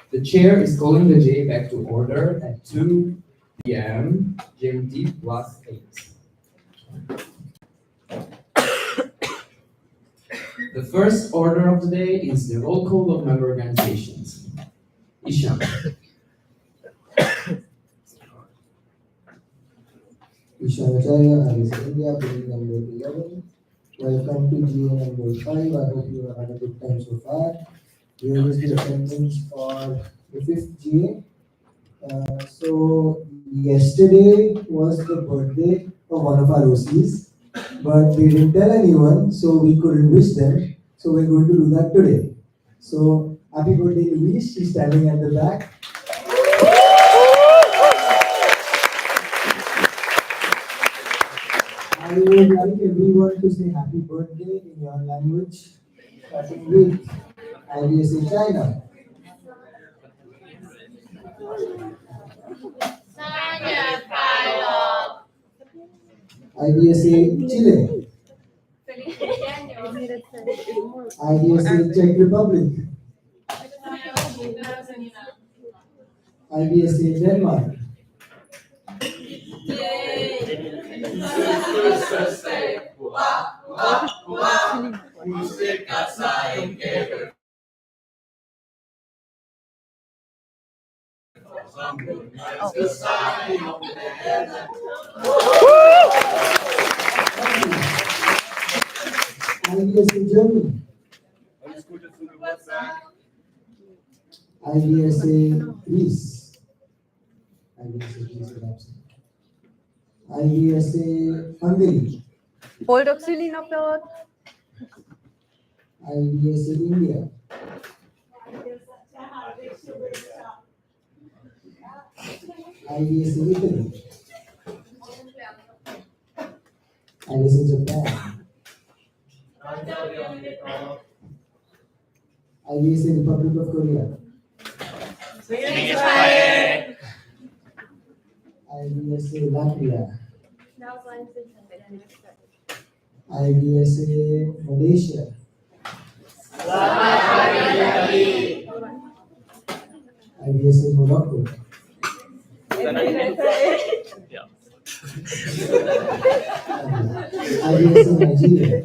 The chair is calling the J back to order at 2 p.m. GMT plus 8. The first order of the day is the roll call of member organizations. Isham. Ishanacharya, Alice India, building number 11. Welcome to GA number 5. I hope you have had a good time so far. Here is the attendance for the 5th GA. So yesterday was the birthday of one of our OCs, but we didn't tell anyone, so we couldn't wish them. So we're going to do that today. So happy birthday, Louise. She's standing at the back. I would like everyone to say happy birthday in your language, starting with IBSA China. IBSA Chile. IBSA Czech Republic. IBSA Denmark. IBSA Germany. IBSA Greece. IBSA Greece is absent. IBSA Hungary. Boldog nog dood. IBSA India. IBSA Italy. IBSA Japan. IBSA Republic of Korea. IBSA Latvia. IBSA Malaysia. IBSA Morocco. IBSA Nigeria.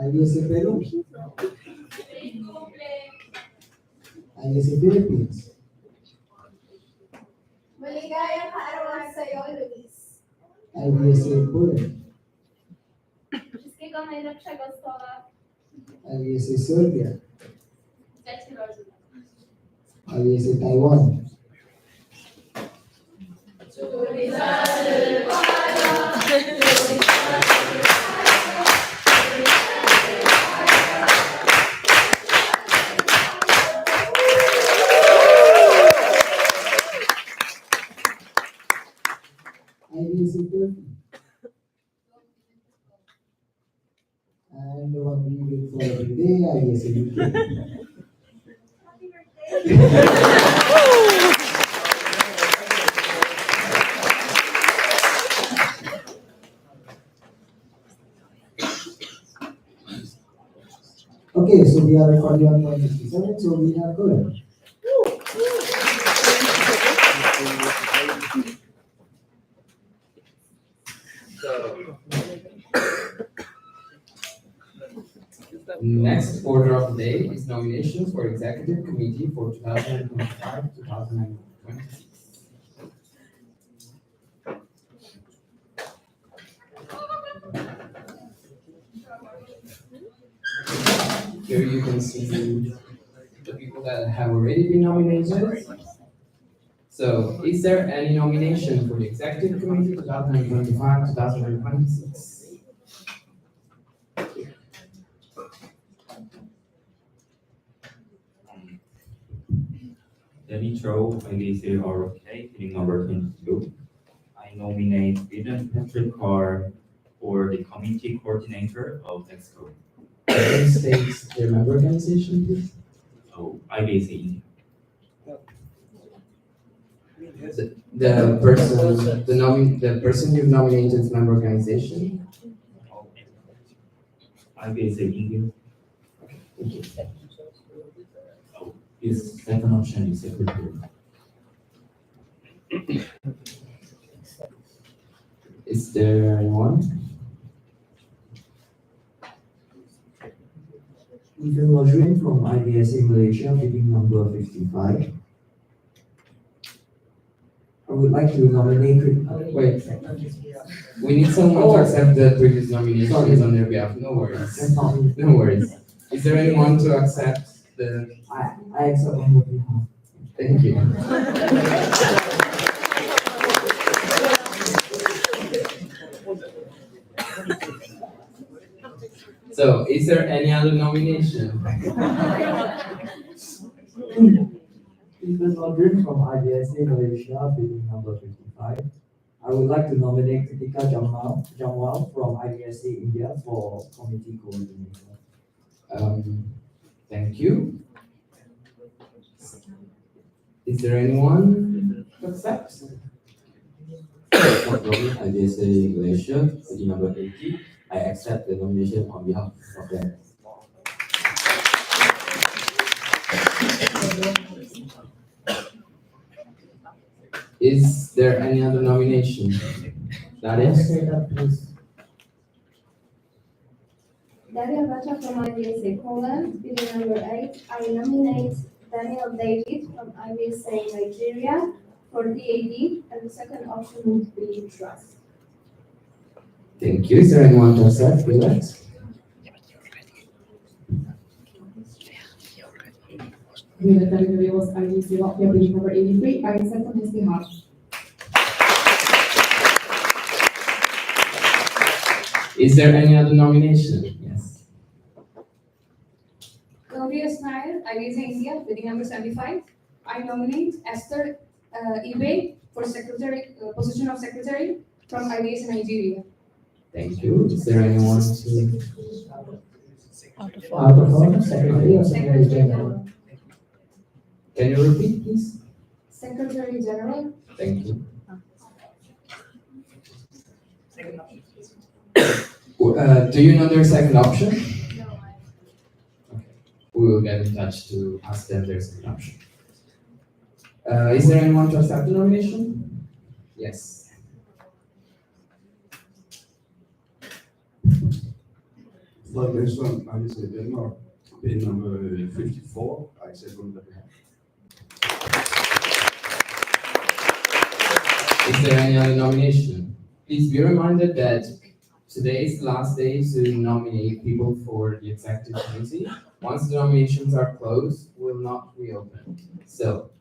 IBSA Peru. IBSA Philippines. Maligayang kaarawan sa iyo, Luis. IBSA Poland. Wszystkiego najlepszego z Tobą. IBSA Serbia. Cześć, rodzina. IBSA Taiwan. IBSA Turkey. And the one we wait for every day, IBSA UK. Happy birthday. Okay, so we are at 41.67, so we have good. Next order of the day is nominations for Executive Committee for 2025-2026. Here you can see the people that have already been nominated. So, is there any nomination for the Executive Committee 2025-2026? Dimitro, IBC ROK, heading number 22. I nominate William Patrick Carr for the committee coordinator of EXCO. Can state their member organization, please? So, IBC. The person you've nominated member organization. IBSA India. Thank you. His second option is secretary. Is there anyone? Ethan Wazrin from IBSA Malaysia, bidding number 55. I would like to nominate. Wait, we need someone to accept the previous nominations Sorry. on their behalf. No worries. That's not me. No worries. Is there anyone to accept the? I accept on your behalf. Thank you. So, is there any other nomination? Ethan Wazrin from IBSA Malaysia, bidding number 55. I would like to nominate Kritika Jamwal from IBSA India for committee coordinator. Thank you. Is there anyone to accept? No problem. IBSA Malaysia, bidding number 80. I accept the nomination on behalf of them. Is there any other nomination? That is? Daria Bacha from IBSA Poland, bidding number 8. I nominate Daniel David from IBSA Nigeria for DAD, and the second option would be trust. Thank you. Is there anyone to accept? Relax. David Darius, IBC Latvia, bidding number 83. I accept on his behalf. Is there any other nomination? Yes. Claudia Snyder, IBSA India, bidding number 75. I nominate Esther Ibe for secretary, position of secretary from IBSA Nigeria. Thank you. Is there anyone to? Out of order, Secretary or Secretary General? Can you repeat, please? Secretary General. Thank you. Do you know their second option? No, I. Okay. We will get in touch to ask them their second option. Is there anyone to accept the nomination? Yes. For this one, I will say Denmark, pin number 54, I accept on the behalf. Is there any other nomination? Please be reminded that today is the last day to nominate people for the executive committee. Once the nominations are closed, we'll not reopen. So,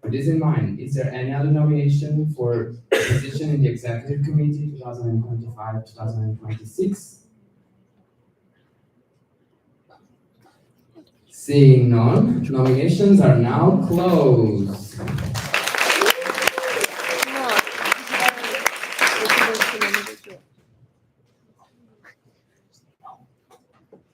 with this in mind, is there any other nomination for a position in the executive committee 2025-2026? Seeing none, nominations are now closed.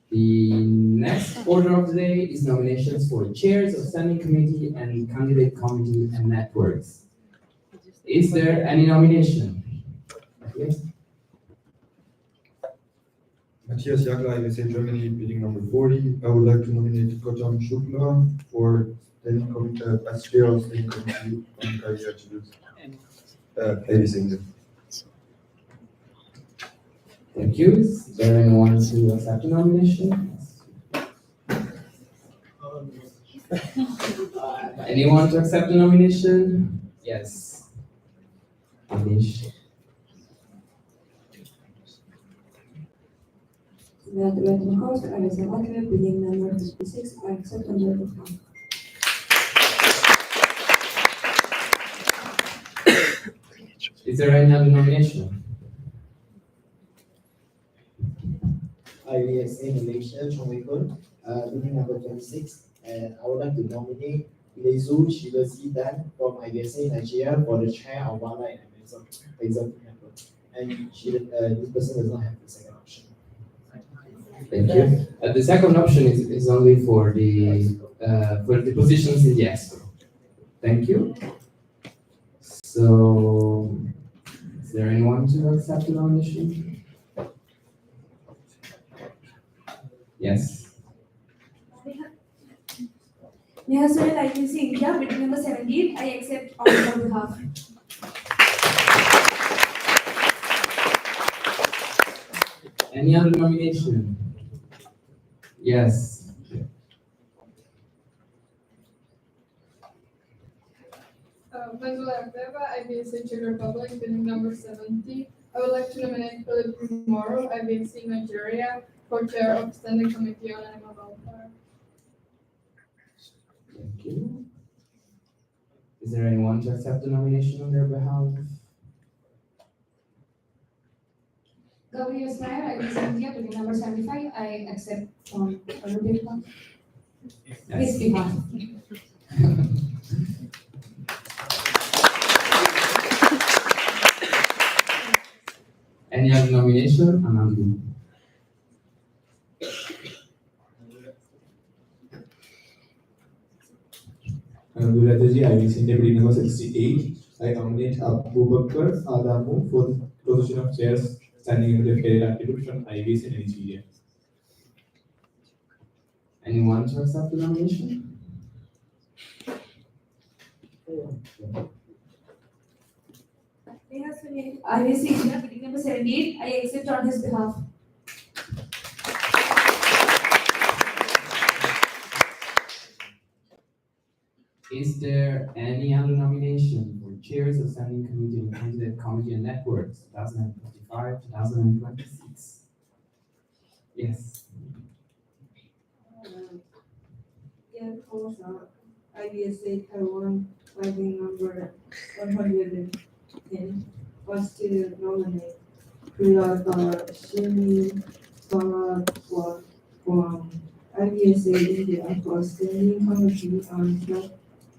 The next order of the day is nominations for chairs of standing committee and candidate committee and networks. Is there any nomination? Yes. Matthias Jagler, IBSA Germany, bidding number 40. I would like to nominate Gautam Shukla for standing committee, as chair of standing committee on career to IBSA India. Thank you. Is there anyone to accept the nomination? Anyone to accept the nomination? Yes. Anish. Mathematical course, IBSA Latvia, bidding number 56. I accept on your behalf. Is there any other nomination? IBSA Malaysia, Chongwei bidding number 26. And I would like to nominate Lezu Shivasi Dan from IBSA Nigeria for the chair of Wildlife and Exotic Network. And this person does not have the second option. Thank you. The second option is only for the positions in the expo. Thank you. So, is there anyone to accept the nomination? Yes. Neha Sunil, IBC India, bidding number 17, I accept on your behalf. Any other nomination? Yes. Venezuela, IBC Czech Republic, bidding number 70. I would like to nominate Philip Moro, IBC Nigeria, for chair of Standing Committee on Animal Welfare. Thank you. Is there anyone to accept the nomination on their behalf? Gauri Ismail, IBC India, bidding number 75, I accept on her behalf. His behalf. Any other nomination? Anandu. Durataji, IBC India, bidding number 68. I nominate Abubakar Adamu for the position of chair standing in the Federal Attribute from IBC Nigeria. Anyone to accept the nomination? Neha Sunil, IBC India, bidding number 78, I accept on his behalf. Is there any other nomination for chairs of standing committee and candidate committee and networks, 2025, 2026? Yes. Yeah, also, IBSA Taiwan, bidding number 110, was to nominate Priyada Shini Saratwa from IBSA India for Standing Committee on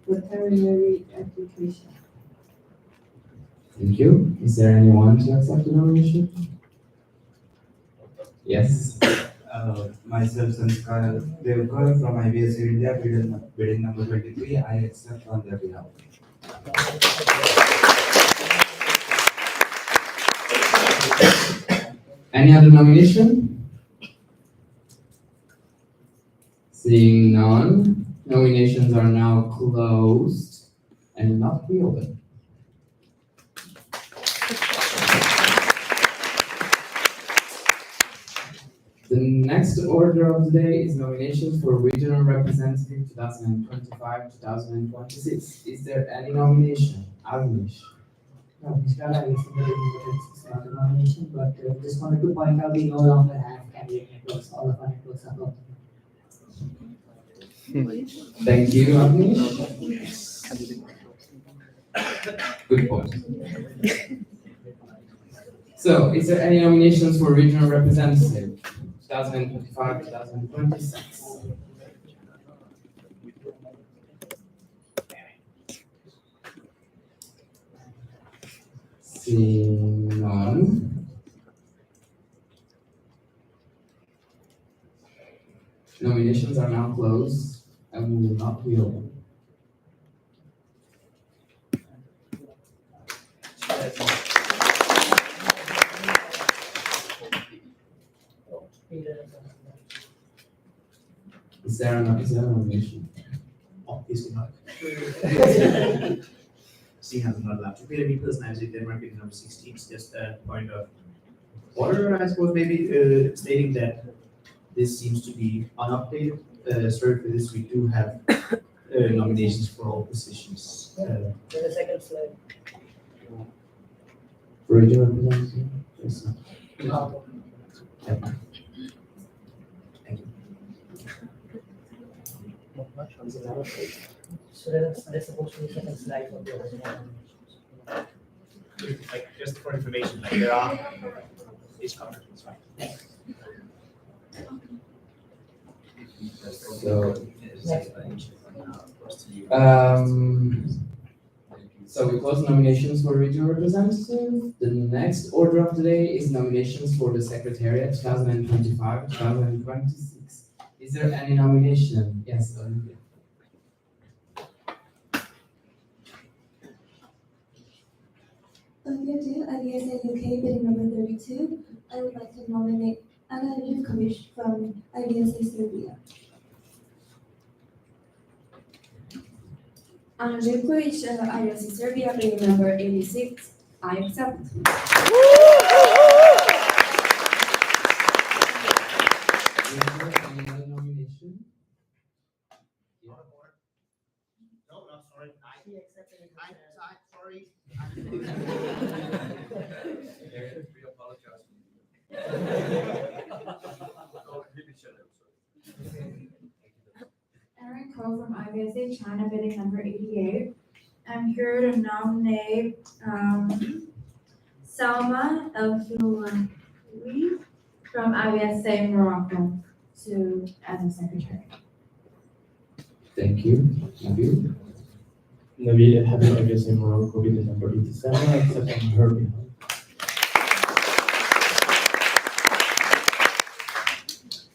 Veterinary Education. Thank you. Is there anyone to accept the nomination? Yes. Myself, Sanskar Devkar from IBS India, bidding number 23, I accept on their behalf. Any other nomination? Seeing none, nominations are now closed and not reopened. The next order of the day is nominations for regional representative 2025-2026. Is there any nomination? Agnish. No, Mr. I it's not a nomination, but just wanted to point out we no longer have candidate networks, all of our networks are blocked. Thank you, Agnish. Good point. So, is there any nominations for regional representative 2025-2026? Seeing none. Nominations are now closed and will not reopen. Is there a nomination? Obviously not. Seeing as I'm not allowed to create any personality, there might be number 16. It's just a point of order, I suppose, maybe stating that this seems to be unupdated. Sorry for this, we do have nominations for all positions. There's a second slide. For regional representative? Yes. So there's supposed to be a second slide for the original. Like, just for information, like there are each covered, it's fine. So we close nominations for regional representative. The next order of the day is nominations for the Secretariat 2025-2026. Is there any nomination? Yes, Olivia. Olivia Jill, IBSA UK, bidding number 32. I would like to nominate Analytic Commission from IBSA Serbia. Angekovic, IBSA Serbia, bidding number 86. I accept. Is there any other nomination? No, I'm sorry. He accepted it. Sorry. We apologize. Aaron Ko from IBSA China, bidding number 88. I'm here to nominate Salma El Filawi from IBSA Morocco as a secretary. Thank you. Nabil? Nabil El Habib, IBSA Morocco, bidding number 87. I accept on her behalf.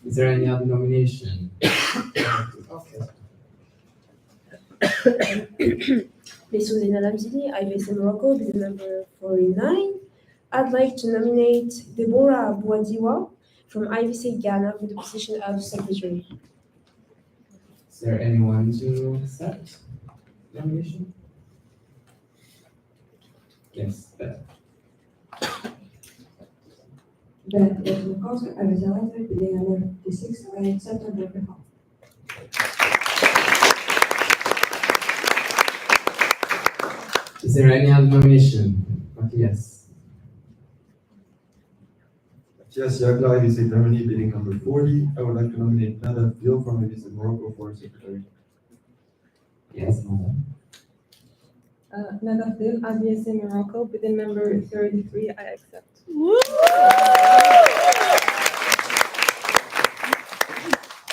Is there any other nomination? Okay. Messoud Alamzidi, IBSA Morocco, bidding number 49. I'd like to nominate Deborah Bouadiwa from IBC Ghana for the position of secretary. Is there anyone to accept nomination? Yes, Beth. Beth Makowska, IBSA Electric, bidding number 56. I accept on their behalf. Is there any other nomination? Matthias. Matthias Jagla, IBC Germany, bidding number 40. I would like to nominate Nada Phil from IBC Morocco for secretary. Yes, Nada. Nada Phil, IBSA Morocco, bidding number 33. I accept.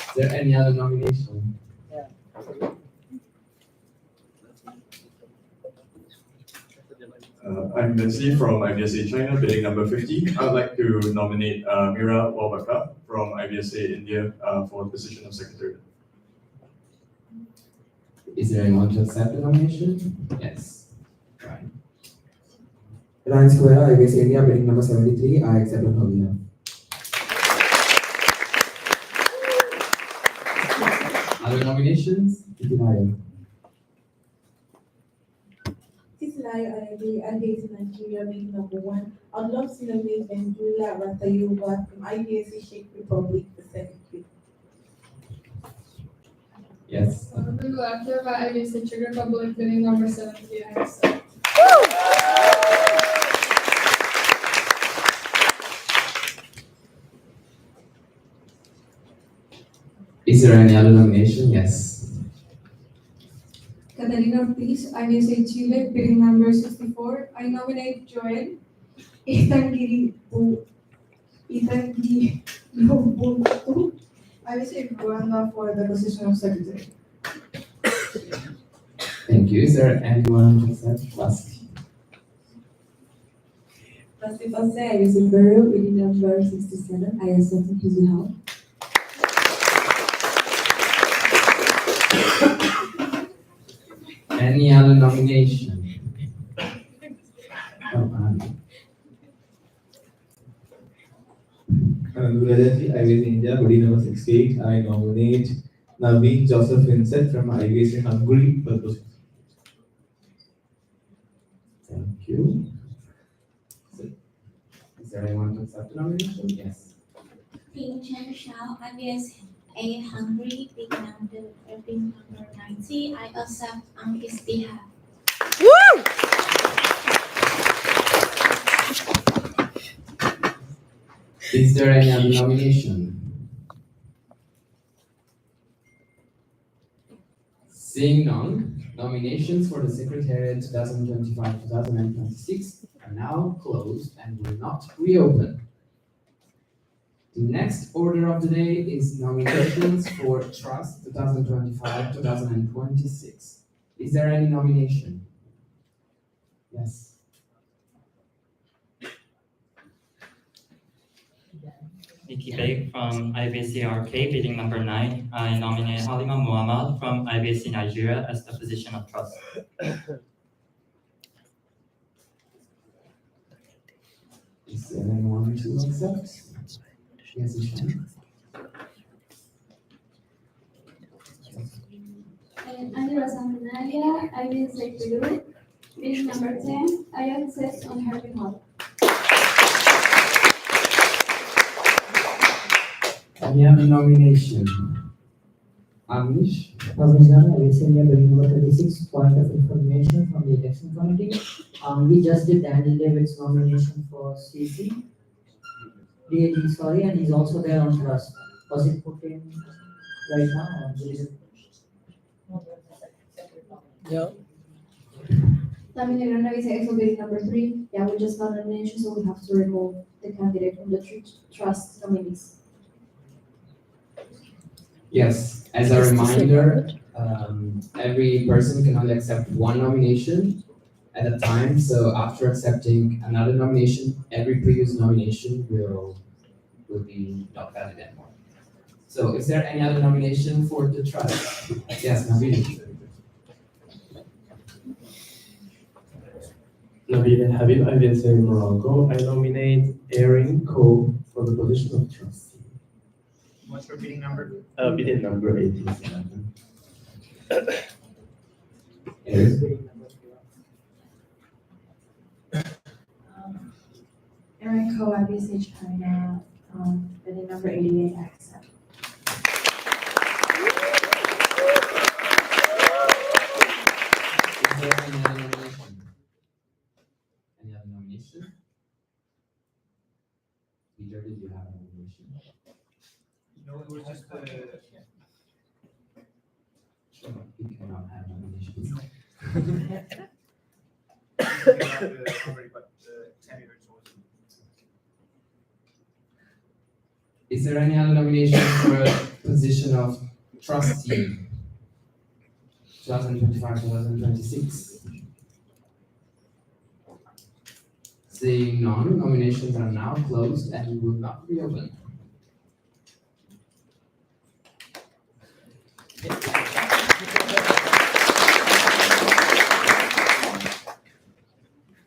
Is there any other nomination? I'm Nancy from IBSA China, bidding number 50. I'd like to nominate Mira Wabaka from IBSA India for the position of secretary. Is there anyone to accept the nomination? Yes. Right. Ryan Square, IBSA India, bidding number 73. I accept on her behalf. Other nominations? Titilayo. Titilayo IBSA Nigeria, bidding number 1. I'd love to nominate Vendula Ratayova from IBSA Czech Republic for secretary. Yes. After IBSA Czech Republic, bidding number 70. I accept. Is there any other nomination? Yes. Catalina Ortiz, IBSA Chile, bidding number 64. I nominate Joel Itangiribuntu, IBSA Rwanda for the position of secretary. Thank you. Is there anyone to accept? Last. Pasti IBSA Peru, bidding number 67. I accept on his behalf. Any other nomination? IBSA India, bidding number 68. I nominate Naveen Joseph Vincent from IBSA Hungary for the position. Thank you. Is there anyone to accept the nomination? Yes. Ping Chen Shao, IBSA Hungary, bidding number 90. I accept on his behalf. Is there any other nomination? Seeing none, nominations for the Secretariat 2025-2026 are now closed and will not reopen. The next order of the day is nominations for Trust 2025-2026. Is there any nomination? Yes. Nikki Beg from IBSC RK, bidding number 9. I nominate Halima Muhammad from IBSC Nigeria as the position of trust. Is there anyone to accept? Yes, Ishan. Angela Sanguinaria, IBSA Peru, meeting number 10, I accept on her behalf. Any other nomination? Amish? Parmesan, IBSA India, building number 36, point of information from the election committee. We just did Daniel David's nomination for CC. DAG, sorry, and he's also there on trust. Was it put in right now or is it? Yeah. Nominated on IBSA EXO meeting number 3, yeah, we just got a nomination, so we have to remove the candidate from the trust nominees. Yes, as a reminder, every person can only accept one nomination at a time, so after accepting another nomination, every previous nomination will be not valid anymore. So is there any other nomination for the trust? Yes, Nabil. Nabil and Habib, IBSA Morocco. I nominate Erin Ko for the position of trustee. What's your bidding number? Bidding number 87. Erin Ko, IBSA China, bidding number 88, accept. Is there any other nomination? Any other nomination? Peter, did you have a nomination? No, it was just You cannot have nominations. already, but Tammy Is there any other nomination for a position of trustee? 2025-2026? Seeing none, nominations are now closed and will not reopen.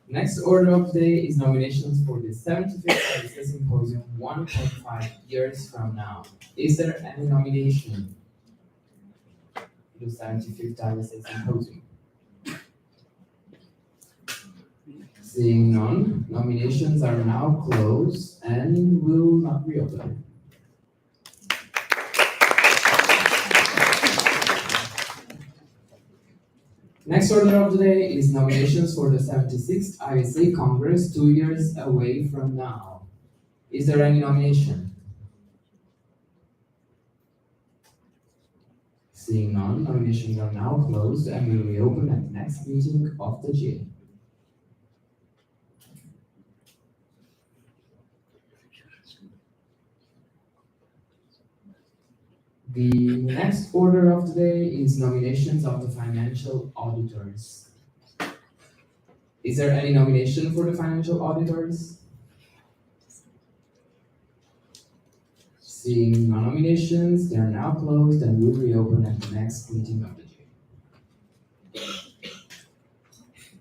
Next order of the day is nominations for the 75th IBSA Symposium 1.5 years from now. Is there any nomination for the 75th IBSA Symposium? Seeing none, nominations are now closed and will not reopen. Next order of the day is nominations for the 76th IBSA Congress 2 years away from now. Is there any nomination? Seeing none, nominations are now closed and will reopen at the next meeting of the GA. The next order of the day is nominations of the financial auditors. Is there any nomination for the financial auditors? Seeing no nominations, they are now closed and will reopen at the next meeting of the GA.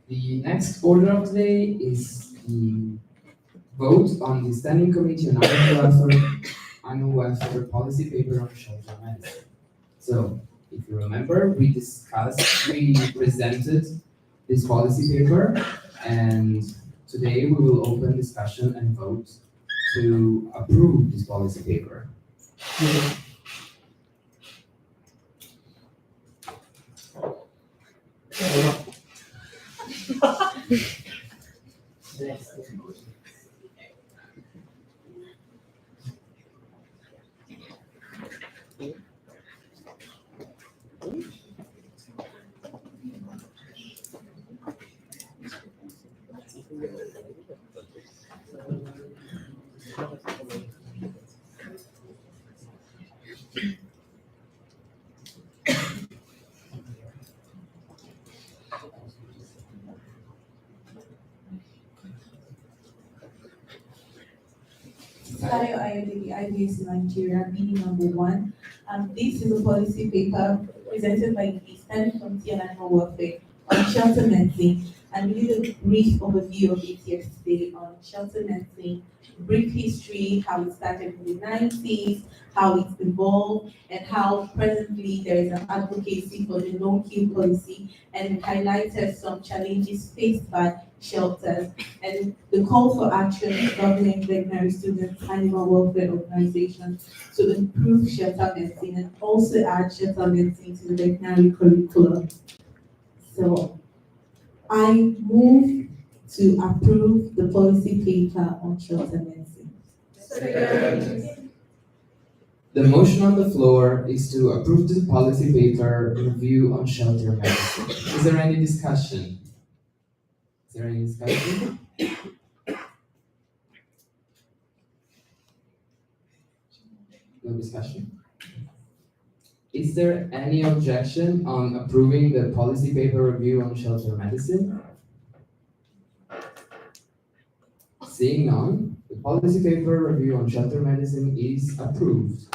The next order of the day is the vote on the Standing Committee on Annual Welfare Policy Paper on Shelter Medicine. So, if you remember, we presented this policy paper, and today we will open discussion and vote to approve this policy paper. Sayo Ayodele, IBS Nigeria, meeting number 1. This is a policy paper presented by the Standing Committee on Animal Welfare on shelter medicine. and we did a brief overview of it yesterday on shelter nursing, brief history, how it started in the 90s, how it's evolved, and how presently there is an advocacy for the no-kill policy, and highlighted some challenges faced by shelters and the call for action of government, veterinary students, animal welfare organizations to improve shelter medicine and also add shelter medicine to the veterinary curriculum. So I move to approve the policy paper on shelter medicine. The motion on the floor is to approve the policy paper review on shelter medicine. Is there any discussion? Is there any discussion? No discussion. Is there any objection on approving the policy paper review on shelter medicine? Seeing none, the policy paper review on shelter medicine is approved.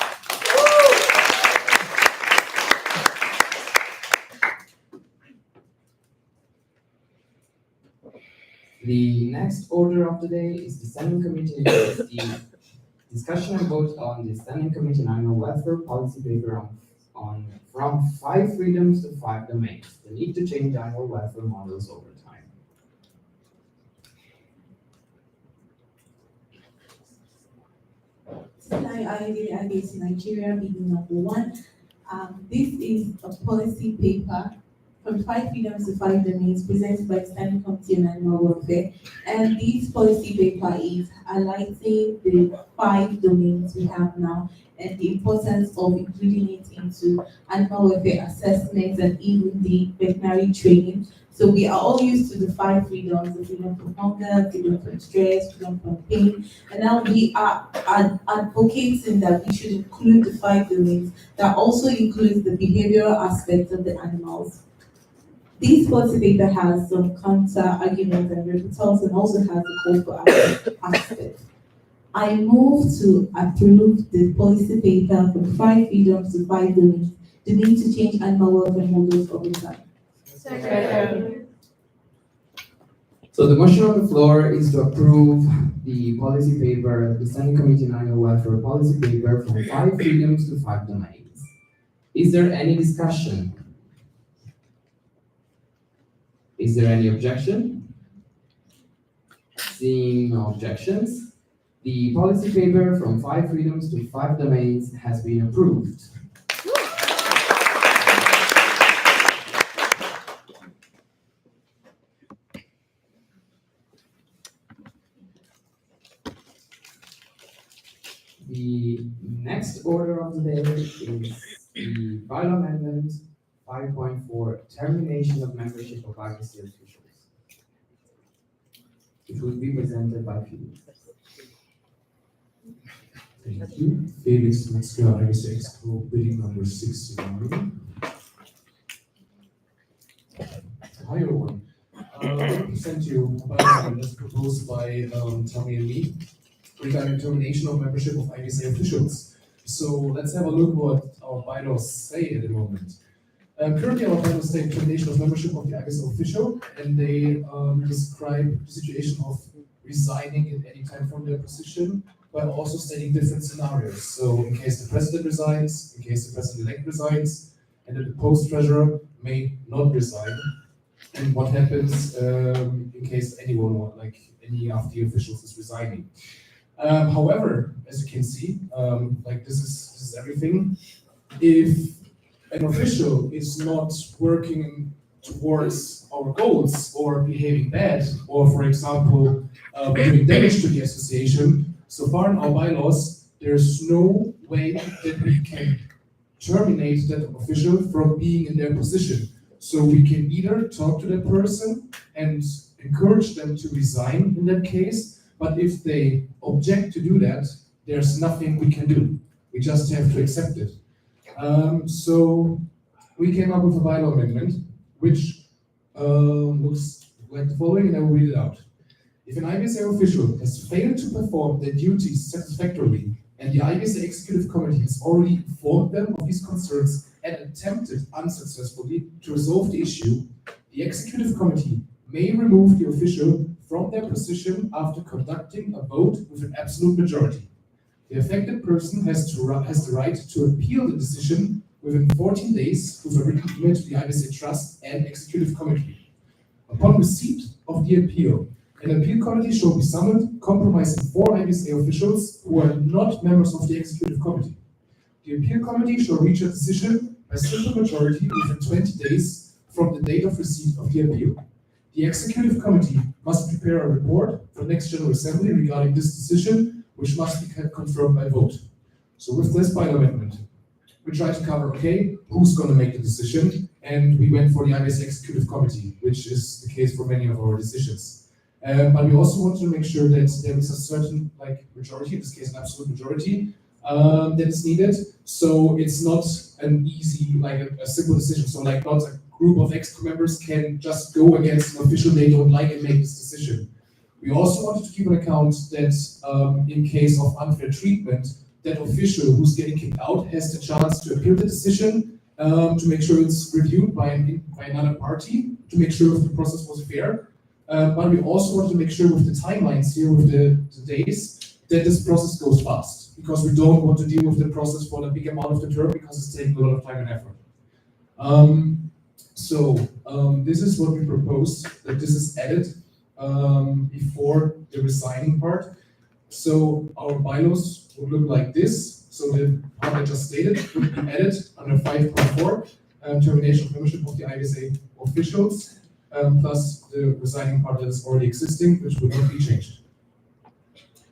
The next order of the day is the Standing Committee the discussion and vote on the Standing Committee on Animal Welfare policy paper on from 5 freedoms to 5 domains, the need to change animal welfare models over time. IABC Nigeria, meeting number 1. This is a policy paper from 5 freedoms to 5 domains presented by the Standing Committee on Animal Welfare. And this policy paper is highlighting the 5 domains we have now and the importance of including it into animal welfare assessments and even the veterinary training. So we are all used to the 5 freedoms, the freedom from hunger, freedom from stress, freedom from pain. And now we are advocating that we should include the 5 domains that also includes the behavioral aspect of the animals. This policy paper has some counter arguments and rebuttals and also has a call for action aspect. I move to approve the policy paper from 5 freedoms to 5 domains, the need to change animal welfare models over time. Second. So the motion on the floor is to approve the policy paper, the Standing Committee on Animal Welfare policy paper from 5 freedoms to 5 domains. Is there any discussion? Is there any objection? Seeing no objections, the policy paper from 5 freedoms to 5 domains has been approved. The next order of the day is the bylaw amendment 5.4, termination of membership of IBC officials, which will be presented by Felix. Thank you. Felix Metzger, IBC Expo, bidding number 69. Hi everyone. I present you a bylaw amendment proposed by Tommy and me regarding termination of membership of IBC officials. So let's have a look what our bylaws say at the moment. Currently, our bylaws state termination of membership of the IBC official, and they describe the situation of resigning at any time from their position, while also stating different scenarios. So in case the president resigns, in case the president-elect resigns, and the post treasurer may not resign, and what happens in case anyone, like any of the officials, is resigning. However, as you can see, like this is everything. If an official is not working towards our goals or behaving bad, or for example, doing damage to the association, so far in our bylaws, there's no way that we can terminate that official from being in their position. So we can either talk to that person and encourage them to resign in that case, but if they object to do that, there's nothing we can do. We just have to accept it. So we came up with a bylaw amendment, which looks like the following, and I will read it out. If an IBSA official has failed to perform their duties satisfactorily, and the IBSA Executive Committee has already informed them of his concerns and attempted unsuccessfully to resolve the issue, the Executive Committee may remove the official from their position after conducting a vote with an absolute majority. The affected person has the right to appeal the decision within 14 days with a written email to the IBSA Trust and Executive Committee. Upon receipt of the appeal, an appeal committee shall be summoned, comprising 4 IBSA officials who are not members of the Executive Committee. The appeal committee shall reach a decision by simple majority within 20 days from the date of receipt of the appeal. The Executive Committee must prepare a report for the next General Assembly regarding this decision, which must be confirmed by vote. So with this bylaw amendment, we try to cover, okay, who's going to make the decision, and we went for the IBS Executive Committee, which is the case for many of our decisions. But we also want to make sure that there is a certain majority, in this case an absolute majority, that is needed. So it's not an easy, a simple decision. So not a group of exco members can just go against an official they don't like and make this decision. We also wanted to keep an account that in case of unfair treatment, that official who's getting kicked out has the chance to appeal the decision, to make sure it's reviewed by another party, to make sure if the process was fair. But we also wanted to make sure with the timelines here, with the days, that this process goes fast, because we don't want to deal with the process for a big amount of the term, because it's taking a lot of time and effort. This is what we propose, that this is added before the resigning part. So our bylaws would look like this. So the part I just stated would be added under 5.4, termination of membership of the IBSA officials, plus the resigning part that is already existing, which would not be changed.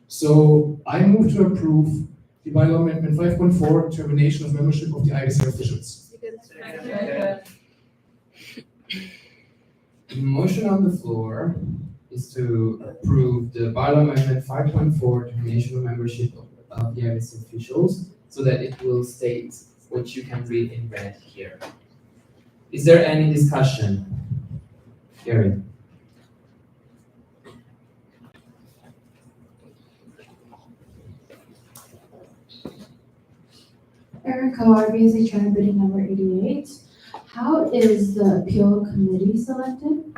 So I move to approve the bylaw amendment 5.4, termination of membership of the IBSA officials. The motion on the floor is to approve the bylaw amendment 5.4, termination of membership of the IBSA officials, so that it will state what you can read in red here. Is there any discussion? Gary. Erica, RBSA China bidding number 88. How is the appeal committee selected?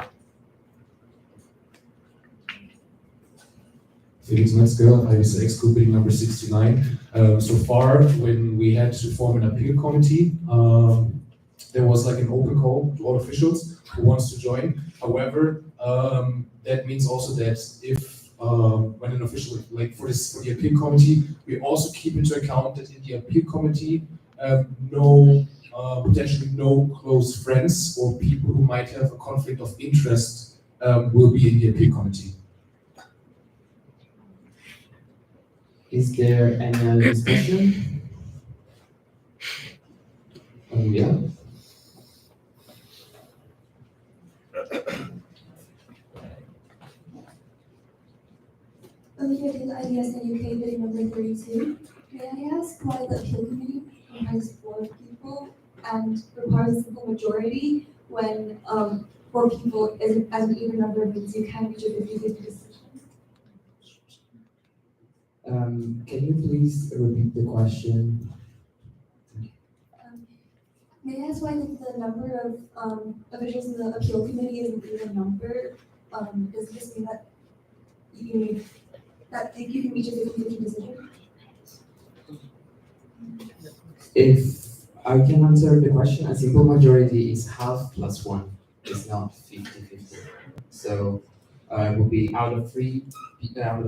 Felix Metzger, IBSA Exco bidding number 69. So far, when we had to form an appeal committee, there was an open call to all officials who wants to join. However, that means also that if when an official, for the appeal committee, we also keep into account that in the appeal committee, potentially no close friends or people who might have a conflict of interest will be in the appeal committee. Is there any other discussion? Yeah. Olivia did IBS in UK bidding number 32. May I ask why the appeal committee comprises 4 people and requires a simple majority when 4 people isn't as an even number means you can reach a 50-50 decision? Can you please repeat the question? May I ask why the number of officials in the appeal committee is an even number? Does this mean that you can reach a 50-50 decision? If I can answer the question, a simple majority is half plus 1. It's not 50-50. So it will be out of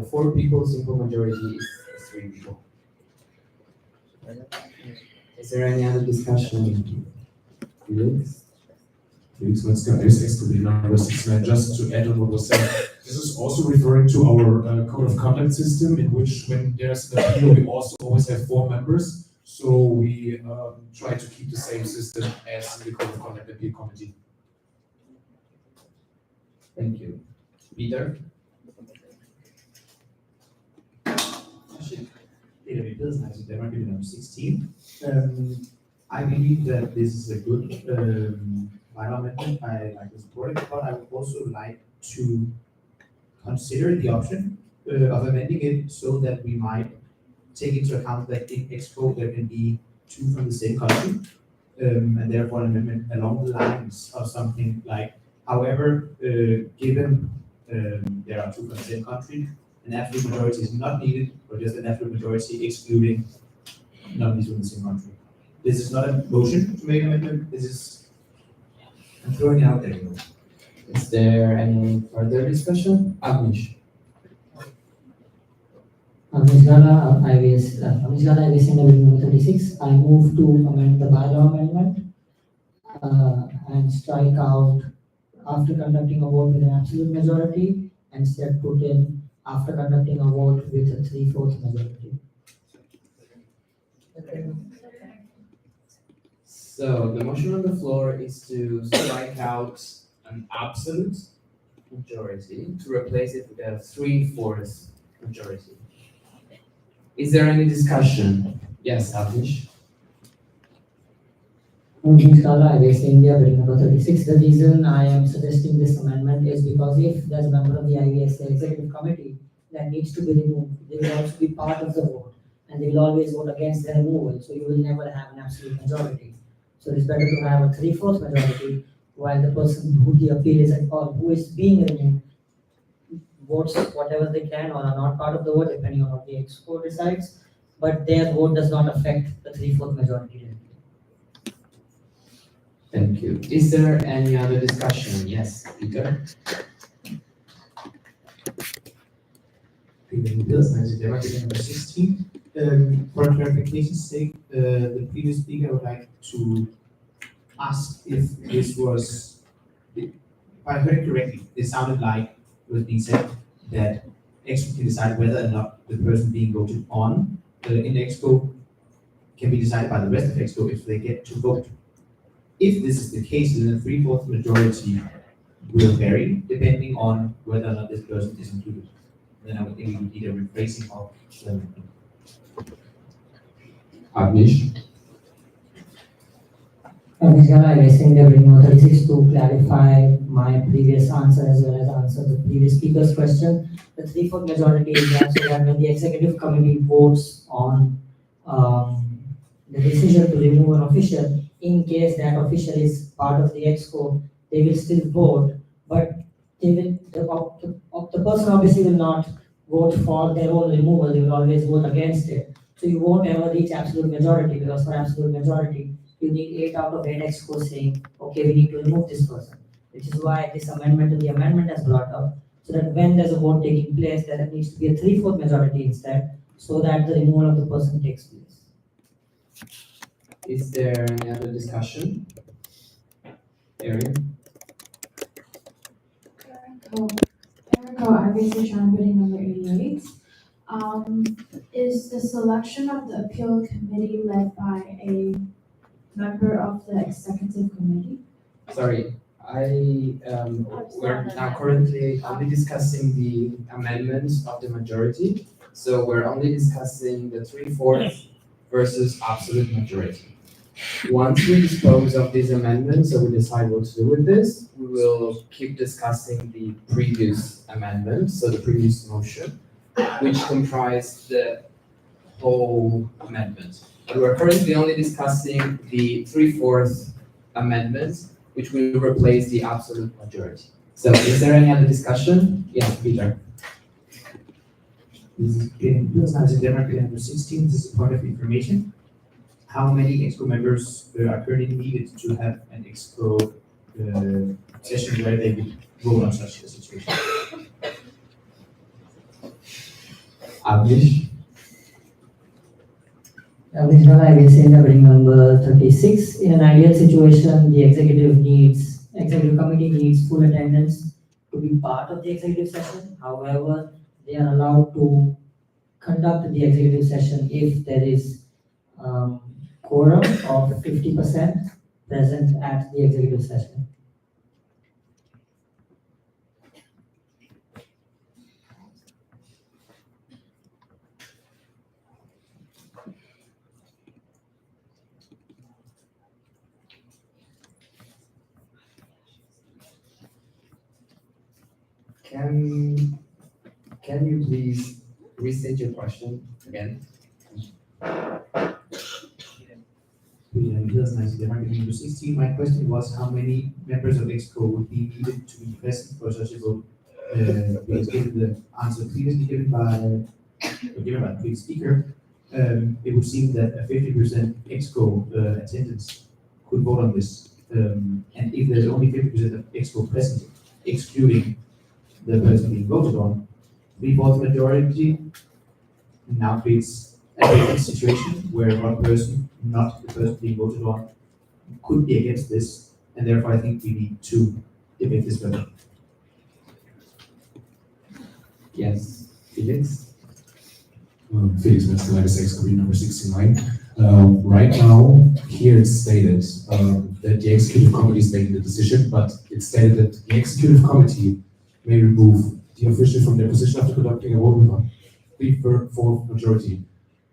4 people, simple majority is 3 people. Is there any other discussion? Felix? Felix Metzger, IBSA Exco bidding number 69. Just to add on what was said, this is also referring to our code of conduct system, in which when there's an appeal, we also always have 4 members. So we try to keep the same system as the code of conduct appeal committee. Thank you. Peter? Peter Nice Denmark bidding number 16. I believe that this is a good bylaw amendment. I like to support it, but I would also like to consider the option of amending it so that we might take into account that in Expo there can be 2 from the same country, and therefore an amendment along the lines of something like However, given there are two consent countries, an absolute majority is not needed, but just an absolute majority excluding nominees from the same country. This is not a motion to make an amendment, this is, I'm throwing it out there. Is there any further discussion? Agnish? Ms. Gala, Ms. Gala, IVS number 36, I move to amend the bylaw amendment and strike out after conducting a vote with an absolute majority and instead put in after conducting a vote with a 3/4 majority. So the motion on the floor is to strike out an absolute majority to replace it with a 3/4 majority. Is there any discussion? Yes, Avnish? Ms. Gala, IVS India, bill number 36. The reason I am suggesting this amendment is because if there's a member of the IVSA executive committee that needs to be removed, they will also be part of the vote and they will always vote against the removal, so you will never have an absolute majority. So it's better to have a 3/4 majority while the person who the appeal is or who is being removed votes whatever they can or are not part of the vote depending on what the exco decides, but their vote does not affect the 3/4 majority. Thank you. Is there any other discussion? Yes, Peter? Bills, number 16. For clarification's sake, the previous speaker would like to ask if this was, if I heard it correctly, it sounded like it was being said that EXCO can decide whether or not the person being voted on in EXCO can be decided by the rest of EXCO if they get to vote. If this is the case, then the 3/4 majority will vary depending on whether or not this person is included. Then I would think we would need a rephrasing of the Avnish? Ms. Gala, I was saying that bill 36 to clarify my previous answer as well as answer the previous speaker's question. The 3/4 majority is that so that when the executive committee votes on the decision to remove an official, in case that official is part of the exco, they will still vote, but they will, the person obviously will not vote for their own removal, they will always vote against it. So you won't ever reach absolute majority because for absolute majority, you need 8 out of 8 exco saying, okay, we need to remove this person. Which is why this amendment to the amendment has brought up, so that when there's a vote taking place, there needs to be a 3/4 majority instead, so that the removal of the person takes place. Is there any other discussion? Erin? Erico, IVC China bidding number 88. Is the selection of the appeal committee led by a member of the executive committee? Sorry, we're now currently only discussing the amendments of the majority. So we're only discussing the 3/4 versus absolute majority. Once we dispose of these amendments, so we decide what to do with this, we will keep discussing the previous amendment, so the previous motion, which comprised the whole amendment. But we're currently only discussing the 3/4 amendment, which will replace the absolute majority. So is there any other discussion? Yes, Peter. This is Bills number 16. This is part of information. How many EXCO members are currently needed to have an EXCO session where they would vote on such a situation? Avnish? Ms. Gala, I will say that bill number 36. In an ideal situation, the executive committee needs full attendance to be part of the executive session. However, they are allowed to conduct the executive session if there is quorum of 50% present at the executive session. Can you please restate your question again? in 2019, Denmark became number 16. My question was how many members of EXCO would be needed to be present for such a vote? Because given the answer previously given by the previous speaker, it would seem that a 50% EXCO attendance could vote on this. And if there's only 50% of EXCO present, excluding the person being voted on, 3/4 majority now creates a different situation where one person, not the person being voted on, could be against this, and therefore I think we need to debate this further. Yes, Felix? Felix Metzger, IBC Committee number 69. Right now, here it's stated that the executive committee is making the decision, but it's stated that the executive committee may remove the official from their position after conducting a vote with a 3/4 majority.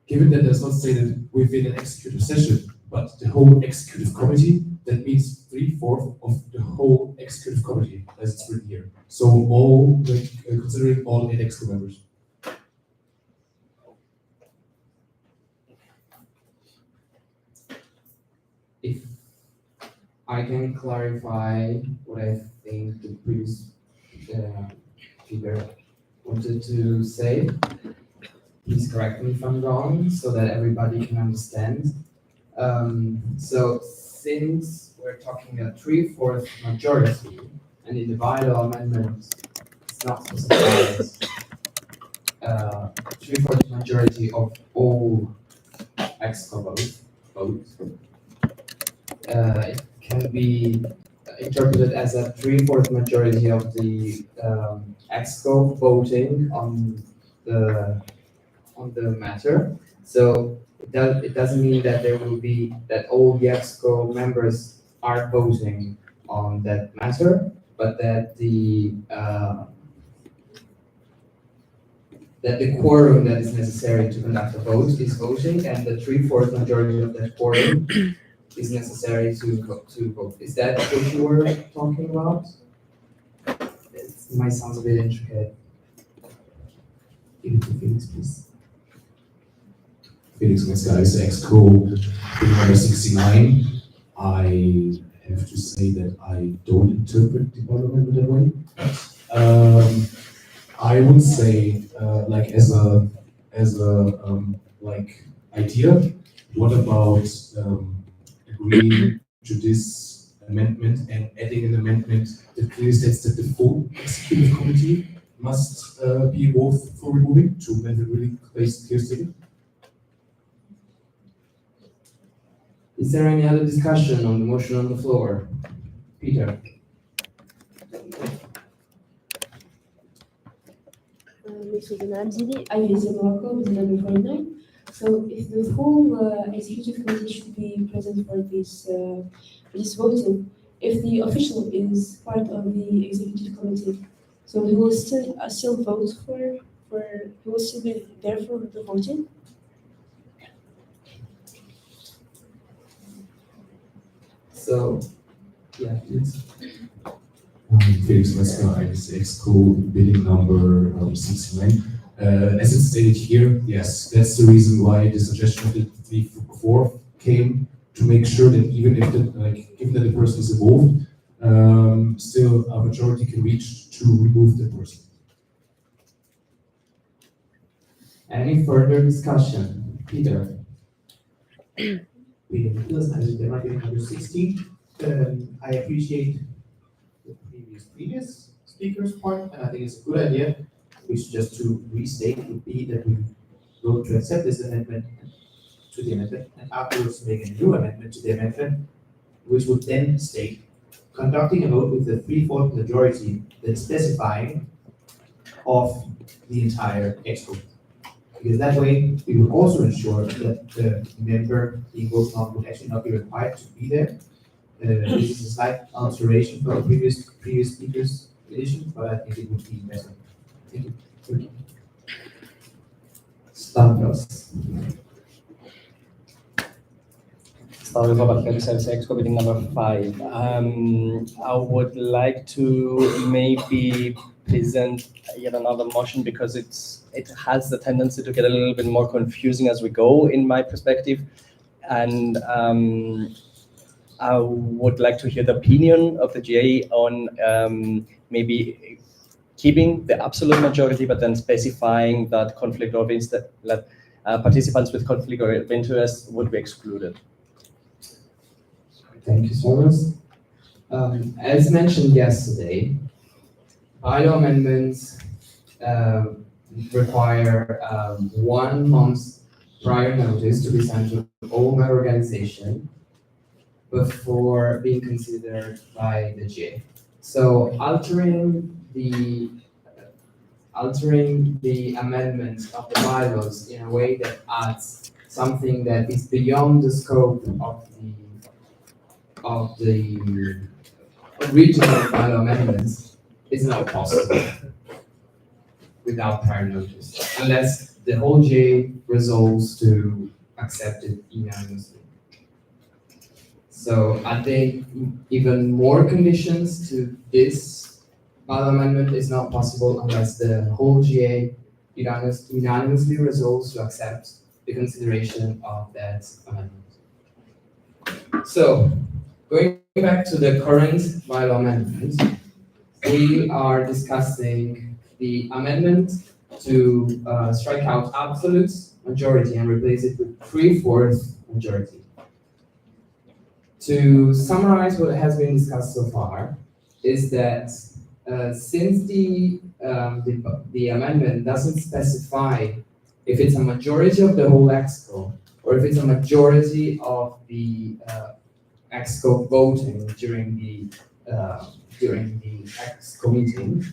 Given that there's not stated within an executive session, but the whole executive committee, that means 3/4 of the whole executive committee, as it's written here. So all, considering all EXCO members. If I can clarify what I think the previous speaker wanted to say, please correct me if I'm wrong, so that everybody can understand. So since we're talking a 3/4 majority, and in the bylaw amendment, it's not specified 3/4 majority of all EXCO votes. It can be interpreted as a 3/4 majority of the EXCO voting on the matter. So it doesn't mean that there will be that all the EXCO members are voting on that matter, but that the quorum that is necessary to conduct a vote is voting, and the 3/4 majority of that quorum is necessary to vote. Is that what you were talking about? It might sound a bit intricate. Give it to Felix, please. Felix Metzger, EXCO number 69. I have to say that I don't interpret the parliament that way. I would say, like as a like idea, what about agreeing to this amendment and adding an amendment that clearly states that the full executive committee must be involved for removing to make it really clear statement? Is there any other discussion on the motion on the floor? Peter? Mr. Namzili, IVC Morocco with number 49. So if the whole executive committee should be present for this voting, if the official is part of the executive committee, so he will still vote he will still be there for the voting? So, yeah, please. Felix Metzger, EXCO bidding number 69. As it's stated here, yes, that's the reason why the suggestion of the 3/4 came, to make sure that even if given that the person is involved, still a majority can reach to remove the person. Any further discussion? Peter? Peter Nicholas, I think Denmark number 16. I appreciate the previous speaker's point, and I think it's a good idea, which just to restate would be that we vote to accept this amendment to the amendment, and afterwards make a new amendment to the amendment, which would then state, conducting a vote with a 3/4 majority that's specifying of the entire EXCO. Because that way, we would also ensure that the member being voted on would actually not be required to be there. This is a slight alteration from the previous speaker's edition, but I think it would be better. Thank you. Thank you. Stavros. Stavros Babakiotis, EXCO bidding number 5. I would like to maybe present yet another motion because it has the tendency to get a little bit more confusing as we go, in my perspective. And I would like to hear the opinion of the GA on maybe keeping the absolute majority, but then specifying that conflict of interest, that participants with conflict of interest would be excluded. Thank you, Soros. As mentioned yesterday, bylaw amendments require 1 month prior notice to be sent to all member organization before being considered by the GA. So altering the amendment of the bylaws in a way that adds something that is beyond the scope of the original bylaw amendments is not possible without prior notice, unless the whole GA resolves to accept it unanimously. So I think even more conditions to this bylaw amendment is not possible unless the whole GA unanimously resolves to accept the consideration of that amendment. So, going back to the current bylaw amendment, we are discussing the amendment to strike out absolute majority and replace it with 3/4 majority. To summarize what has been discussed so far, is that since the amendment doesn't specify if it's a majority of the whole EXCO or if it's a majority of the EXCO voting during the EXCO meeting,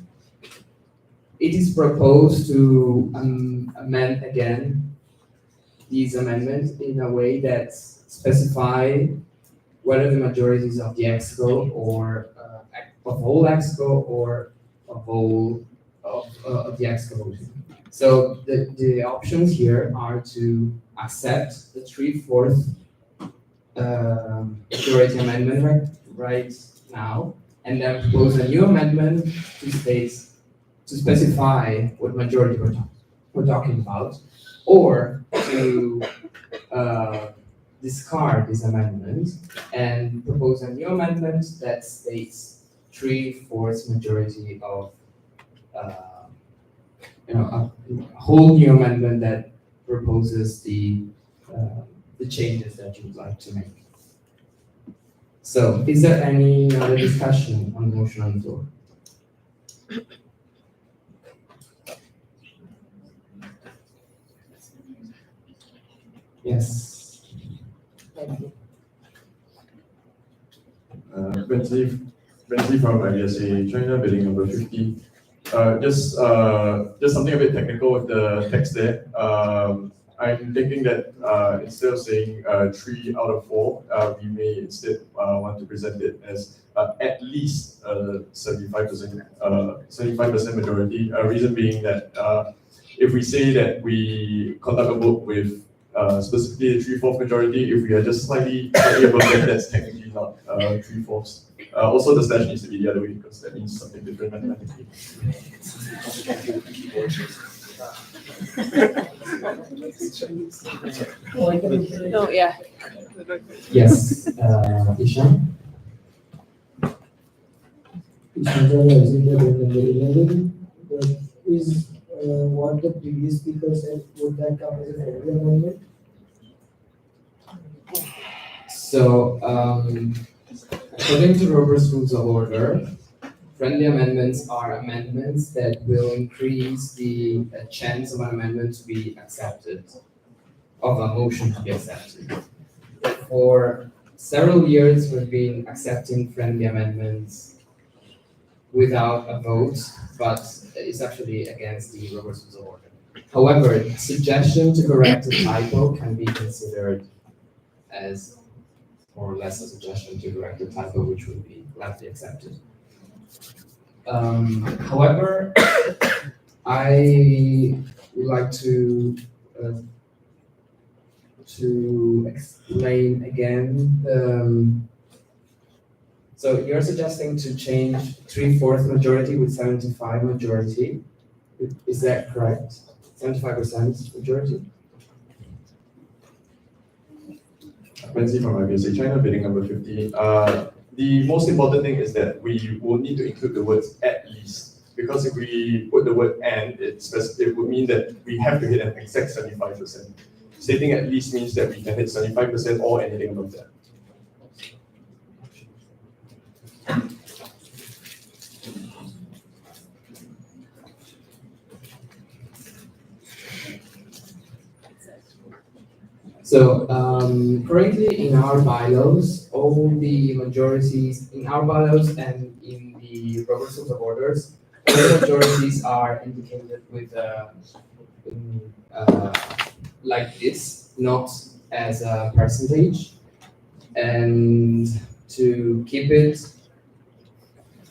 it is proposed to amend again these amendments in a way that specify whether the majorities of the EXCO or of whole EXCO or of whole of the EXCO voting. So the options here are to accept the 3/4 majority amendment right now, and then propose a new amendment to specify what majority we're talking about, or to discard this amendment and propose a new amendment that states 3/4 majority of, a whole new amendment that proposes the changes that you would like to make. So, is there any other discussion on the motion on the floor? Yes. Benzi from IBSA China, building number 50. Just something a bit technical with the text there. I'm thinking that instead of saying 3 out of 4, we may instead want to present it as at least 75% majority. Reason being that if we say that we conduct a vote with specifically the 3/4 majority, if we are just slightly above that, that's technically not 3/4. Also, the slash needs to be the other way because that means something different mathematically. Oh, yeah. Yes, Ishan? Is what the previous speaker said, would that come as a friendly amendment? So, according to Robert's Rules of Order, friendly amendments are amendments that will increase the chance of an amendment to be accepted, of a motion to be accepted. For several years, we've been accepting friendly amendments without a vote, but it's actually against the Robert's Rules of Order. However, suggestion to correct a typo can be considered as more or less a suggestion to correct a typo, which would be gladly accepted. However, I would like to explain again. So you're suggesting to change 3/4 majority with 75 majority. Is that correct? 75% majority? Benzi from IBSA China, bidding number 50. The most important thing is that we will need to include the words at least, because if we put the word and, it would mean that we have to hit an exact 75%. Stating at least means that we can hit 75% or anything above that. So currently in our bylaws, all the majorities in our bylaws and in the rubber rules of orders, all the majorities are indicated with like this, not as a percentage. And to keep it,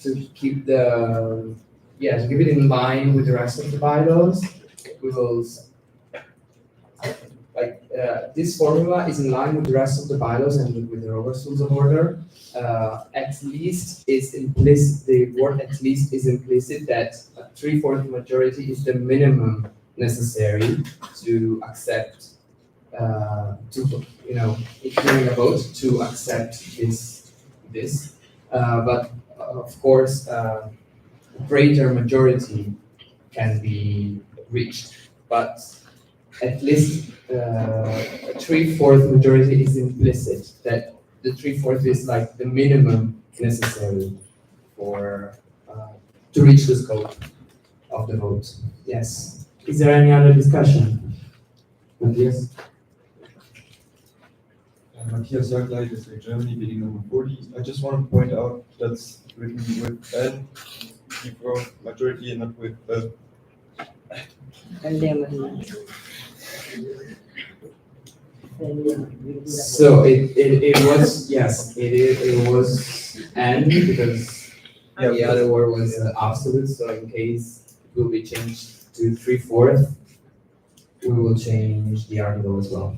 to keep the, yeah, to keep it in line with the rest of the bylaws, we will this formula is in line with the rest of the bylaws and with the Robert's Rules of Order. At least is implicit, the word at least is implicit that a 3/4 majority is the minimum necessary to accept, during a vote to accept this. But of course, greater majority can be reached, but at least a 3/4 majority is implicit, that the 3/4 is like the minimum necessary for to reach the scope of the vote. Yes. Is there any other discussion? Matthias? Matthias Jagler, IBSA Germany, bidding number 40. I just want to point out that's written with N, for majority, and not with So it was, yes, it was N because the other word was absolute, so in case it will be changed to 3/4, we will change the article as well.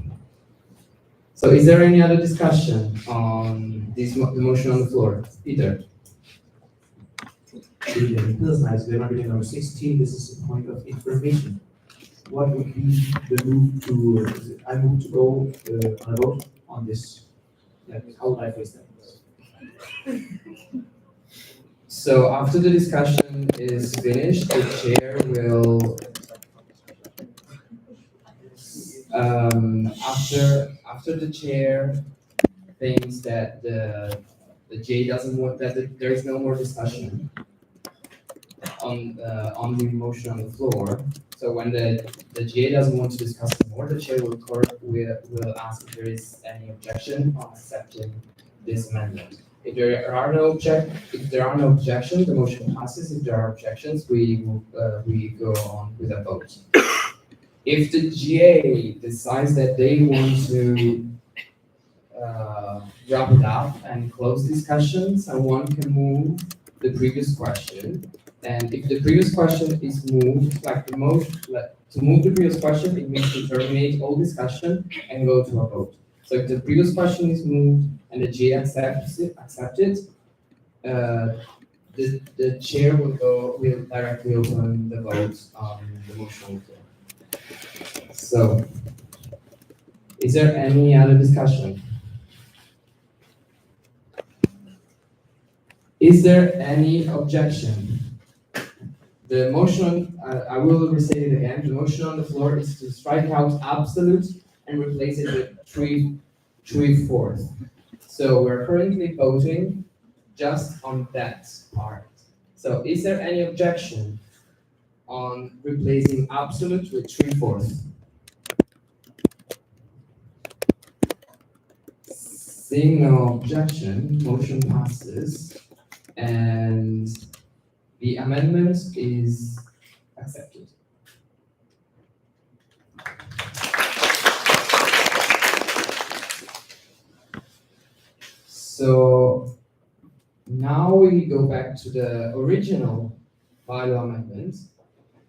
So is there any other discussion on this the motion on the floor? Peter? Personalized, we're not reading number 16, this is a point of information. What would be the move to, I move to go on a vote on this? Like, how would I phrase that? So after the discussion is finished, the chair will, after the chair thinks that the J doesn't want, that there is no more discussion on the motion on the floor. So when the GA doesn't want to discuss anymore, the chair will ask if there is any objection on accepting this amendment. If there are no objections, the motion passes. If there are objections, we go on with a vote. If the GA decides that they want to wrap it up and close discussion, someone can move the previous question. And if the previous question is moved, to move the previous question, it means to terminate all discussion and go to a vote. So if the previous question is moved and the GA accepts it, the chair will directly open the vote on the motion. So, is there any other discussion? Is there any objection? The motion, I will restate it again, the motion on the floor is to strike out absolute and replace it with 3/4. So we're currently voting just on that part. So is there any objection on replacing absolute with 3/4? Seeing no objection, motion passes and the amendment is accepted. So now we go back to the original bylaw amendment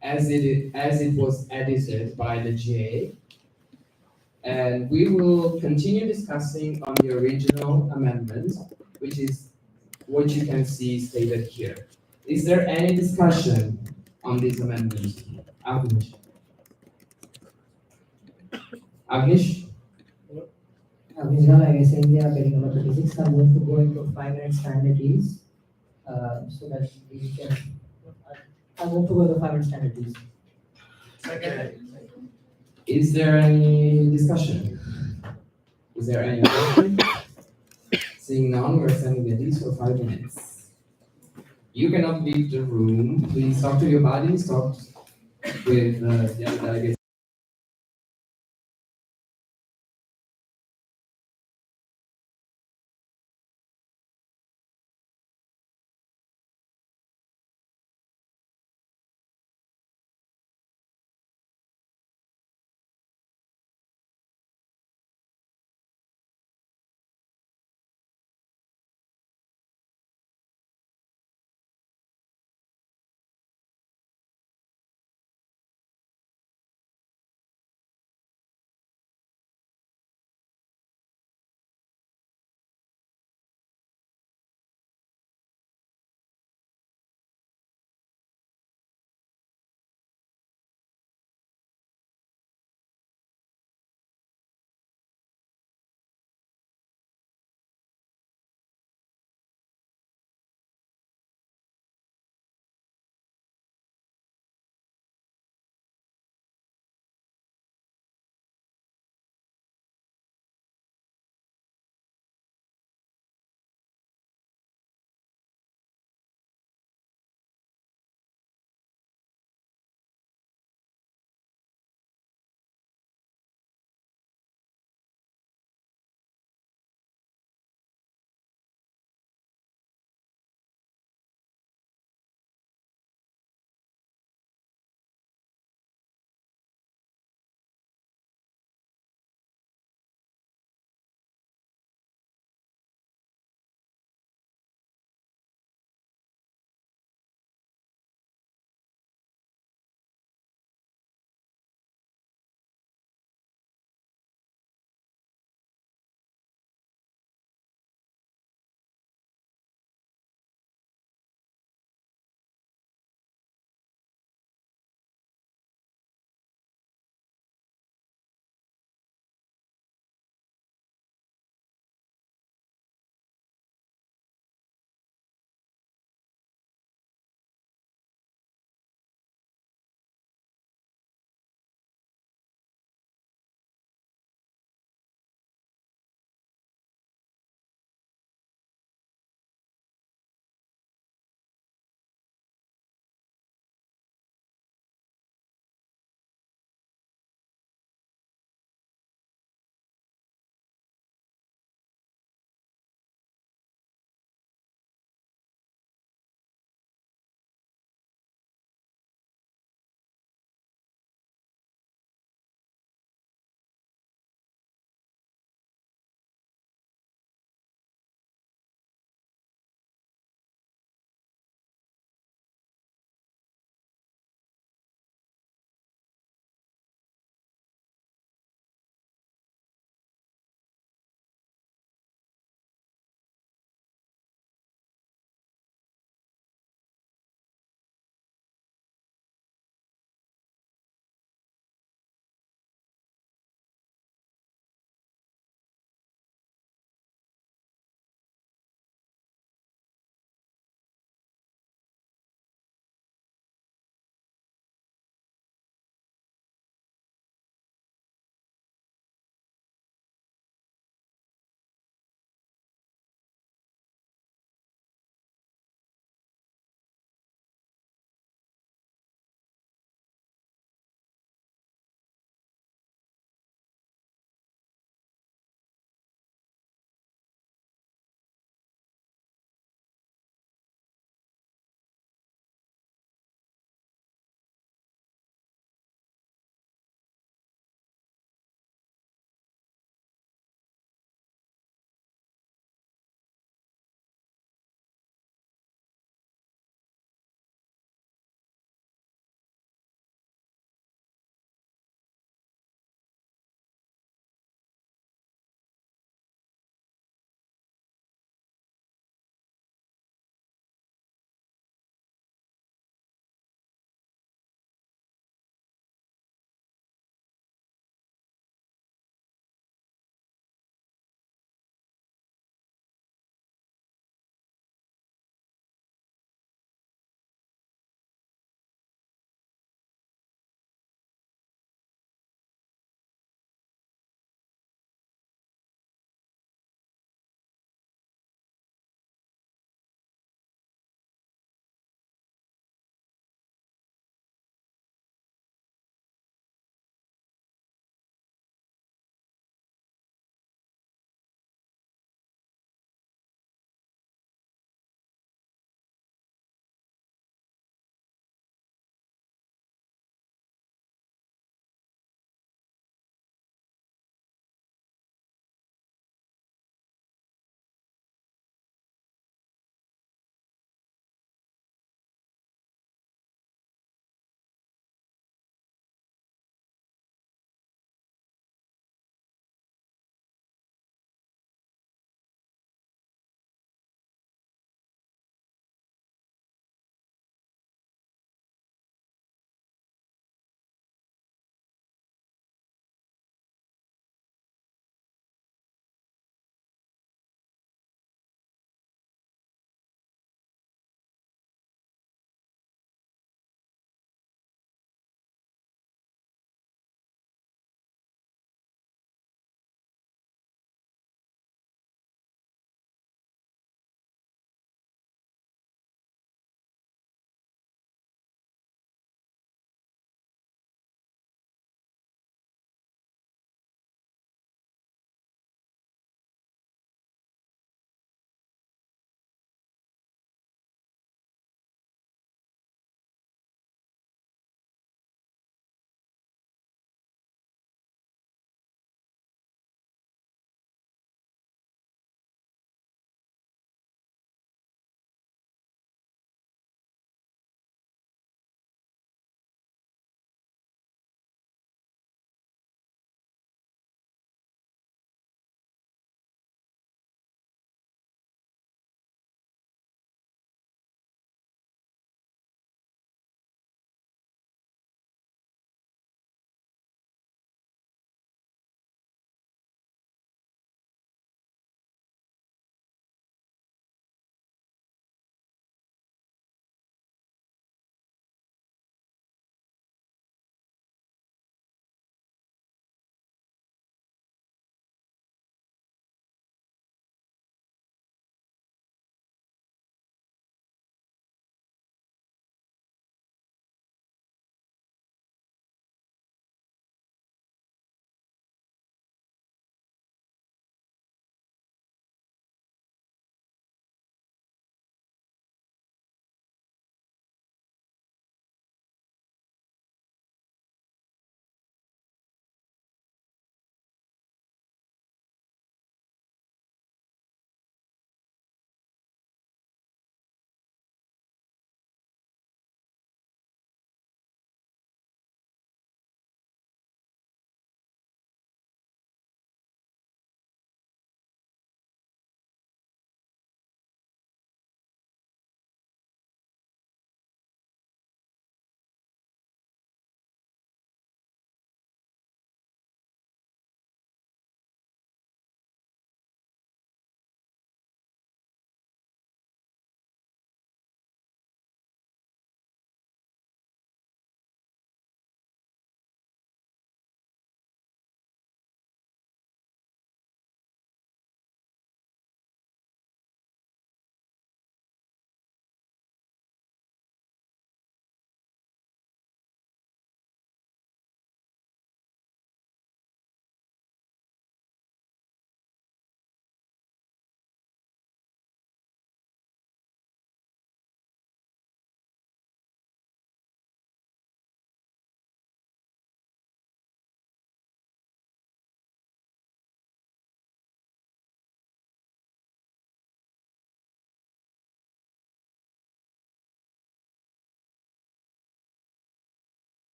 as it was edited by the GA, and we will continue discussing on the original amendment, which is what you can see stated here. Is there any discussion on this amendment? Agnish? Agnish? Visual, I guess India getting number 36. I'm going to go into 5 minute standard ease, so that we can. I'm going to go to 5 minute standard ease. Is there any discussion? Is there any question? Seeing none, we're sending the lease for 5 minutes. You cannot leave the room. Please talk to your bodies, talk with the other delegates.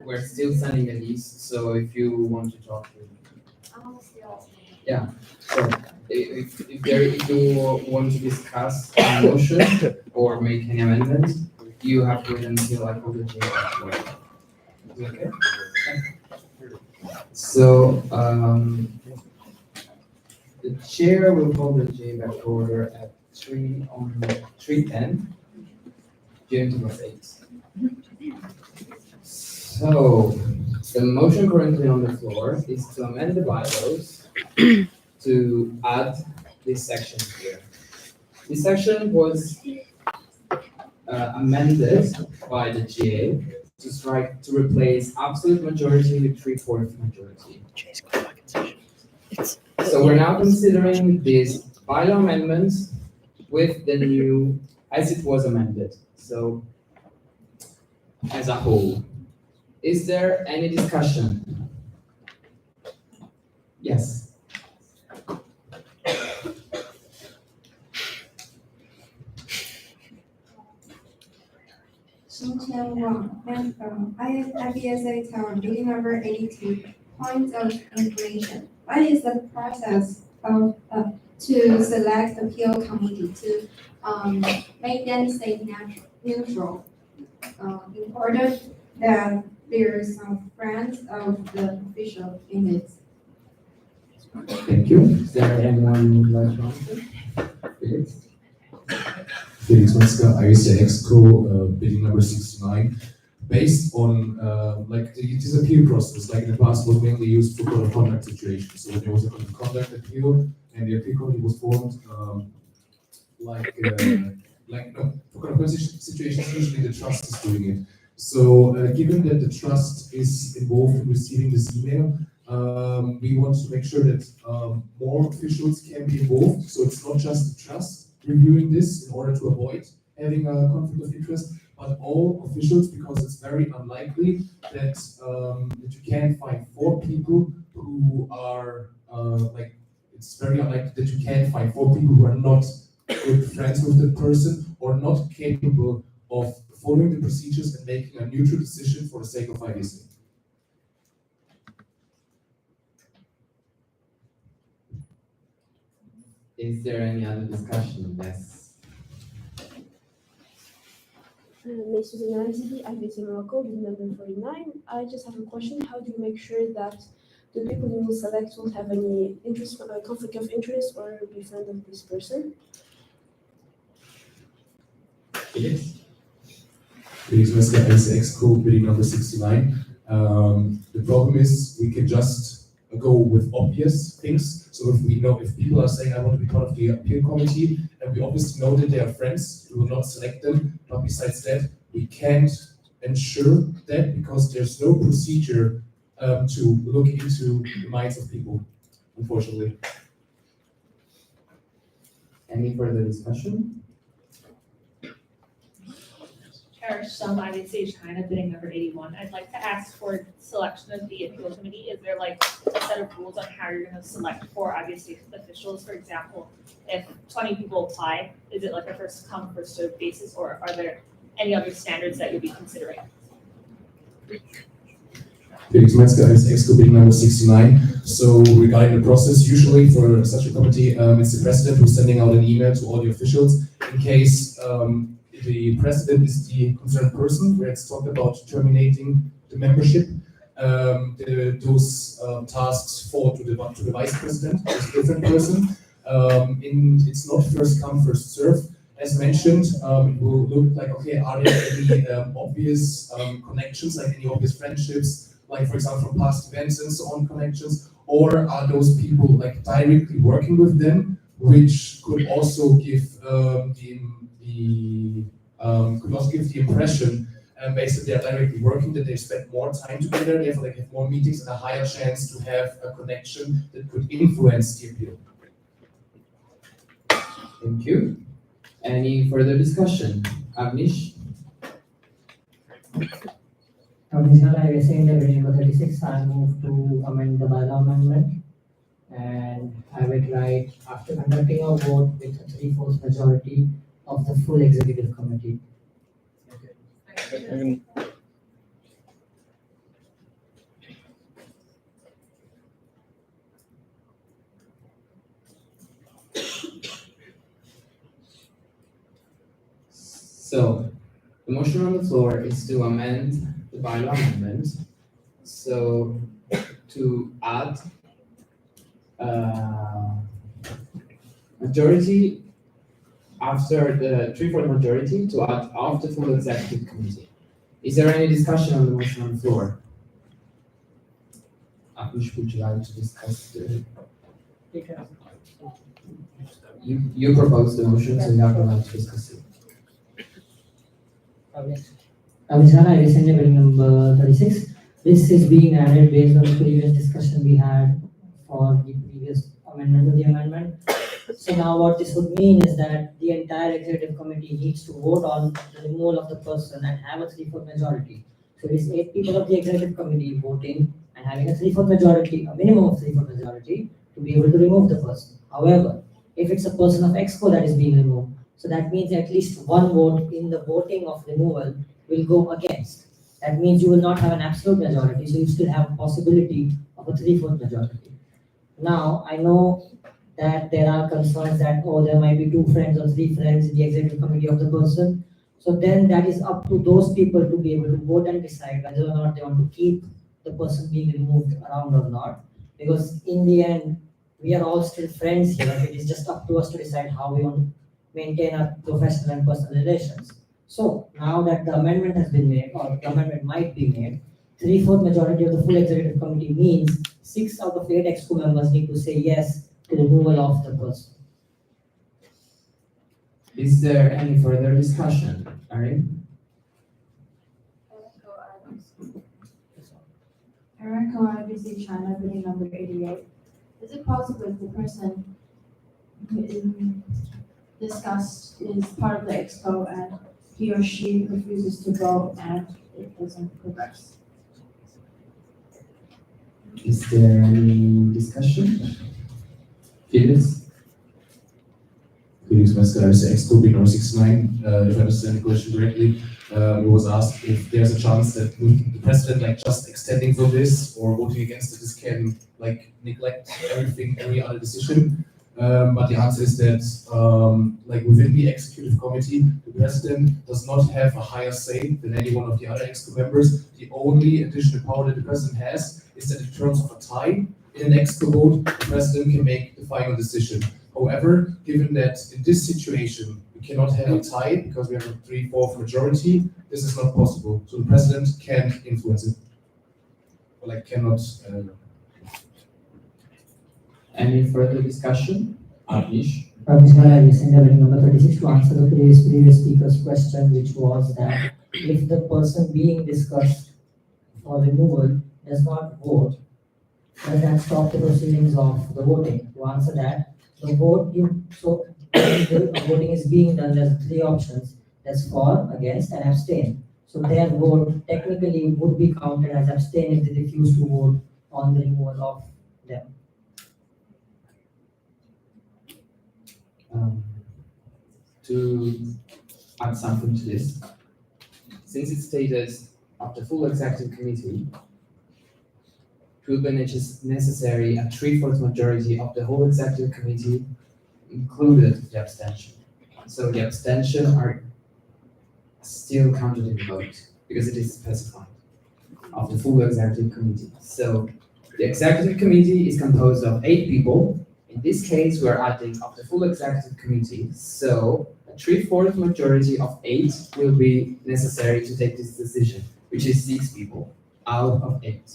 We're still sending a list, so if you want to talk to, yeah. So if you want to discuss a motion or make any amendments, you have to wait until I call the J back to order. Is it okay? So the chair will call the J back to order at 3:10. June 28th. So, the motion currently on the floor is to amend the bylaws to add this section here. This section was amended by the GA to replace absolute majority with 3/4 majority. So we're now considering this bylaw amendment with the new, as it was amended. So, as a whole. Is there any discussion? Yes. IBSA Taiwan, meeting number 82, points of information. What is the process of to select appeal committee to make them stay neutral in order that there are some friends of the official in it? Thank you. Is there anyone who would like to answer? Felix? Felix Metzger, IVC Exco, bidding number 69. Based on this appeal process, like in the past, was mainly used for code of conduct situations. So when there was a code of conduct appeal and the appeal committee was formed, for code of conduct situations, usually the trust is doing it. So given that the trust is involved in receiving this email, we want to make sure that more officials can be involved. So it's not just the trust reviewing this in order to avoid having a conflict of interest, but all officials, because it's very unlikely that that you can find 4 people who are it's very unlikely that you can find 4 people who are not good friends with the person or not capable of following the procedures and making a neutral decision for the sake of IVC. Is there any other discussion? Yes. Messieurs et Mesdames ici, IVC Morocco, bill number 49. I just have a question. How do you make sure that the people you will select won't have any conflict of interest or be friend of this person? Felix? Felix Metzger, IVC Exco, bidding number 69. The problem is we can just go with obvious things. So if people are saying, I want to be part of the appeal committee, and we obviously know that they are friends, we will not select them. But besides that, we can't ensure that because there's no procedure to look into the minds of people, unfortunately. Any further discussion? Chair Shum, IVC China, bidding number 81. I'd like to ask for selection of the appeal committee. Is there like a set of rules on how you're going to select 4 IVC officials? For example, if 20 people apply, is it like a first come, first served basis, or are there any other standards that you'll be considering? Felix Metzger, IVC Exco, bidding number 69. So regarding the process, usually for such a committee, it's the president who's sending out an email to all the officials in case the president is the concerned person, where it's talked about terminating the membership. Those tasks fall to the vice president, who's a different person. It's not first come, first serve. As mentioned, it will look like, okay, are there any obvious connections, like any obvious friendships, like for example from past events and so on connections, or are those people like directly working with them, which could also give the impression, based on they're directly working, that they spend more time together, therefore they have more meetings and a higher chance to have a connection that could influence the appeal. Thank you. Any further discussion? Avnish? IVC in the bill number 36, I move to amend the bylaw amendment. And I would write, after conducting a vote with a 3/4 majority of the full executive committee. So, the motion on the floor is to amend the bylaw amendment. So, to add majority after the 3/4 majority to add of the full executive committee. Is there any discussion on the motion on the floor? Which would you like to discuss? You propose the motion, so you have the right to discuss it. I recently bill number 36. This is being added based on the previous discussion we had for the previous amendment to the amendment. So now what this would mean is that the entire executive committee needs to vote on the removal of the person and have a 3/4 majority. So it is 8 people of the executive committee voting and having a 3/4 majority, a minimum of 3/4 majority to be able to remove the person. However, if it's a person of exco that is being removed, so that means at least one vote in the voting of removal will go against. That means you will not have an absolute majority, so you still have a possibility of a 3/4 majority. Now, I know that there are concerns that, oh, there might be 2 friends or 3 friends in the executive committee of the person. So then that is up to those people to be able to vote and decide whether or not they want to keep the person being removed around or not. Because in the end, we are all still friends here. It is just up to us to decide how we want to maintain our professional and personal relations. So now that the amendment has been made, or the amendment might be made, 3/4 majority of the full executive committee means 6 out of 8 exco members need to say yes to the removal of the person. Is there any further discussion? Erin? Erica IBC China bidding number 88. Is it possible if the person who is discussed is part of the expo and he or she refuses to go and it doesn't progress? Is there any discussion? Felix? Felix Mesker, Exco Big 69. If I understand the question correctly, it was asked if there's a chance that with the president, like just extending for this or voting against it, this can like neglect everything, every other decision. But the answer is that, like within the executive committee, the president does not have a higher say than any one of the other exco members. The only additional power that the president has is that in terms of a tie in an exco vote, the president can make the final decision. However, given that in this situation we cannot have a tie because we have a 3/4 majority, this is not possible. So the president can't influence it, or like cannot. Any further discussion? Anish? I recently number 36 to answer the previous speaker's question, which was that if the person being discussed for removal does not vote, does that stop the proceedings of the voting? To answer that, the voting is being done, there's 3 options. That's for, against, and abstain. So their vote technically would be counted as abstain if they refuse to vote on the removal of them. To add something to this, since it's stated of the full executive committee, it will be necessary a 3/4 majority of the whole executive committee, included the abstention. So the abstention are still counted in the vote because it is specified of the full executive committee. So the executive committee is composed of 8 people. In this case, we are adding of the full executive committee. So a 3/4 majority of 8 will be necessary to take this decision, which is 6 people out of 8.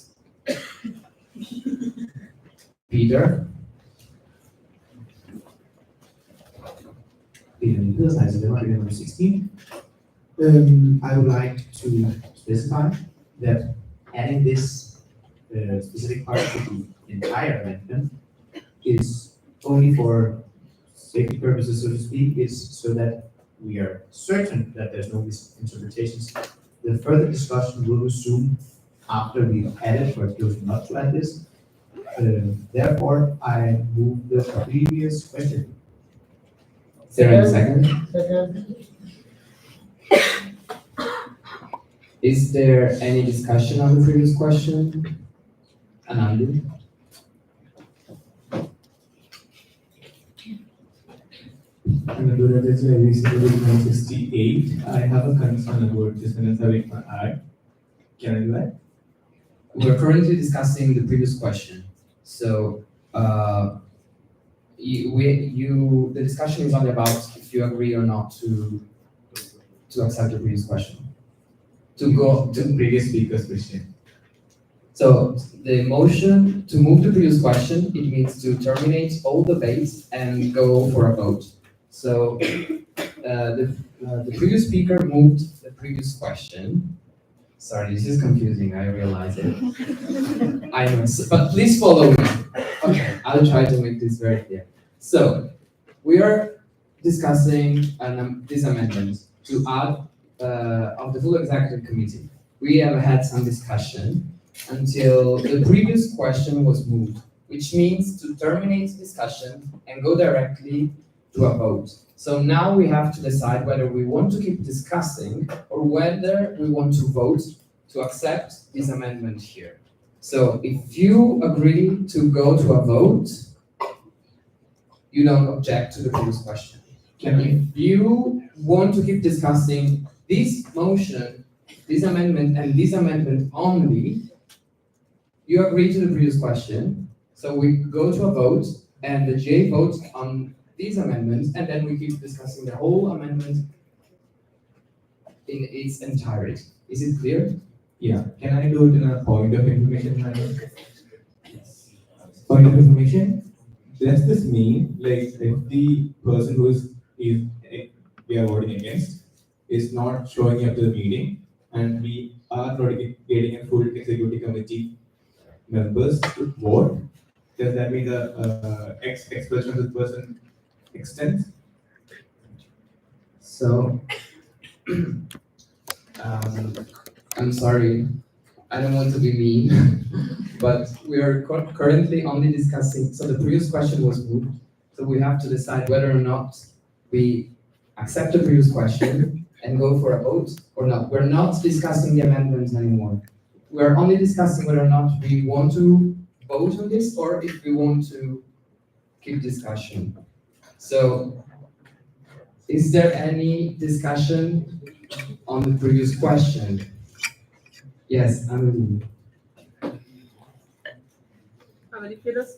Peter? Number 16. I would like to specify that adding this specific part to the entire amendment is only for safety purposes, so to speak, is so that we are certain that there's no misinterpretations. The further discussion will resume after we've added or chosen not to add this. Therefore, I move the previous question. Is there a second? Is there any discussion on the previous question? Anandi? That's why we said it was 68. I have a concern about this and I will add. Can I do that? We're currently discussing the previous question. So, the discussion is only about if you agree or not to accept the previous question. To go to The previous speaker's question. So the motion to move the previous question, it means to terminate all debates and go for a vote. So the previous speaker moved the previous question. Sorry, this is confusing, I realize it. I know, but please follow me. Okay, I'll try to make this very clear. So we are discussing this amendment to add of the full executive committee. We have had some discussion until the previous question was moved, which means to terminate discussion and go directly to a vote. So now we have to decide whether we want to keep discussing or whether we want to vote to accept this amendment here. So if you agree to go to a vote, you don't object to the previous question. And if you want to keep discussing this motion, this amendment, and this amendment only, you agree to the previous question. So we go to a vote, and the GA votes on these amendments, and then we keep discussing the whole amendment in its entirety. Is it clear? Yeah. Can I do it in a point of information manner? Point of information? Does this mean, like, if the person who is we are voting against is not showing up to the meeting, and we are not getting a full executive committee members to vote, does that mean the expression of the person extends? So, I'm sorry, I don't want to be mean, but we are currently only discussing, so the previous question was moved, so we have to decide whether or not we accept the previous question and go for a vote or not. We're not discussing the amendments anymore. We're only discussing whether or not we want to vote on this or if we want to keep discussion. So, is there any discussion on the previous question? Yes, Amelie. Amelie Phillips,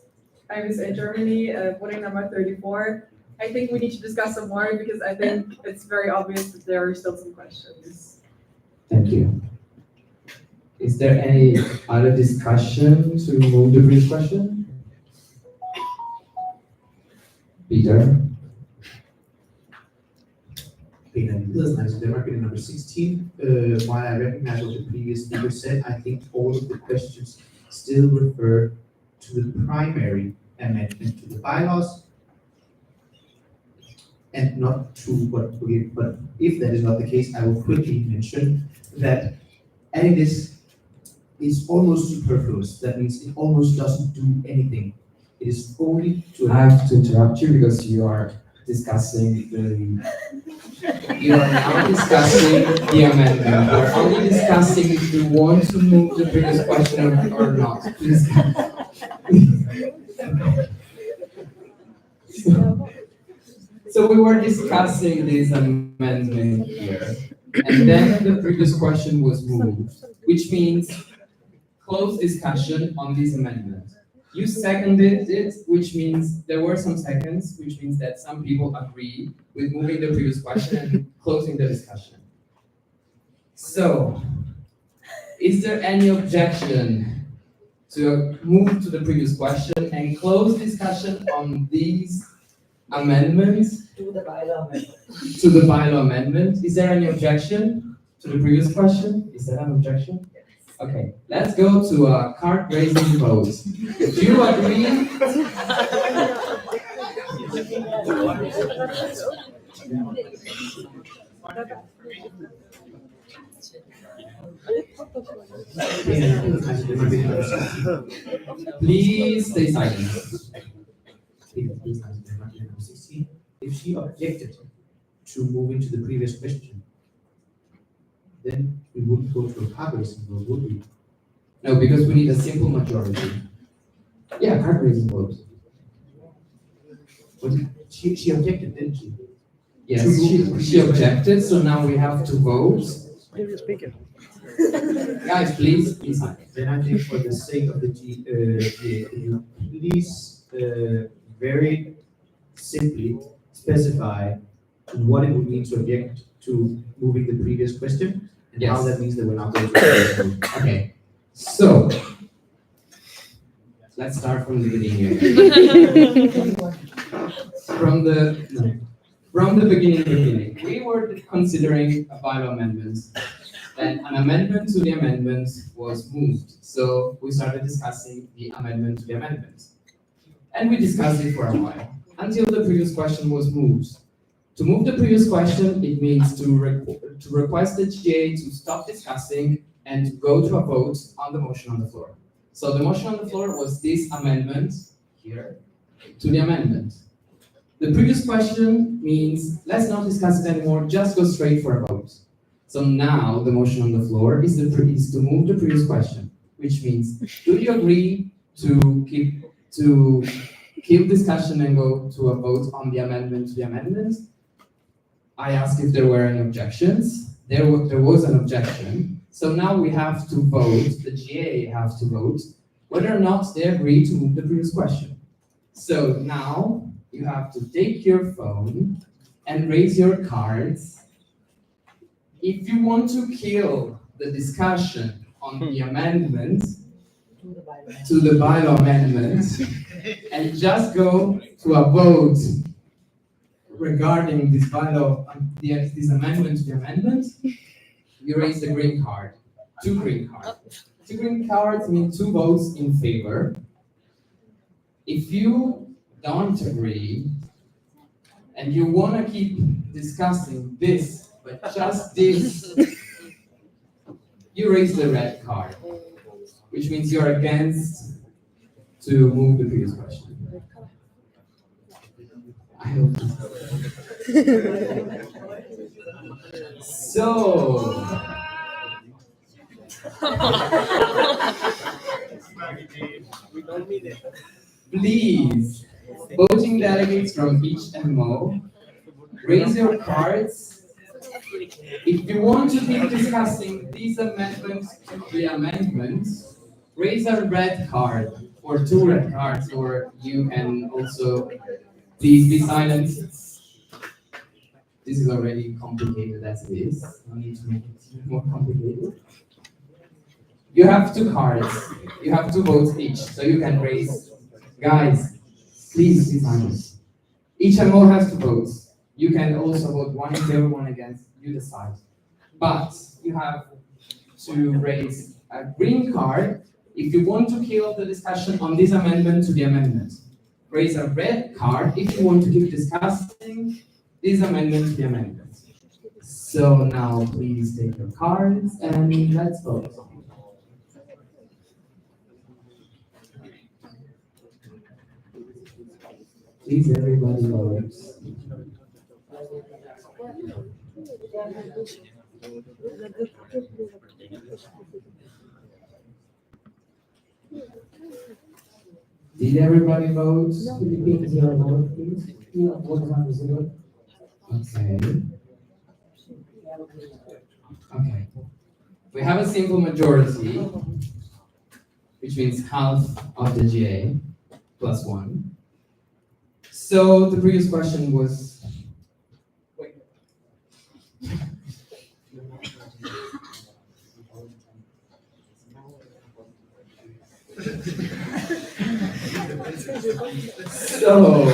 IVSA Germany, voting number 34. I think we need to discuss some more because I think it's very obvious that there are still some questions. Thank you. Is there any other discussion to move the previous question? Peter? Denmark, number 16. While I recognize what the previous speaker said, I think all of the questions still refer to the primary amendment to the bylaws and not to what we, but if that is not the case, I will quickly mention that adding this is almost superfluous. That means it almost doesn't do anything. It is only to. I have to interrupt you because you are discussing you are now discussing the amendment. We're only discussing if you want to move the previous question or not. Please. So we were discussing this amendment here, and then the previous question was moved, which means close discussion on this amendment. You seconded it, which means there were some seconds, which means that some people agree with moving the previous question and closing the discussion. So, is there any objection to move to the previous question and close discussion on these amendments? To the bylaw amendment. To the bylaw amendment. Is there any objection to the previous question? Is there an objection? Okay, let's go to a card raising vote. Do you agree? Please stay silent. If she objected to moving to the previous question, then we wouldn't go to a card raising vote, would we? No, because we need a simple majority. Yeah, card raising vote. But she objected, didn't she? Yes, she objected, so now we have to vote. Previous speaker. Guys, please. Then I think for the sake of the GA, could you please very simply specify what it would mean to object to moving the previous question and how Yes. that means that we're not going to. Okay, so let's start from the beginning. From the beginning, we were considering a bylaw amendment. Then an amendment to the amendment was moved. So we started discussing the amendment to the amendment. And we discussed it for a while, until the previous question was moved. To move the previous question, it means to request the GA to stop discussing and to go to a vote on the motion on the floor. So the motion on the floor was this amendment here to the amendment. The previous question means let's not discuss it anymore, just go straight for a vote. So now the motion on the floor is to move the previous question, which means do you agree to keep discussion and go to a vote on the amendment to the amendment? I asked if there were any objections. There was an objection. So now we have to vote, the GA have to vote, whether or not they agree to move the previous question. So now you have to take your phone and raise your cards. If you want to kill the discussion on the amendment, to the bylaw amendment, and just go to a vote regarding this bylaw, this amendment to the amendment, you raise the green card. 2 green cards. 2 green cards mean 2 votes in favor. If you don't agree, and you want to keep discussing this, but just this, you raise the red card, which means you're against to move the previous question. I hope so. Please, voting delegates from each MO, raise your cards. If you want to keep discussing these amendments to the amendments, raise a red card or 2 red cards, or you can also please be silent. This is already complicated as it is. No need to make it more complicated. You have 2 cards. You have 2 votes each, so you can raise. Guys, please be silent. Each MO has 2 votes. You can also vote 1 in favor, 1 against. You decide. But you have to raise a green card if you want to kill the discussion on this amendment to the amendment. Raise a red card if you want to keep discussing this amendment to the amendment. So now please take your cards and let's vote. Please, everybody votes. Did everybody vote? Could you repeat your vote, please? Your vote is on 0. Okay. Okay. We have a simple majority, which means half of the GA plus 1. So the previous question was. So,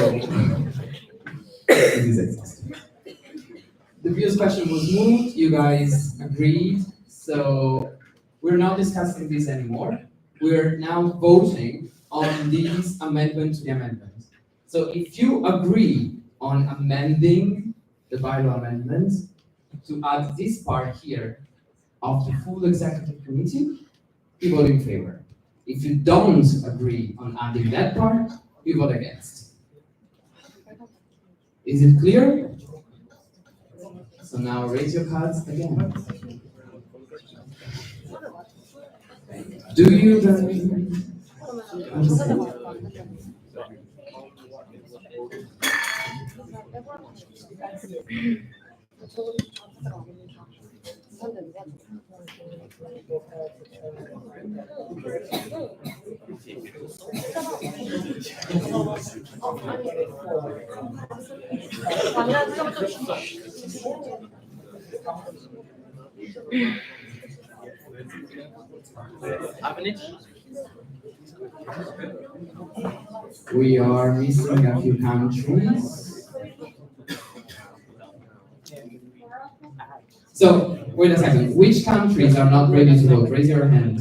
this is exhausting. The previous question was moved, you guys agreed, so we're not discussing this anymore. We're now voting on these amendment to the amendment. So if you agree on amending the bylaw amendment to add this part here of the full executive committee, you vote in favor. If you don't agree on adding that part, you vote against. Is it clear? So now raise your cards again. Do you understand? We are missing a few countries. So, wait a second. Which countries are not ready to vote? Raise your hand.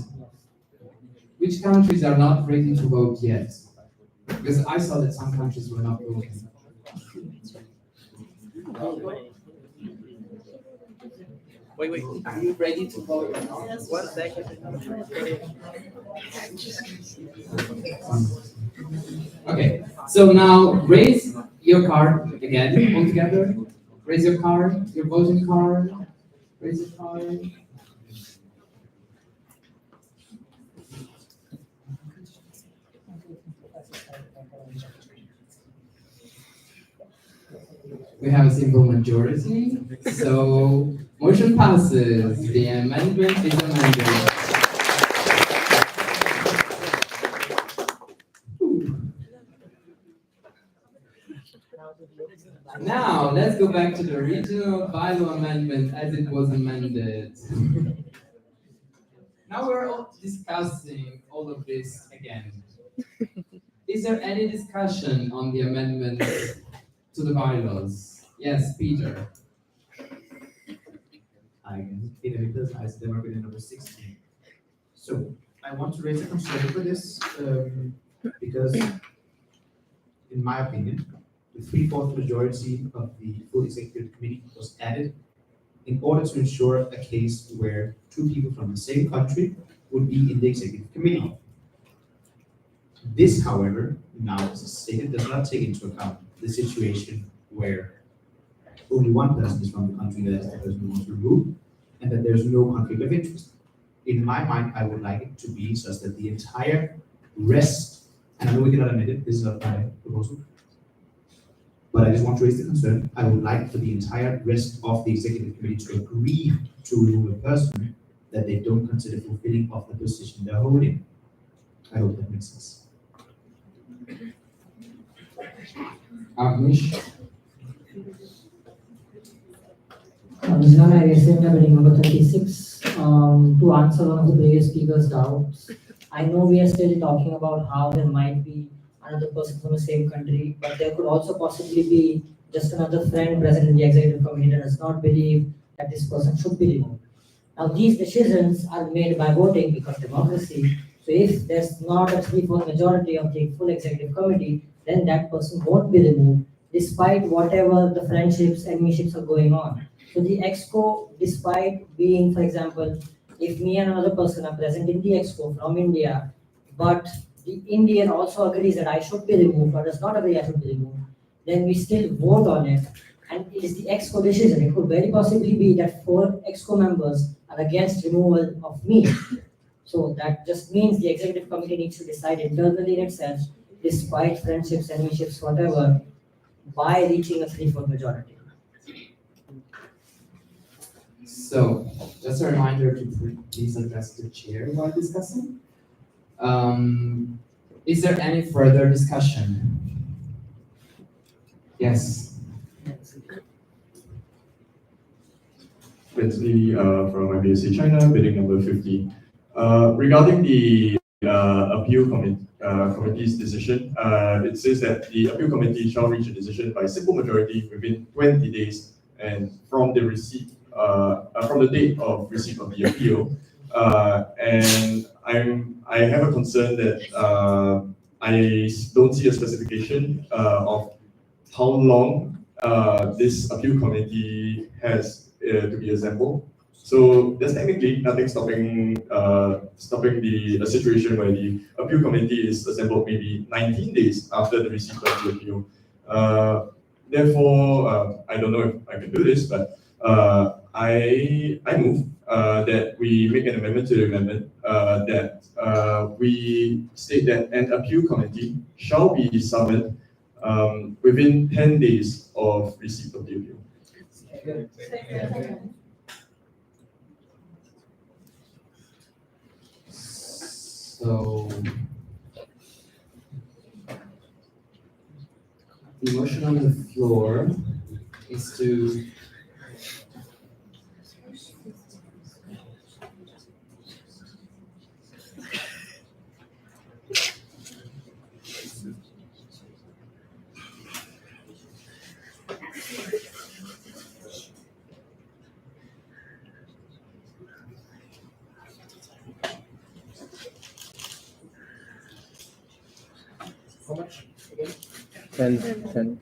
Which countries are not ready to vote yet? Because I saw that some countries were not voting. Wait. Are you ready to vote? 1 second. Okay, so now raise your card again, all together. Raise your card, your voting card. Raise your card. We have a simple majority, so motion passes. The amendment is amended. Now, let's go back to the original bylaw amendment as it was amended. Now we're all discussing all of this again. Is there any discussion on the amendment to the bylaws? Yes, Peter. Hi again, Peter Nicholas, I still work with number 16. So I want to raise a concern for this because, in my opinion, the 3/4 majority of the full executive committee was added in order to ensure a case where two people from the same country would be in the executive committee. This, however, now as stated, does not take into account the situation where only one person is from the country that is the person who wants to remove, and that there's no conflict of interest. In my mind, I would like it to be such that the entire rest, and I know we cannot admit it, this is not my proposal, but I just want to raise the concern. I would like for the entire rest of the executive committee to agree to remove a person that they don't consider fulfilling of the position they're holding. I hope that makes sense. Agnish. Vijana, I accept amendment number 36. To answer one of the previous speakers' doubts, I know we are still talking about how there might be another person from the same country, but there could also possibly be just another friend present in the executive committee that does not believe that this person should be removed. Now, these decisions are made by voting because democracy. So, if there's not a 3/4 majority of the full executive committee, then that person won't be removed, despite whatever the friendships and miships are going on. So the exco, despite being, for example, if me and another person are present in the exco from India, but the Indian also agrees that I should be removed or does not agree I should be removed, then we still vote on it. And it is the exco decision. It could very possibly be that 4 exco members are against removal of me. So that just means the executive committee needs to decide internally in itself, despite friendships and miships, whatever, by reaching a 3/4 majority. So, just a reminder to please address the chair while discussing. Is there any further discussion? Yes. Bentley from IBSA China, bidding number 50. Regarding the committee's decision, it says that the appeal committee shall reach a decision by simple majority within 20 days and from the date of receipt of the appeal. And I have a concern that I don't see a specification of how long this appeal committee has to be assembled. So there's technically nothing stopping the situation where the appeal committee is assembled maybe 19 days after the receipt of the appeal. Therefore, I don't know if I can do this, but I move that we make an amendment to the amendment that we state that an appeal committee shall be summoned within 10 days of receipt of the appeal. So, the motion on the floor is to How much? 10.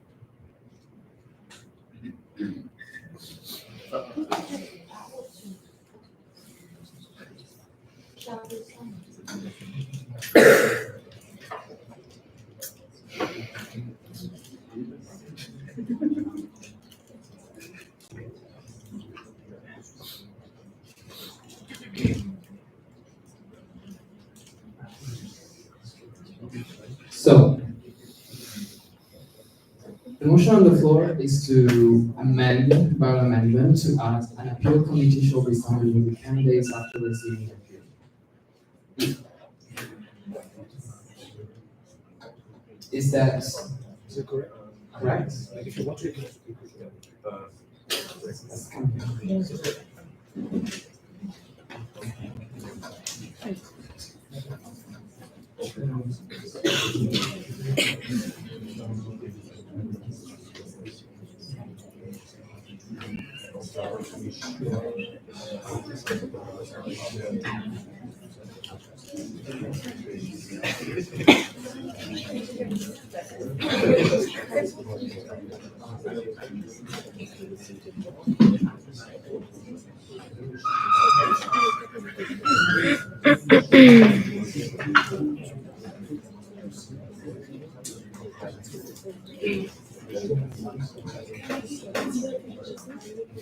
So, the motion on the floor is to amend by amendment to add an appeal committee shall be summoned within 10 days after receiving the appeal. Is that correct? correct? Like if you watch it,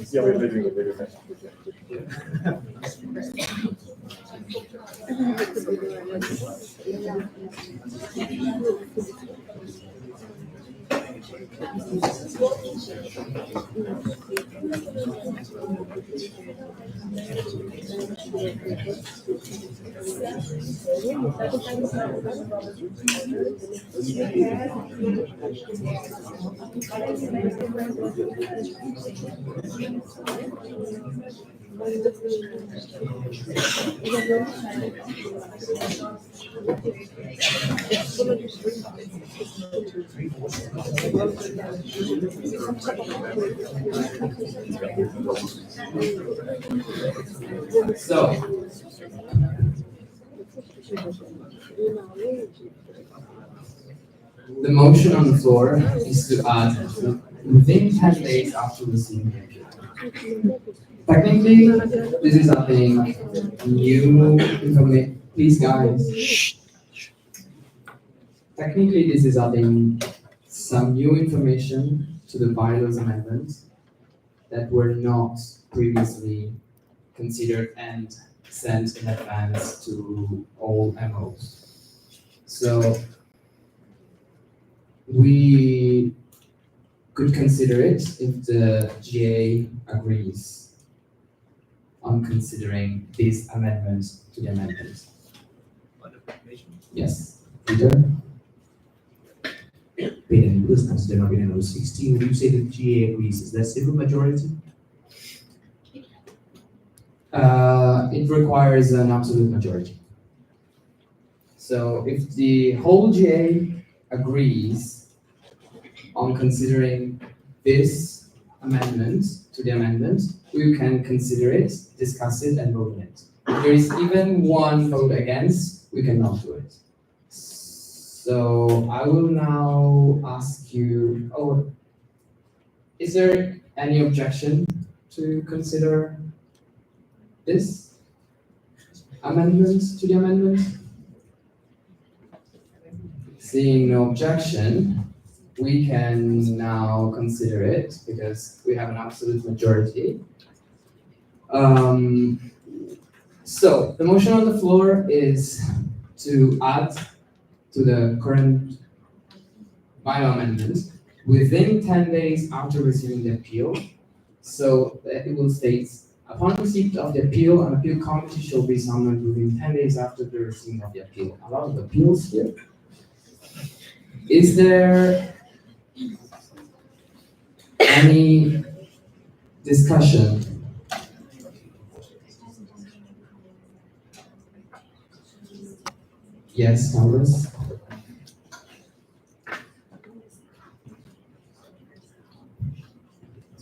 Yeah, we're doing a video. So, the motion on the floor is to add within 10 days after receiving the appeal. Technically, this is nothing new information. Please, guys. Technically, this is adding some new information to the bylaws amendments that were not previously considered and sent in advance to all MOs. So we could consider it if the GA agrees on considering these amendments to the amendments. Yes, Peter? Peter, in this consider amendment number 16, when you say the GA agrees, is that simple majority? It requires an absolute majority. So if the whole GA agrees on considering this amendment to the amendment, we can consider it, discuss it, and vote on it. If there is even one vote against, we cannot do it. So I will now ask you, is there any objection to consider this amendment to the amendment? Seeing no objection, we can now consider it because we have an absolute majority. So the motion on the floor is to add to the current bylaw amendment within 10 days after receiving the appeal. So it will state, upon receipt of the appeal, an appeal committee shall be summoned within 10 days after the receipt of the appeal. A lot of appeals here. Is there any discussion? Yes, Congress?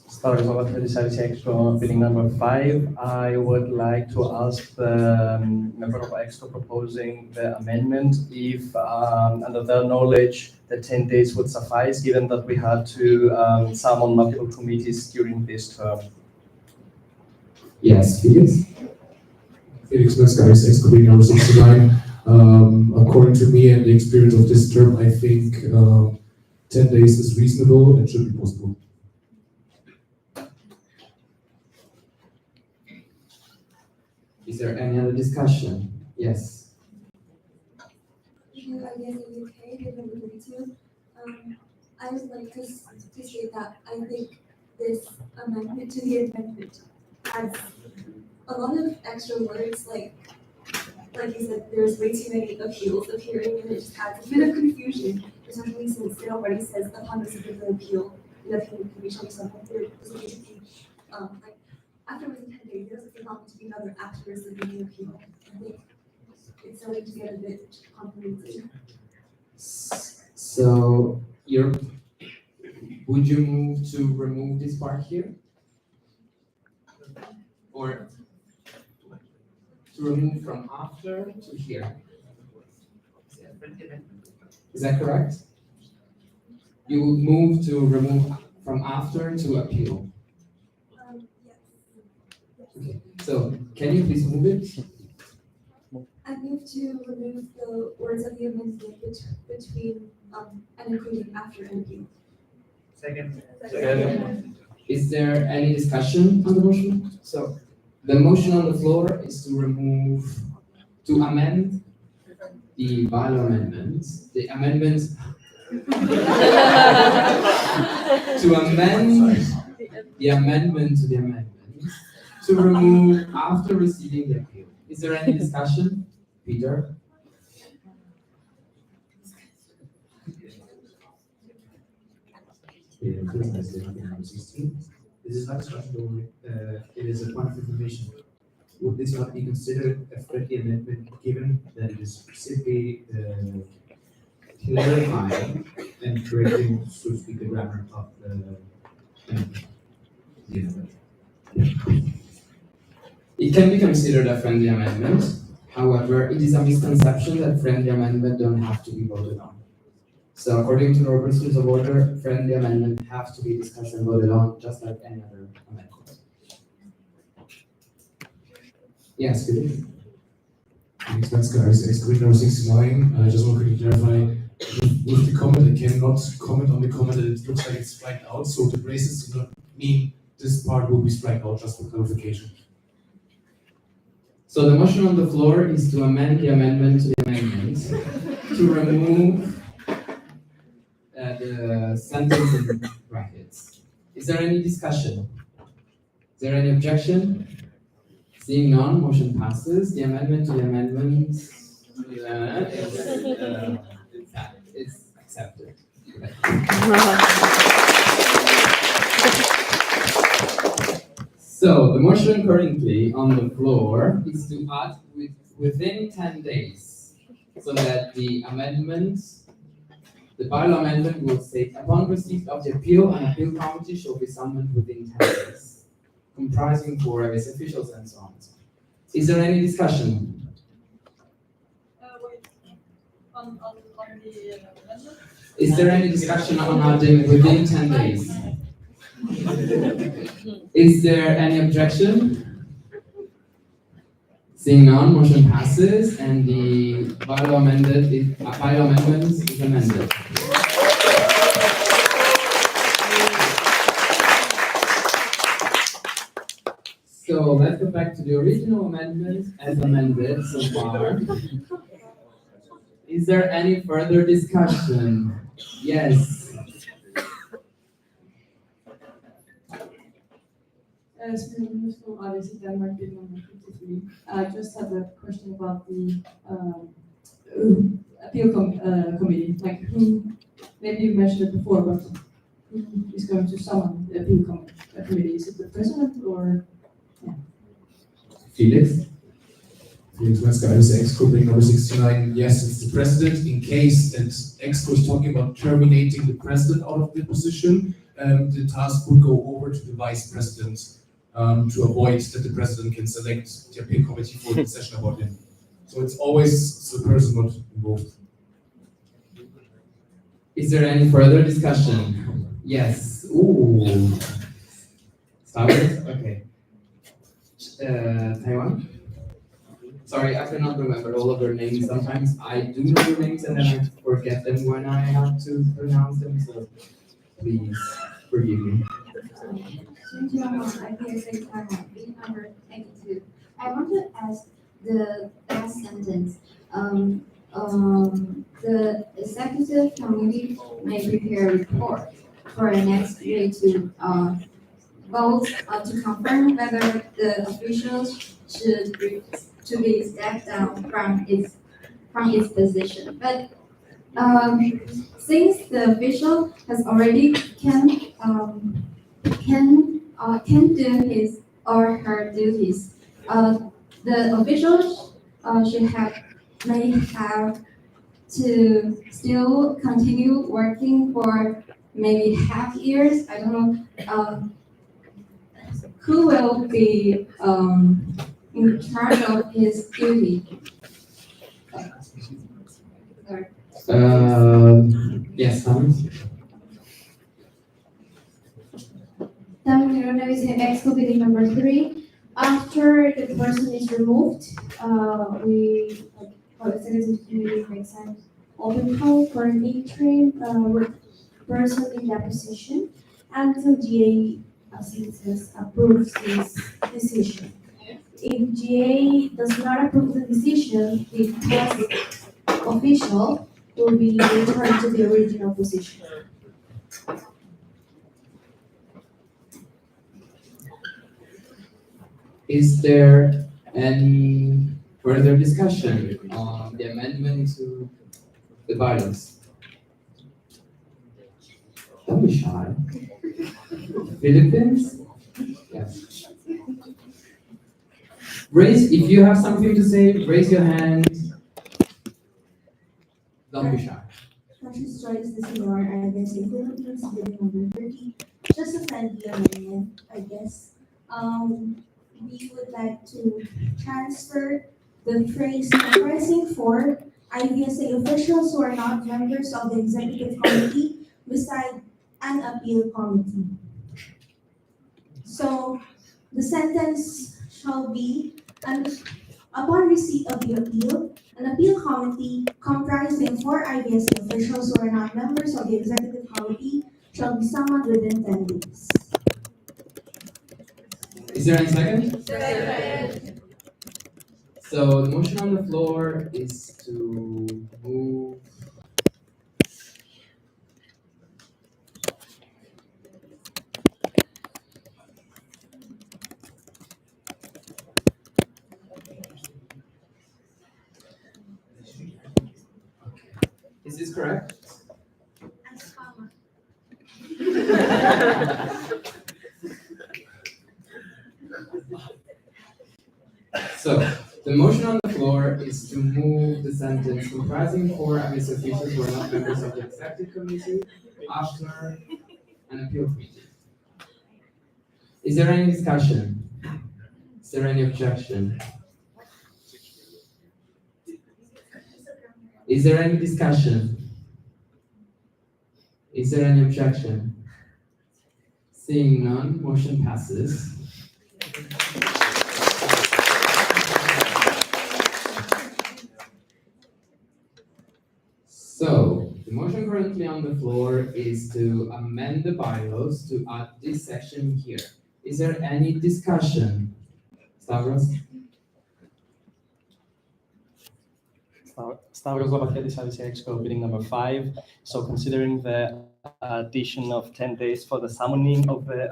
Starting over 36 for bidding number 5, I would like to ask the member of EXTO proposing the amendment if, under their knowledge, the 10 days would suffice, given that we had to summon multiple committees during this term. Yes, please. Felix Mascaris, EXTO bidding number 69. According to me and the experience of this term, I think 10 days is reasonable and should be possible. Is there any other discussion? Yes. Again, in the UK, bid number 32. I would like to state that I think this amendment to the amendment adds a lot of extra words, like you said, there's way too many appeals appearing, and it just adds a bit of confusion, especially since it already says upon receipt of the appeal, the appeal can be shown something. There doesn't need to be, like, after within 10 days, there doesn't need to be another after receiving the appeal. I think it's starting to get a bit complicated. So would you move to remove this part here? Or to remove from after to here? Is that correct? You would move to remove from after to appeal. Yes. Okay. So can you please move it? I move to remove the words of the amendment between and including after and appeal. Second. Is there any discussion on the motion? So the motion on the floor is to amend the bylaw amendments, the amendments to amend the amendment to the amendment to remove after receiving the appeal. Is there any discussion? Peter? This is not discussion, it is a point of information. Would this not be considered a friendly amendment, given that it is simply clarifying and correcting, so to speak, the grammar of the amendment? It can be considered a friendly amendment. However, it is a misconception that friendly amendments don't have to be voted on. So according to the Robert's Rules of Order, friendly amendments have to be discussed and voted on, just like any other amendment. Yes, good. Felix Mascaris, EXTO bidding number 69. I just want to quickly clarify, with the comment, I cannot comment on the comment that it looks like it's striked out, so the braces do not mean this part will be striked out, just for clarification. So the motion on the floor is to amend the amendment to the amendment to remove the sentence in brackets. Is there any discussion? Is there any objection? Seeing none, motion passes. The amendment to the amendment is accepted. So the motion currently on the floor is to add within 10 days, so that the amendment, the bylaw amendment will state, upon receipt of the appeal, an appeal committee shall be summoned within 10 days, comprising 4 IVS officials and so on. Is there any discussion? On the amendment? Is there any discussion on adding within 10 days? Is there any objection? Seeing none, motion passes and the bylaw amendment is amended. So let's go back to the original amendment as amended so far. Is there any further discussion? Yes. from IVC Denmark, bidding number 53. I just have a question about the committee, like maybe you mentioned it before, but who is going to summon the committee? Is it the president or? Felix? Felix Metzger, IVC Exco, bidding number 69. Yes, it's the president. In case that Exco is talking about terminating the president out of the position, the task would go over to the vice president to avoid that the president can select the appeal committee for a decision about him. So it's always the person not involved. Is there any further discussion? Yes. Ooh. Start. Okay. Taiwan? Sorry, I cannot remember all of their names. Sometimes I do know their names and then I forget them when I have to pronounce them, so please forgive me. IPSA Taiwan, bidding number 82. I want to ask the last sentence. The executive committee may prepare a report for the next year to vote to confirm whether the officials should be stepped down from its position. But since the official has already can do his or her duties, the officials may have to still continue working for maybe half years. I don't know. Who will be in charge of his duty? Sorry. Yes, Thomas? Exco bidding number 3. After the person is removed, we, for the executive committee, makes an open call for an interim person in that position until GA assistance approves this decision. If GA does not approve the decision, the past official will be returned to the original position. Is there any further discussion on the amendment to the bylaws? Don't be shy. Philippines? Yes. If you have something to say, raise your hand. Don't be shy. Francis Joyce, the senior IVC Philippines, bidding number 30. Just a friendly amendment, I guess. We would like to transfer the phrase comprising 4 IVSA officials who are not members of the executive committee beside an appeal committee. So the sentence shall be, upon receipt of the appeal, an appeal committee comprising 4 IVSA officials who are not members of the executive committee shall be summoned within 10 days. Is there any second? Second. So the motion on the floor is to move. Is this correct? So, the motion on the floor is to move the sentence comprising 4 IVS officials who are not members of the executive committee after an appeal committee. Is there any discussion? Is there any objection? Is there any discussion? Is there any objection? Seeing none, motion passes. So, the motion currently on the floor is to amend the bylaws to add this section here. Is there any discussion? Stavros? Stavros Lavakedis, IVC Exco, bidding number 5. So considering the addition of 10 days for the summoning of the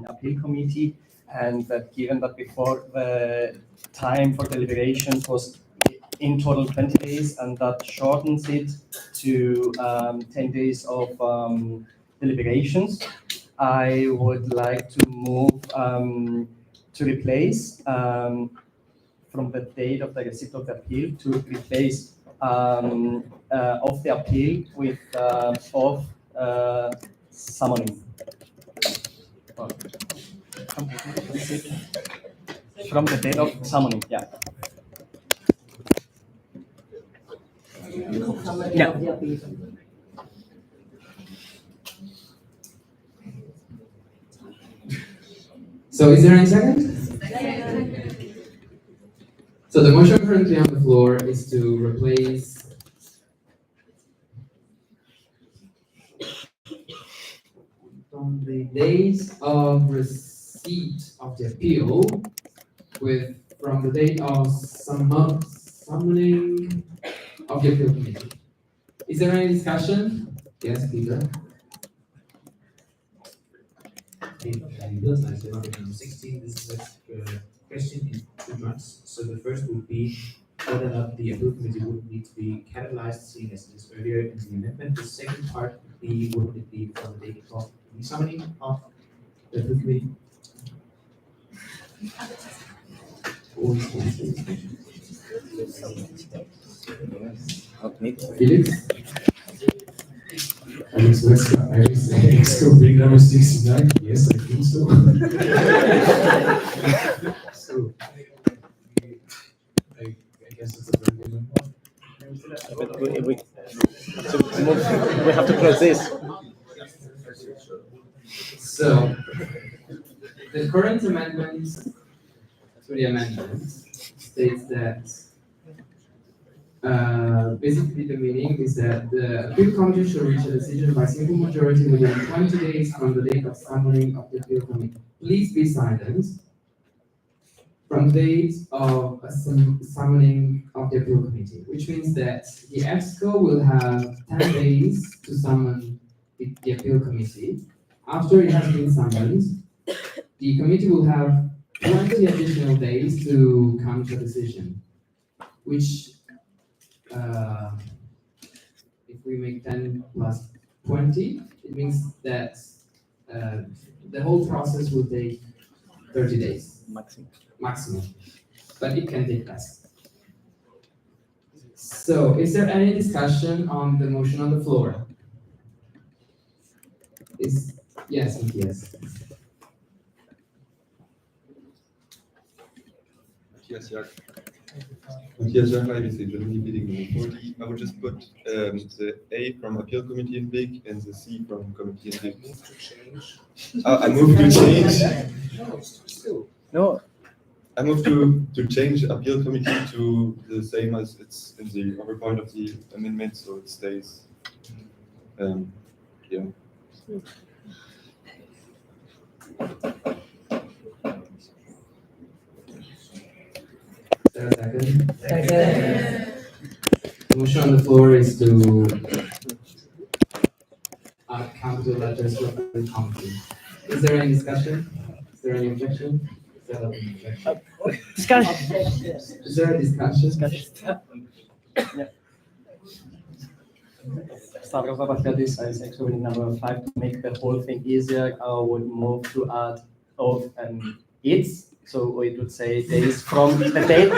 appeal committee and that given that before the time for deliberations was in total 20 days, and that shortens it to 10 days of deliberations, I would like to move to replace from the date of the receipt of the appeal to replace of the appeal with of summoning. From the date of summoning, yeah. Yeah. So is there any second? So the motion currently on the floor is to replace from the days of receipt of the appeal with from the date of summoning of the appeal committee. Is there any discussion? Yes, Peter. Bills nice, number 16, this is a question in 2 months. So the first would be whether or not the appeal committee would need to be catalyzed, seen as it is earlier in the amendment. The second part would be, would it be from the date of the summoning of the appeal committee? Felix? Alex Wesker, Iris Exco, big number 69. Yes, I think so. So, I guess it's a very good number. But we have to close this. So, the current amendment to the amendment states that basically the meaning is that the appeal committee shall reach a decision by simple majority within 20 days from the date of summoning of the appeal committee. Please be silent. From the date of summoning of the appeal committee, which means that the EXCO will have 10 days to summon the appeal committee. After it has been summoned, the committee will have 20 additional days to come to a decision, which if we make 10 plus 20, it means that the whole process will take 30 days. Maximum. But it can take less. So, is there any discussion on the motion on the floor? Yes, Matthias. Matthias Young, IBC Germany, bidding number 40. I would just put the A from appeal committee in big and the C from committee in big. I move to change. No. I move to change appeal committee to the same as it's in the upper point of the amendment, so it stays. Yeah. Is there a second? Second. The motion on the floor is to add capital letters to the committee. Is there any discussion? Is there any objection? Is there an objection? Discussion. Is there a discussion? Yeah. Stavros Papathetis, I actually with number 5 to make the whole thing easier. I would move to add of and its. So it would say days from the date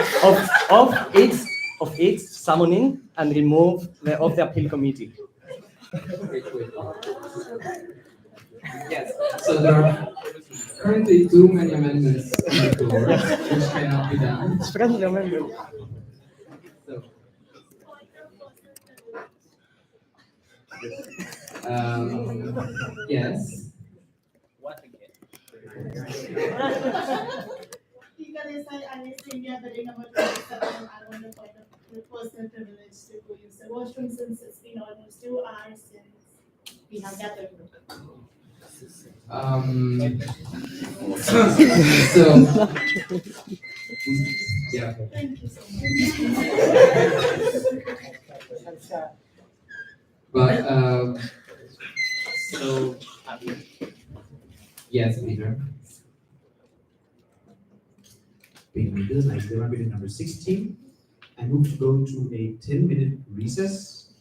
of its summoning and remove the of the appeal committee. Yes. So there are currently too many amendments on the floor, which cannot be done. Friendly amendment. So, yes. I number 27, I want to point out the personal privilege to go use the washroom since it's been almost 2 hours since we have gathered. So, yeah. Thank you so much. But, so, yes, Peter. beginning business night, there might be number 16. I move to go to a 10-minute recess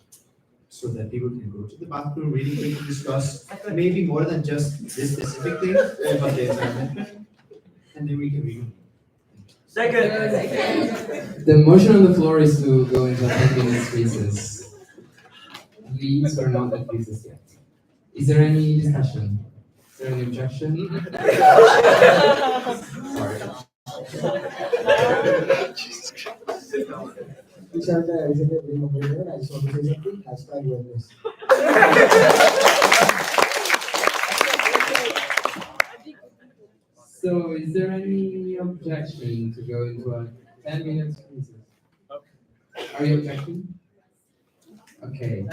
so that people can go to the bathroom, really quickly discuss maybe more than just this specific thing, but the environment, and then we can reconvene. Second. The motion on the floor is to go into a 10 minutes recess. Please, we're not at recess yet. Is there any discussion? Is there any objection? Sorry. Vishal, Executive Building Number 11, I just want to say something, hashtag wellness. So is there any objection to go into a 10 minutes recess? Are you objecting? Okay.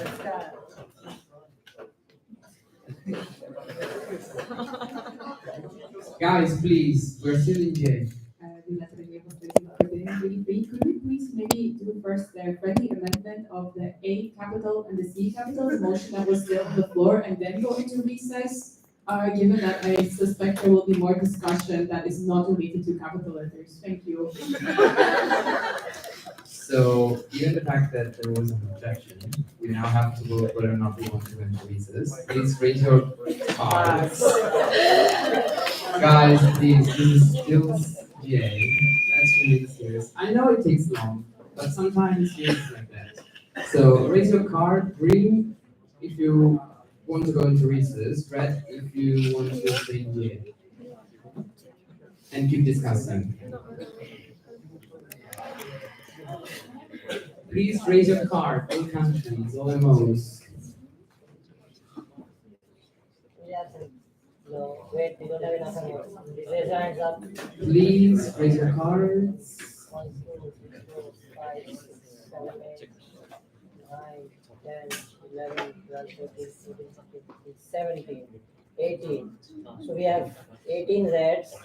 Guys, please, we're still in jail. Really quick, could we please maybe do first the friendly amendment of the A capital and the C capital motion that was still on the floor and then go into recess? Given that I suspect there will be more discussion that is not related to capital letters. Thank you. So, given the fact that there was an objection, we now have to vote whether or not we want to go into recess. Please raise your cards. Guys, please, this is still GA. That's really serious. I know it takes long, but sometimes it's like that. So, raise your card. Green if you want to go into recess. Red if you want to stay in GA. And keep discussing. Please raise your card, all countries, all MOs. No, wait, we don't have enough amount. Raise your hands up. Please raise your cards. 1, 2, 3, 4, 5, 6, 7, 8, 9, 10, 11, 12, 13, 14, 15, 17, 18. So we have 18 reds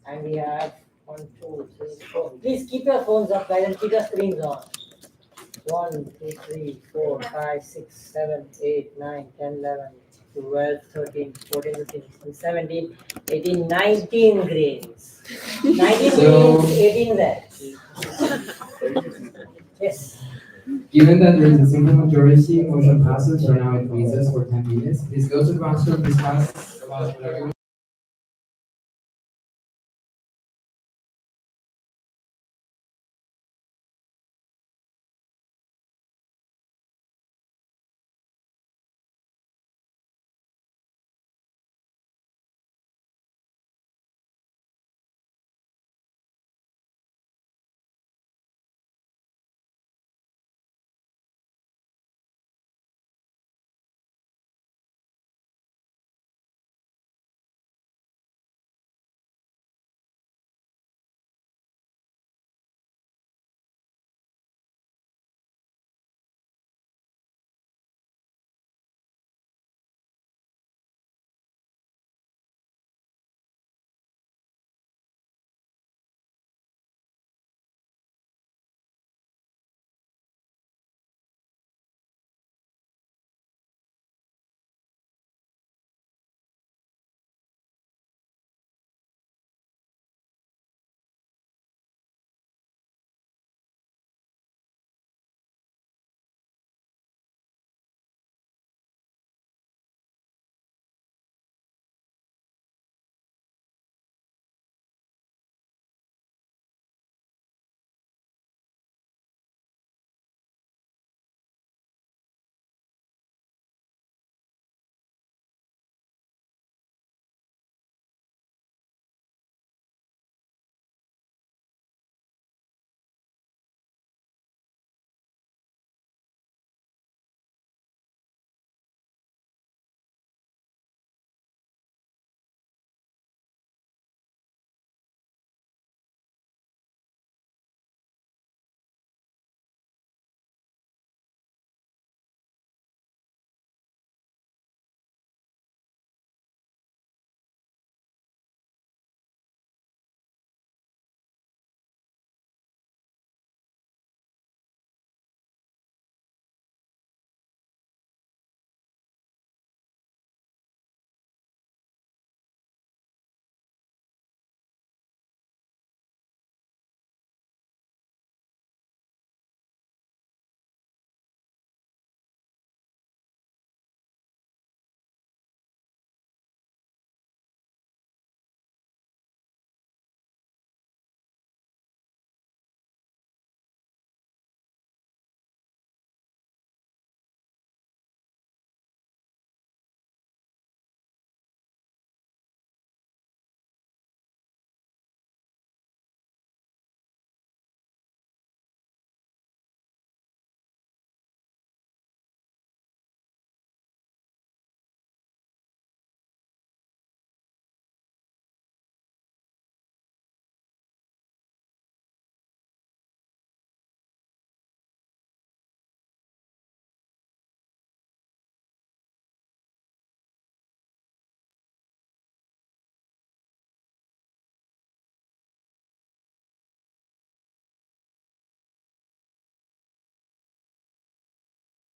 and we have 1, 2, 3, 4. Please keep your phones up, guys, and keep your screens on. 1, 2, 3, 4, 5, 6, 7, 8, 9, 10, 11, 12, 13, 14, 15, 16, 17, 18, 19 greens. 19 So- greens, 18 reds. Yes. Given that there is a simple majority, motion passes. We're now in recess for 10 minutes. Please go to the bathroom, discuss about whatever you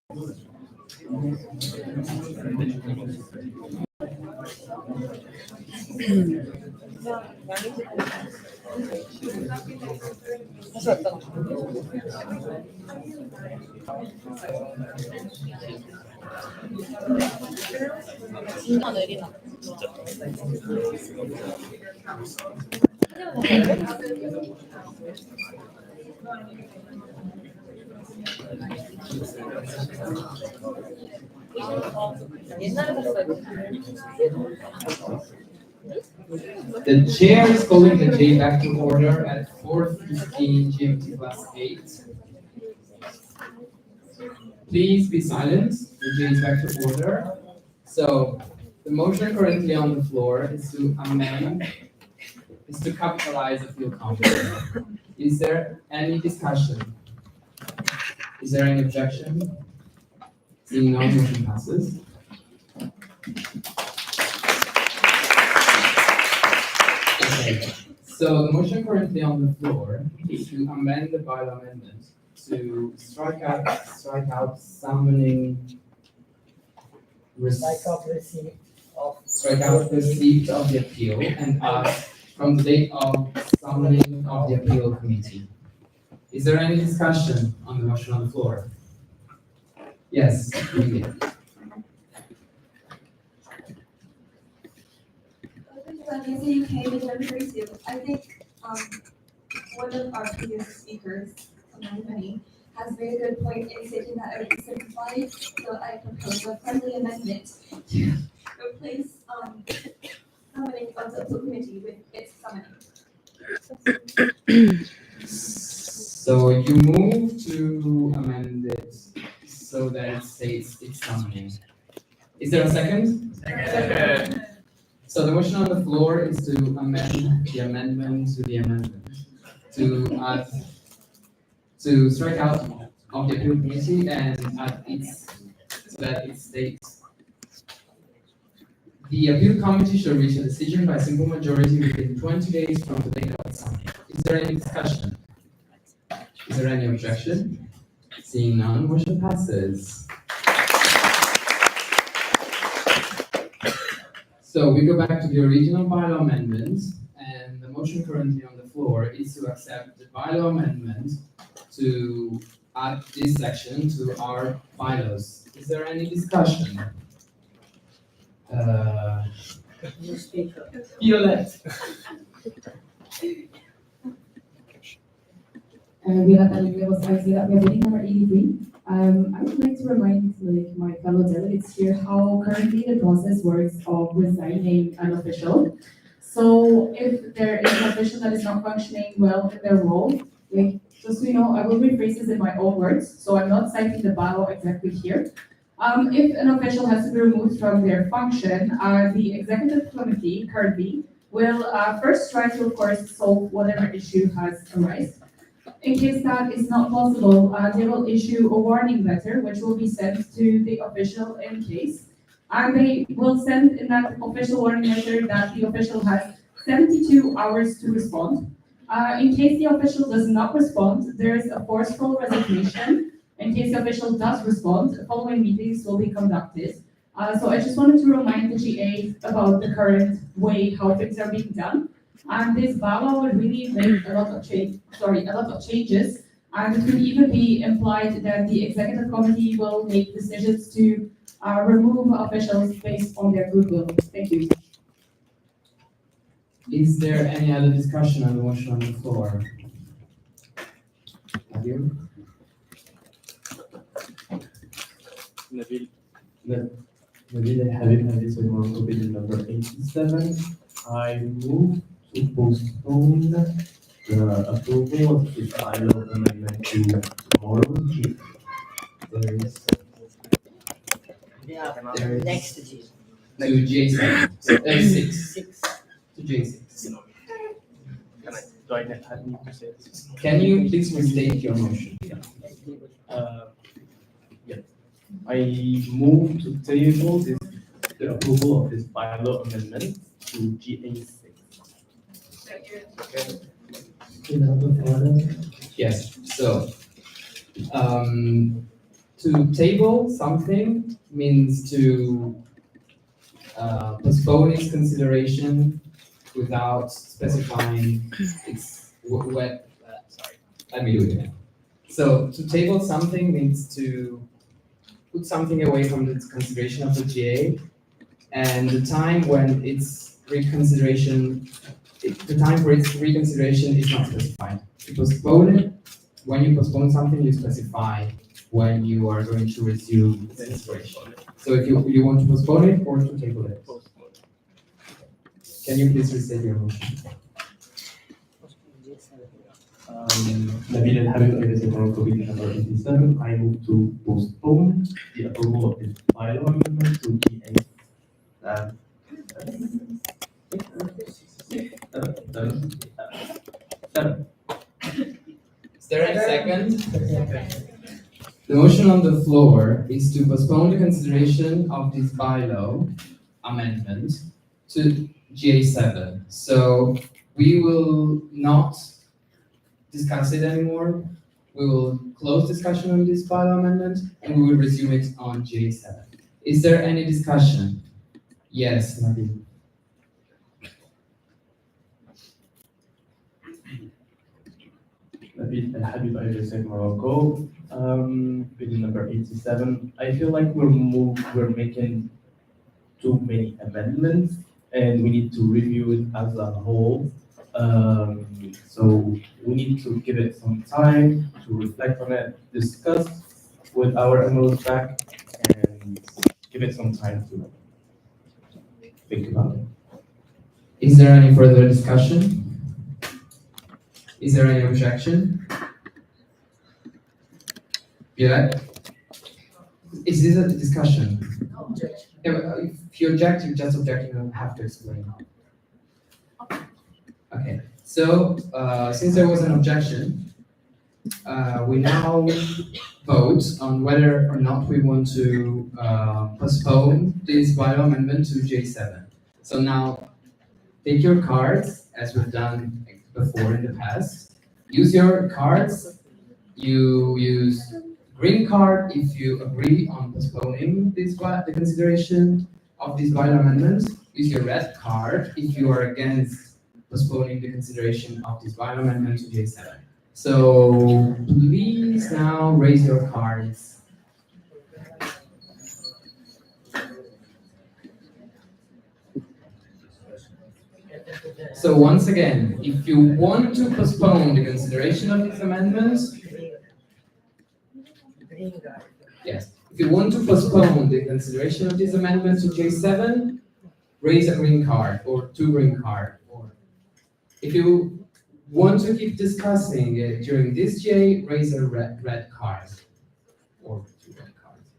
The chair is calling the J back to order at 4:15 GMT plus 8. Please be silent. The J is back to order. So the motion currently on the floor is to capitalize a field conflict. Is there any discussion? Is there any objection? Seeing none, motion passes. Okay. So the motion currently on the floor is to amend the bylaw amendment to strike out summoning. Strike out receipt of the appeal and add from the date of summoning of the appeal committee. Is there any discussion on the motion on the floor? Yes, Julia. I think one of our previous speakers, among many, has made a good point in stating that it is simplified. So I propose a friendly amendment to replace summoning of the appeal committee with its summoning. So you move to amend it so that it states it's summoning. Is there a second? Second. So the motion on the floor is to amend the amendment to the amendment to add to strike out of the appeal committee and add its so that it states the appeal committee shall reach a decision by simple majority within 20 days from the date of its summoning. Is there any discussion? Is there any objection? Seeing none, motion passes. So we go back to the original bylaw amendment, and the motion currently on the floor is to accept the bylaw amendment to add this section to our bylaws. Is there any discussion? Violet. Violeta Lewis, I see that we are meeting number 83. I would like to remind my fellow delegates here how currently the process works of resigning an official. So if there is an official that is not functioning well in their role, just so you know, I will rephrase this in my own words, so I'm not citing the bylaw exactly here. If an official has to be removed from their function, the executive committee currently will first try to, of course, solve whatever issue has arisen. In case that is not possible, they will issue a warning letter, which will be sent to the official in case. And they will send in that official warning letter that the official has 72 hours to respond. In case the official does not respond, there is a forceful resignation. In case the official does respond, following meetings will be conducted. So I just wanted to remind the GA about the current way how things are being done. And this bylaw would really make a lot of changes. And it could even be implied that the executive committee will make decisions to remove officials based on their goodwill. Thank you. Is there any other discussion on the motion on the floor? Have you? Nabil Habib Morocco bill number 87. I move to postpone the approval of the bylaw amendment to tomorrow. There is Next to G. to J6. To J6. Do I need to say this? Can you please restate your motion? Yes. I move to table the approval of this bylaw amendment to GA6. Yes, so, To table something means to postpone its consideration without specifying its sorry, let me do it again. So to table something means to put something away from the consideration of the GA, and the time when its reconsideration, the time for its reconsideration is not specified. You postpone it. When you postpone something, you specify when you are going to resume its consideration. So if you want to postpone it or to table it. Can you please restate your motion? Nabil and Habib, I visit Morocco meeting number 87. I move to postpone the approval of the bylaw amendment to GA. Is there a second? The motion on the floor is to postpone the consideration of this bylaw amendment to GA7. So we will not discuss it anymore. We will close discussion on this bylaw amendment and we will resume it on GA7. Is there any discussion? Yes, Nabil. Nabil and Habib, I visit Morocco. Bill number 87. I feel like we're making too many amendments and we need to review it as a whole. So we need to give it some time to reflect on it, discuss with our emerald back, and give it some time to think about it. Is there any further discussion? Is there any objection? Yeah. Is this a discussion? Yeah, but if you object, you just object, you don't have to explain. Okay, so since there was an objection, we now vote on whether or not we want to postpone this bylaw amendment to J7. So now take your cards, as we've done before in the past. Use your cards. You use green card if you agree on postponing the consideration of this bylaw amendment. Use your red card if you are against postponing the consideration of this bylaw amendment to J7. So please now raise your cards. So once again, if you want to postpone the consideration of these amendments, yes, if you want to postpone the consideration of these amendments to J7, raise a green card or two green cards. Or if you want to keep discussing it during this J, raise a red card or two red cards.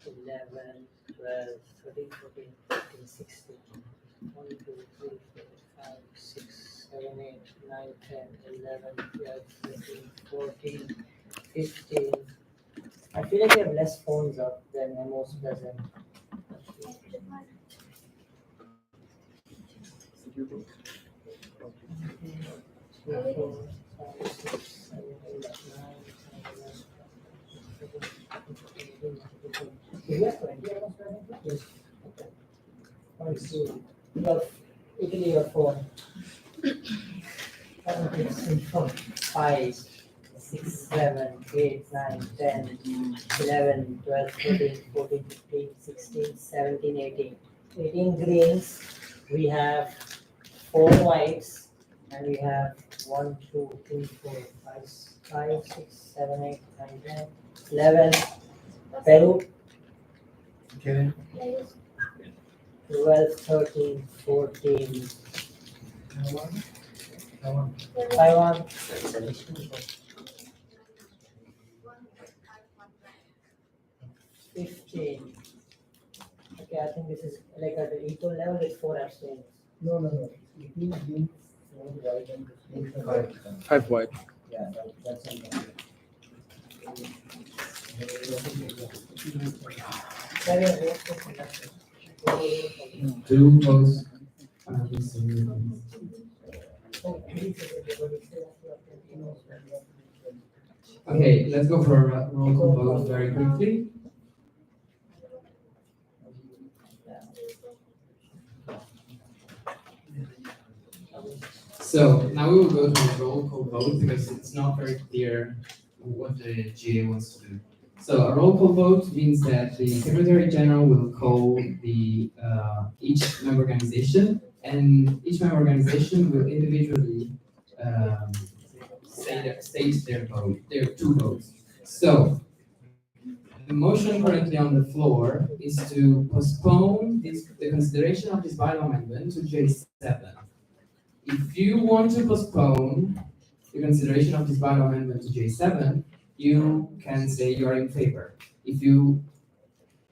Eleven, 12, 13, 14, 15, 16. 1, 2, 3, 4, 5, 6, 7, 8, 9, 10, 11, 12, 13, 14, 15. I feel like we have less phones up than memos present. We have 20 almost present? Yes. One, two. You have Italy, your phone. 5, 6, 7, 8, 9, 10, 11, 12, 13, 14, 15, 16, 17, 18. 18 greens. We have 4 whites. And we have 1, 2, 3, 4, 5, 6, 7, 8, 9, 10, 11. Peru. Okay. 12, 13, 14. Taiwan. 15. Okay, I think this is like at the equal level with 4 abstains. No. 18 green, 4 white and 15. 5 white. Yeah, that's okay. Two votes. IBC. Okay, let's go for a roll call vote very quickly. So now we will go to a roll call vote because it's not very clear what the GA wants to do. So a roll call vote means that the Secretary General will call the each member organization, and each member organization will individually state their vote, their two votes. So the motion currently on the floor is to postpone the consideration of this bylaw amendment to J7. If you want to postpone the consideration of this bylaw amendment to J7, you can say you are in favor. If you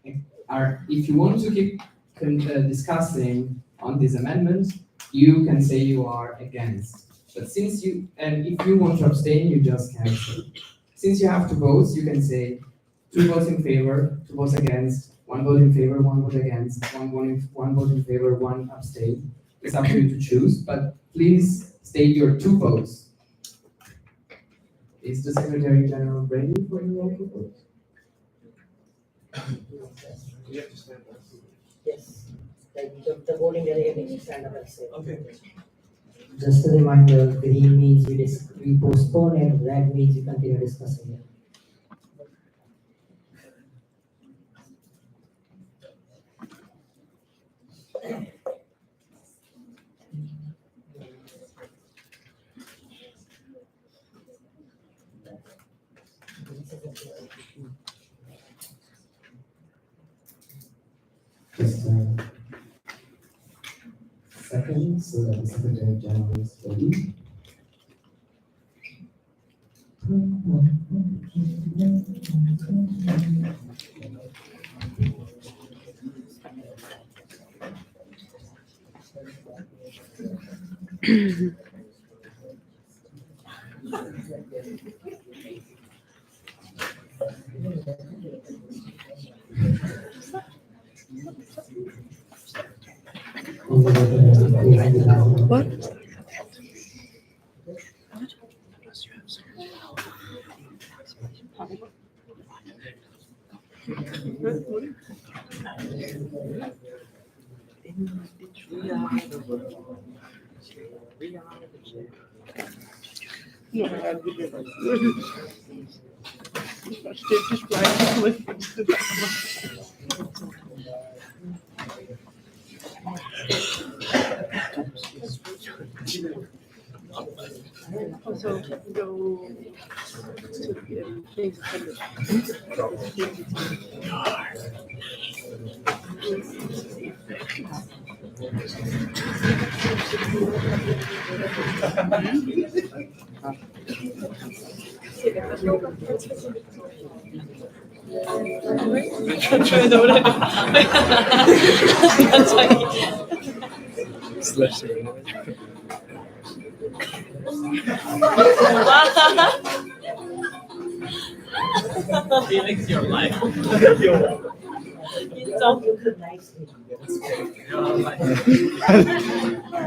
want to keep discussing on this amendment, you can say you are against. But if you want to abstain, you just cancel. Since you have two votes, you can say 2 votes in favor, 2 votes against, 1 vote in favor, 1 vote against, one vote in favor, 1 abstain. It's up to you to choose, but please state your 2 votes. Is the Secretary General ready for the roll call vote? Yes, like the voting delegate needs to stand up and say. Okay. Just a reminder, green means we postpone and red means we continue discussing it. Just a second so that the Secretary General is ready. What? Also, go to the place. Felix, your life.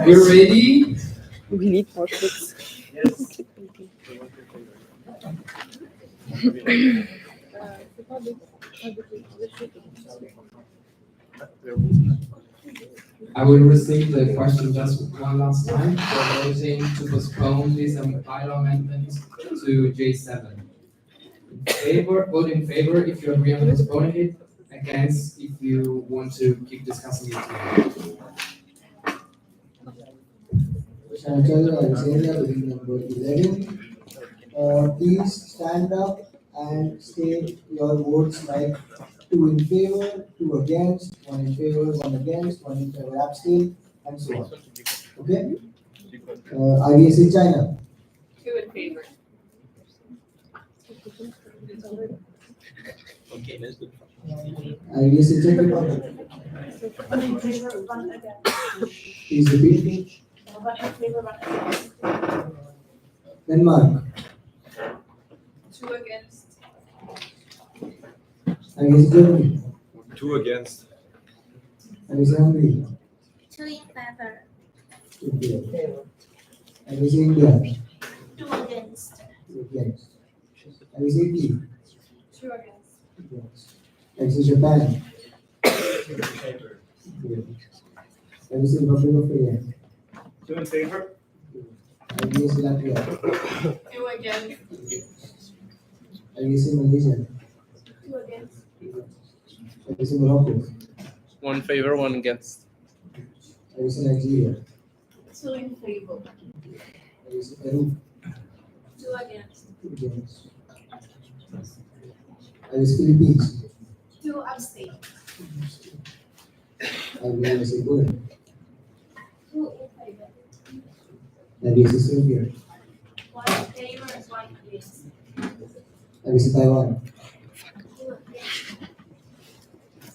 We're ready? We need more books. Yes. I will restate the question just one last time for voting to postpone this bylaw amendment to J7. Vote in favor if you agree on postponing it, against if you want to keep discussing it. Chanchal Alexandria, building number 11. Please stand up and state your votes like 2 in favor, 2 against, 1 in favor, 1 against, 1 in favor, abstain, and so on. Okay? IVSA China. 2 in favor. Okay, let's do IVSA Czech Republic. Please repeat. Denmark. 2 against. IVSA Germany. 2 against. IBC Hungary, 2 in favor. India. IBC India, 2 against. against. IBC Italy, 2 against. against. IBC Japan, IBC Republic of Ireland, 2 in favor. IBC Latvia, 2 against. IBC Malaysia, 2 against. IBC Morocco, 1 favor, 1 against. IBC Nigeria, 2 in favor. IBC Peru, 2 against. against. IBC Philippines, 2 abstain. IBC Poland, 2 in favor. IBC Serbia, 1 in favor, 1 against. IBC Taiwan, 2 against.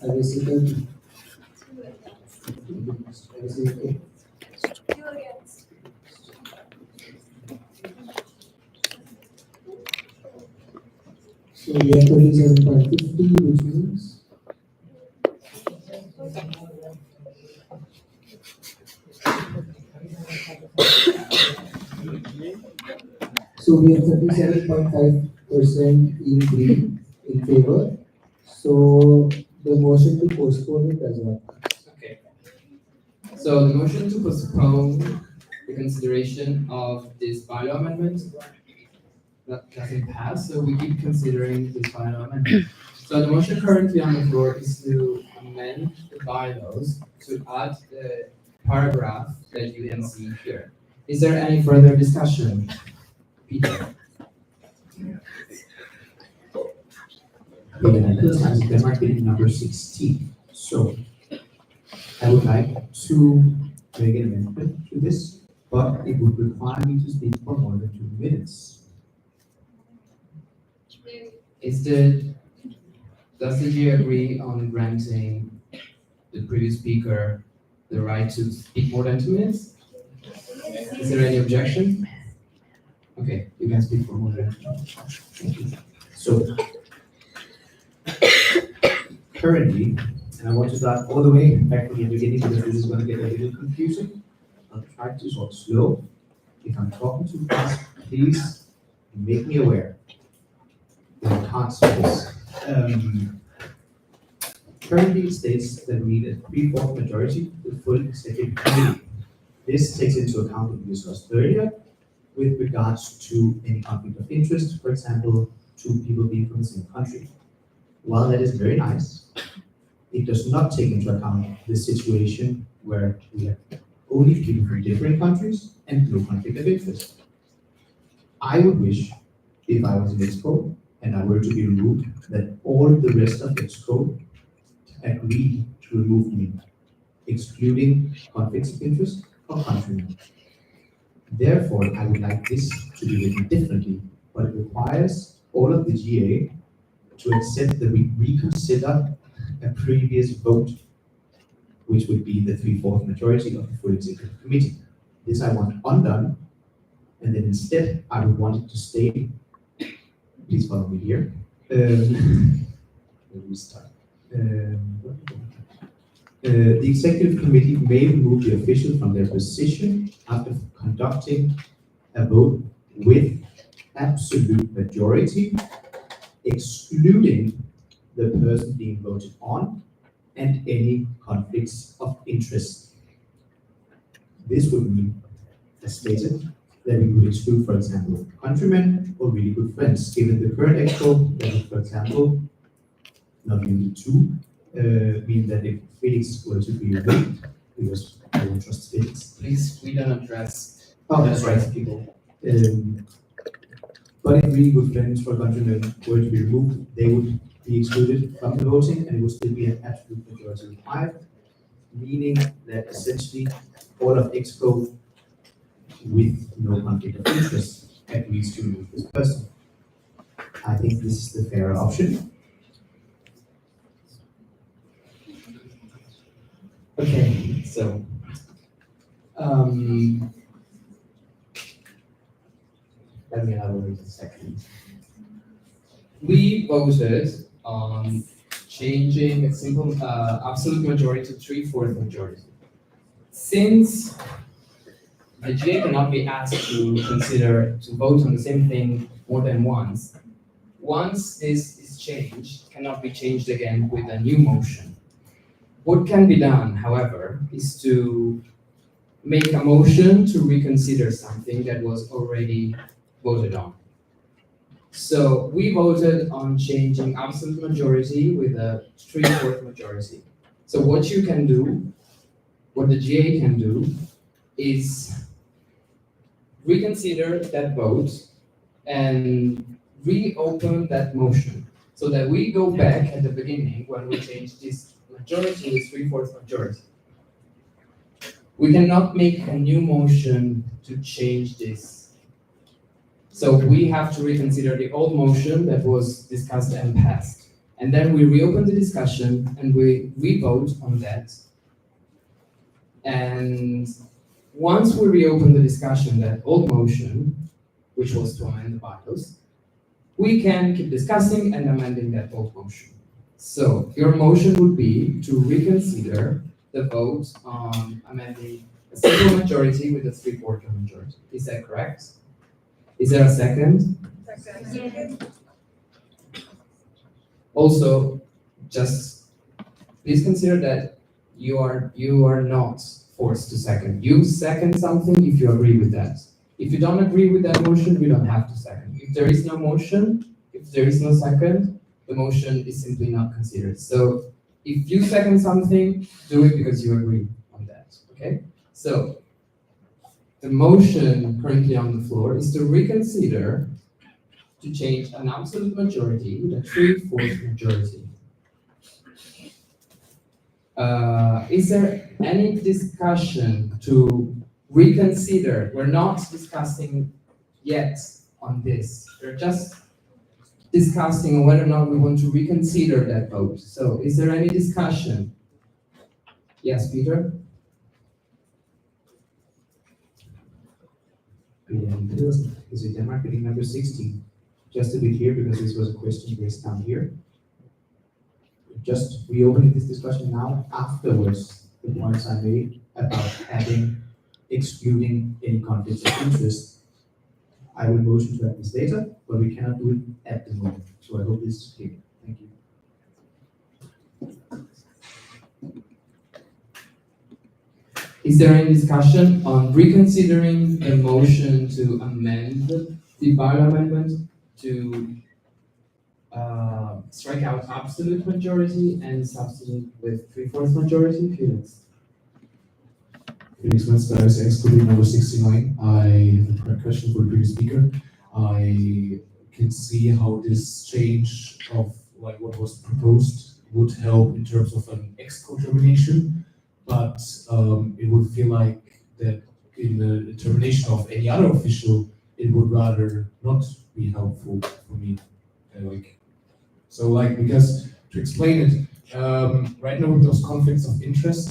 IBC Turkey, 2 against. IBC UK. 2 against. So we have 37.50, which means so we have 37.5% in green in favor. So the motion to postpone it does not. Okay. So the motion to postpone the consideration of this bylaw amendment that doesn't pass, so we keep considering this bylaw amendment. So the motion currently on the floor is to amend the bylaws to add the paragraph that you can see here. Is there any further discussion? Peter? Denmark bidding number 16. So I would like to make an amendment to this, but it would require me to speak for more than 2 minutes. Does the GA agree on granting the previous speaker the right to speak more than 2 minutes? Is there any objection? Okay, you can speak for more than 2 minutes. Thank you. So currently, and I want to start all the way back from the beginning because this is going to get a little confusing. I'll try to talk slow. If I'm talking too fast, please make me aware. I can't say this. Currently, it states that we need a 3/4 majority with full executive committee. This takes into account what we discussed earlier with regards to any conflict of interest, for example, 2 people being from the same country. While that is very nice, it does not take into account the situation where we have only people from different countries and no conflict of interest. I would wish, if I was in Expo and I were to be removed, that all the rest of Expo agreed to remove me, excluding conflicts of interest or countrymen. Therefore, I would like this to be written differently, but it requires all of the GA to accept that we reconsider a previous vote, which would be the 3/4 majority of the full executive committee. This I want undone, and then instead I would want it to stay. Please follow me here. Let me start. The executive committee may remove the official from their position after conducting a vote with absolute majority, excluding the person being voted on and any conflicts of interest. This would mean, as stated, that we would exclude, for example, countrymen or really good friends, given the current expo, that would, for example, not really 2, mean that if Felix were to be removed, because I don't trust Felix. Please, we don't address. Oh, that's right, people. But if really good friends for countrymen were to be removed, they would be excluded from the voting and it would still be an absolute majority required, meaning that essentially all of Expo with no conflict of interest agrees to remove this person. I think this is the fairer option. Okay, so let me elaborate a second. We voted on changing a simple absolute majority to 3/4 majority. Since the GA cannot be asked to vote on the same thing more than once, once this is changed, cannot be changed again with a new motion. What can be done, however, is to make a motion to reconsider something that was already voted on. So we voted on changing absolute majority with a 3/4 majority. So what you can do, what the GA can do, is reconsider that vote and reopen that motion so that we go back at the beginning when we change this majority with 3/4 majority. We cannot make a new motion to change this. So we have to reconsider the old motion that was discussed and passed. And then we reopen the discussion and we vote on that. And once we reopen the discussion, that old motion, which was to amend the bylaws, we can keep discussing and amending that old motion. So your motion would be to reconsider the vote on amending a simple majority with a 3/4 majority. Is that correct? Is there a second? Second. Also, just please consider that you are not forced to second. You second something if you agree with that. If you don't agree with that motion, you don't have to second. If there is no motion, if there is no second, the motion is simply not considered. So if you second something, do it because you agree on that, okay? So the motion currently on the floor is to reconsider to change an absolute majority with a 3/4 majority. Is there any discussion to reconsider? We're not discussing yet on this. We're just discussing whether or not we want to reconsider that vote. So is there any discussion? Yes, Peter? Is it Denmark meeting number 16? Just to be clear, because this was a question raised down here. Just reopening this discussion now, afterwards, the points I made about excluding any conflicts of interest. I will motion to add this later, but we cannot do it at the moment. So I hope this is clear. Thank you. Is there any discussion on reconsidering the motion to amend the bylaw amendment to strike out absolute majority and substitute with 3/4 majority? Felix. Felix Metzger, excluding number 69. I have a question for the previous speaker. I can see how this change of like what was proposed would help in terms of an exco termination, but it would feel like that in the termination of any other official, it would rather not be helpful for me. Because to explain it, right now with those conflicts of interest,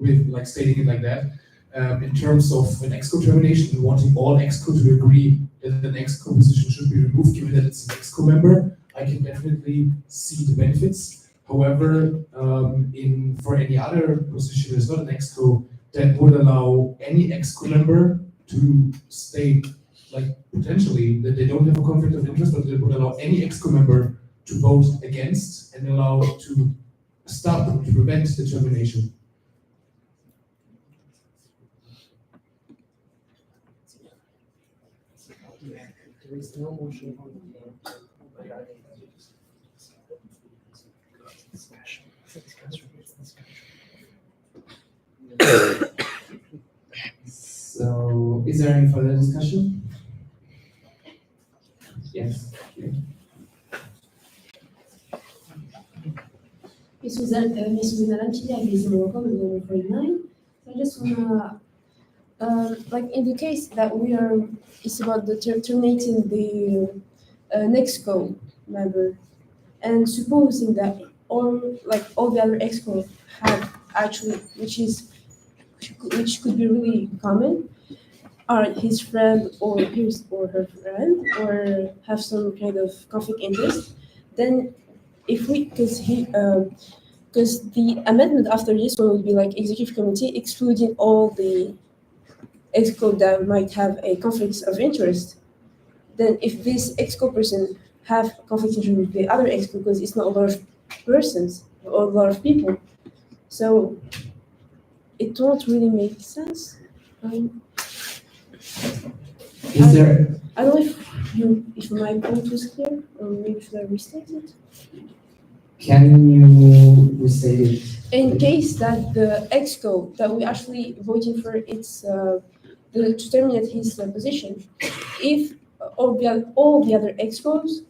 with like stating it like that, in terms of an exco termination, wanting all exco to agree that an exco position should be removed, given that it's an exco member, I can definitely see the benefits. However, for any other position that's not an exco, that would allow any exco member to state, like potentially that they don't have a conflict of interest, but they would allow any exco member to vote against and allow to stop, to prevent the termination. There is no motion on the So, is there any further discussion? Yes. Miss Madam Chair, I raise Morocco with number 49. So I just wanna, like in the case that it's about the terminating the NEXCO member, and supposing that all the other exco have actually, which could be really common, are his friend or his or her friend, or have some kind of conflict interest, then if we, because the amendment after this one would be like executive committee excluding all the exco that might have a conflict of interest. Then if this exco person have conflict of interest with the other exco, because it's not a lot of persons or a lot of people, so it won't really make sense. Is there, I don't know if my point was clear, or maybe should I restate it? can you restate it? In case that the exco that we actually voting for, it's to terminate his position, if all the other excos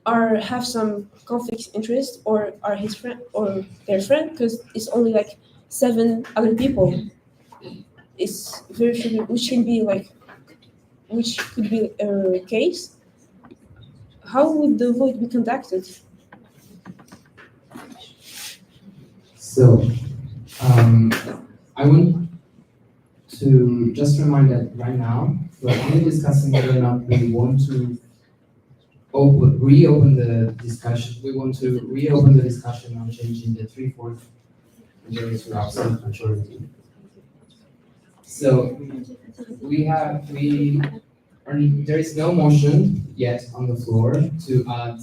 have some conflict interest or are his friend or their friend, because it's only like 7 other people. It's very which could be a case. How would the vote be conducted? So, I want to just remind that right now, we're only discussing whether or not we want to reopen the discussion. We want to reopen the discussion on changing the 3/4 majority to absolute majority. So there is no motion yet on the floor to add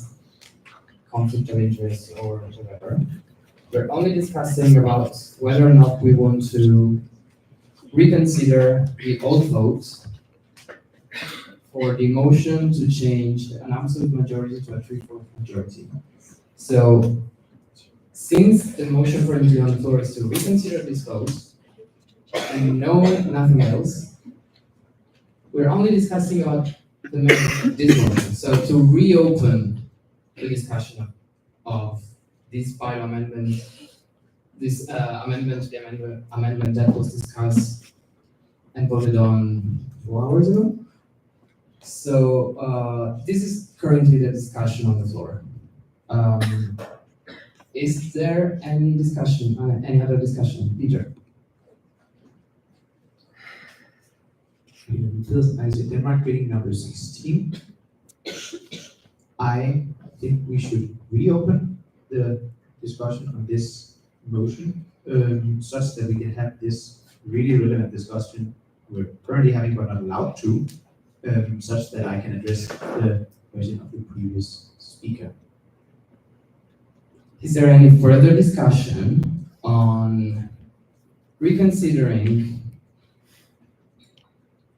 conflict of interest or whatever. We're only discussing about whether or not we want to reconsider the old vote for the motion to change an absolute majority to a 3/4 majority. So, since the motion currently on the floor is to reconsider this vote and nothing else, we're only discussing about this motion. So, to reopen the discussion of this bylaw amendment, this amendment to the amendment that was discussed and voted on 4 hours ago. So this is currently the discussion on the floor. Is there any discussion, any other discussion? Peter? Denmark meeting number 16. I think we should reopen the discussion on this motion, such that we can have this really relevant discussion we're currently having but not allowed to, such that I can address the question of the previous speaker. Is there any further discussion on reconsidering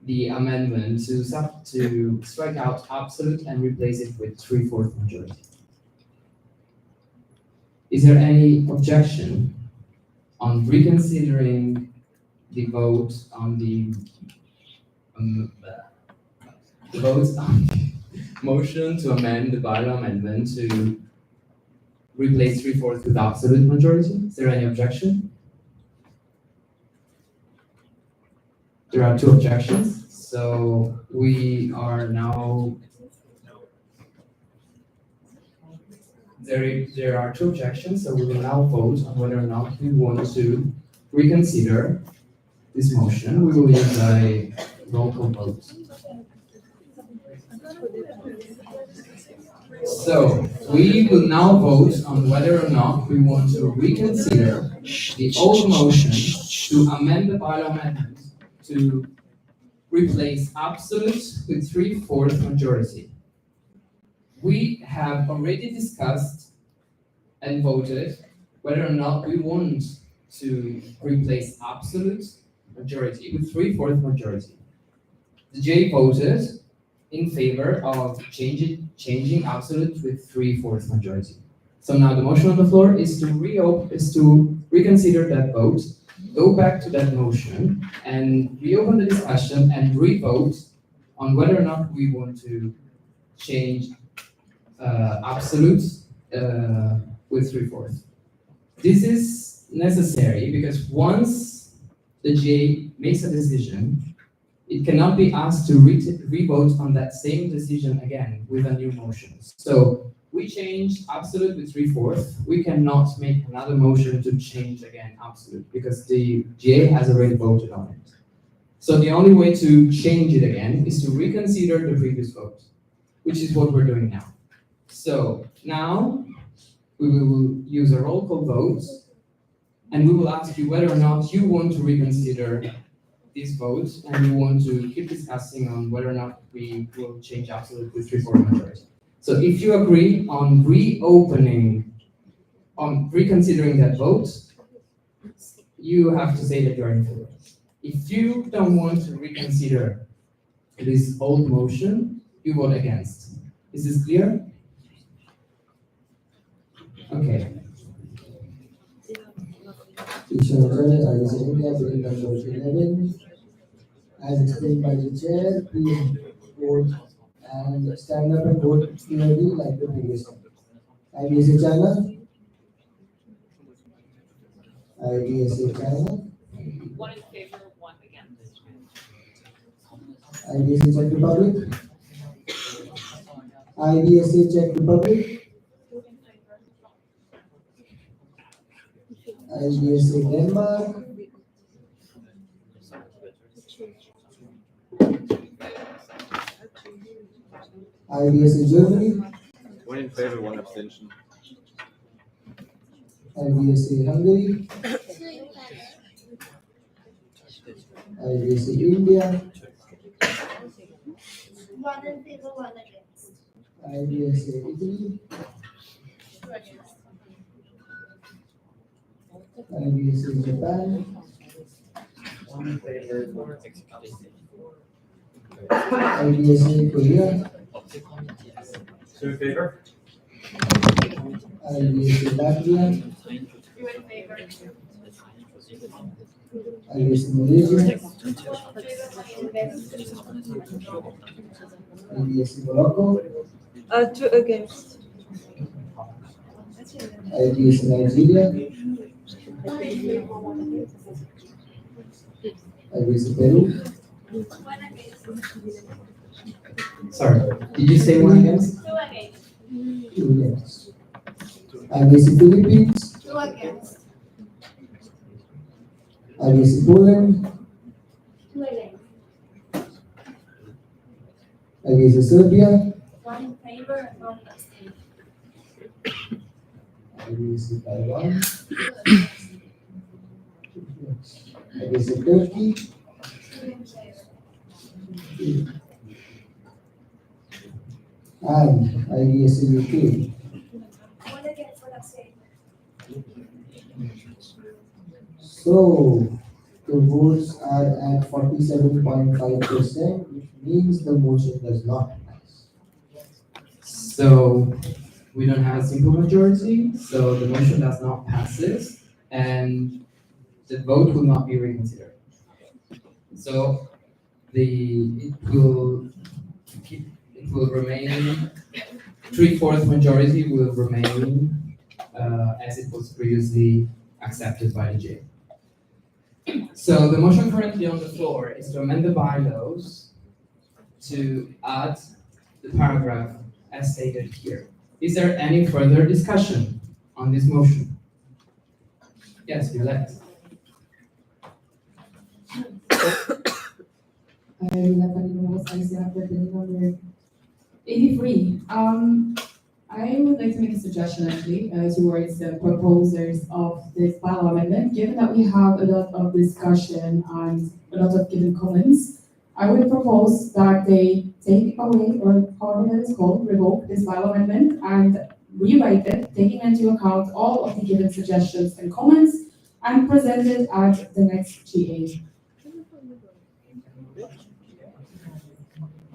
the amendment to strike out absolute and replace it with 3/4 majority? Is there any objection on reconsidering the vote on the motion to amend the bylaw amendment to replace 3/4 with absolute majority? Is there any objection? There are 2 objections, so we are now. There are 2 objections, so we will now vote on whether or not we want to reconsider this motion. We will use a roll call vote. So we will now vote on whether or not we want to reconsider the old motion to amend the bylaw amendment to replace absolute with 3/4 majority. We have already discussed and voted whether or not we want to replace absolute majority with 3/4 majority. The J voted in favor of changing absolute with 3/4 majority. So now the motion on the floor is to reconsider that vote, go back to that motion and reopen the discussion and re-vote on whether or not we want to change absolute with 3/4. This is necessary because once the J makes a decision, it cannot be asked to re-vote on that same decision again with a new motion. So we changed absolute with 3/4. We cannot make another motion to change again absolute because the GA has already voted on it. So the only way to change it again is to reconsider the previous vote, which is what we're doing now. So now we will use a roll call vote, and we will ask you whether or not you want to reconsider this vote, and you want to keep discussing on whether or not we will change absolutely 3/4 majority. So if you agree on reconsidering that vote, you have to say that you're in favor. If you don't want to reconsider this old motion, you vote against. Is this clear? Okay. As explained by the chair, please vote and stand up and vote clearly like the previous one. IBSA China. IBSA China. One in favor, one against. IBSA Czech Republic. IBSA Czech Republic. IBSA Denmark. IBSA Germany. One in favor, one abstention. IBSA Hungary. IBSA India. One in favor, one against. IBSA Italy. IBSA Japan. One in favor, one against. IBSA Korea. Two in favor? IBSA Latvia. Two in favor. IBSA Malaysia. IBSA Morocco. Two against. IBSA Nigeria. IBSA Peru. Sorry, did you say one against? Two against. Two against. IBSA Philippines. Two against. IBSA Poland. Two against. IBSA Serbia. One in favor and one abstain. IBSA Taiwan. IBSA Turkey. Two in favor. And IBSA UK. One against, one abstain. So the votes are at 47.5%, which means the motion does not pass. So we don't have a simple majority, so the motion does not pass this, and the vote will not be reconsidered. So it will remain, 3/4 majority will remain as it was previously accepted by the J. So the motion currently on the floor is to amend the bylaws to add the paragraph as stated here. Is there any further discussion on this motion? Yes, Violette. Number 83. I would like to make a suggestion actually towards the proposers of this bylaw amendment. Given that we have a lot of discussion and a lot of given comments, I would propose that they take away, or however that is called, revoke this bylaw amendment and rewrite it, taking into account all of the given suggestions and comments, and present it at the next GA.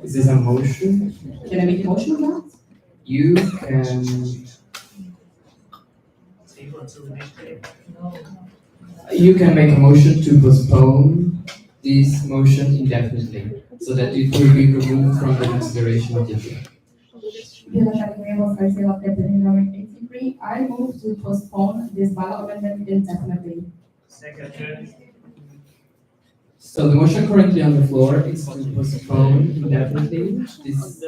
Is this a motion? Can I make a motion on that? You can. You can make a motion to postpone this motion indefinitely, so that it will be removed from the consideration of the jury. I move to postpone this bylaw amendment indefinitely. Second. So the motion currently on the floor is to postpone indefinitely this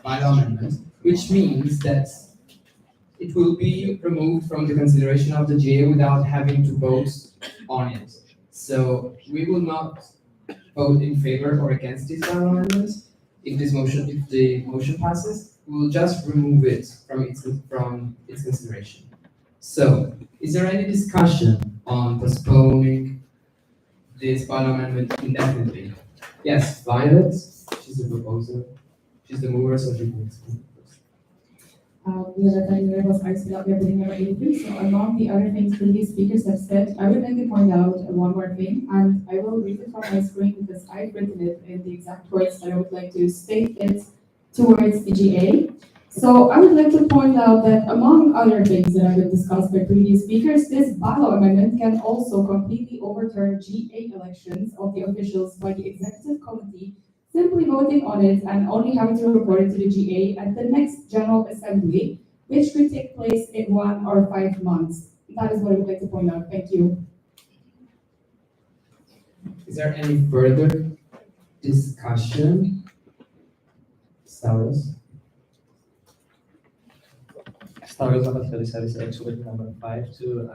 bylaw amendment, which means that it will be removed from the consideration of the GA without having to vote on it. So we will not vote in favor or against this bylaw amendment if the motion passes, we'll just remove it from its consideration. So, is there any discussion on postponing this bylaw amendment indefinitely? Yes, Violet, she's the proposer, she's the mover, so she can explain. Violeta Rivera was asked about bidding number 83. So among the other things previous speakers have said, I would like to point out one more thing, and I will read it from my screen because I've written it in the exact words that I would like to state it towards the GA. So I would like to point out that among other things that have been discussed by previous speakers, this bylaw amendment can also completely overturn GA elections of the officials by the executive committee simply voting on it and only having to report it to the GA at the next General Assembly, which could take place in 1 or 5 months. That is what I would like to point out. Thank you. Is there any further discussion? Stavros? Stavros of the service exhibit number 5 to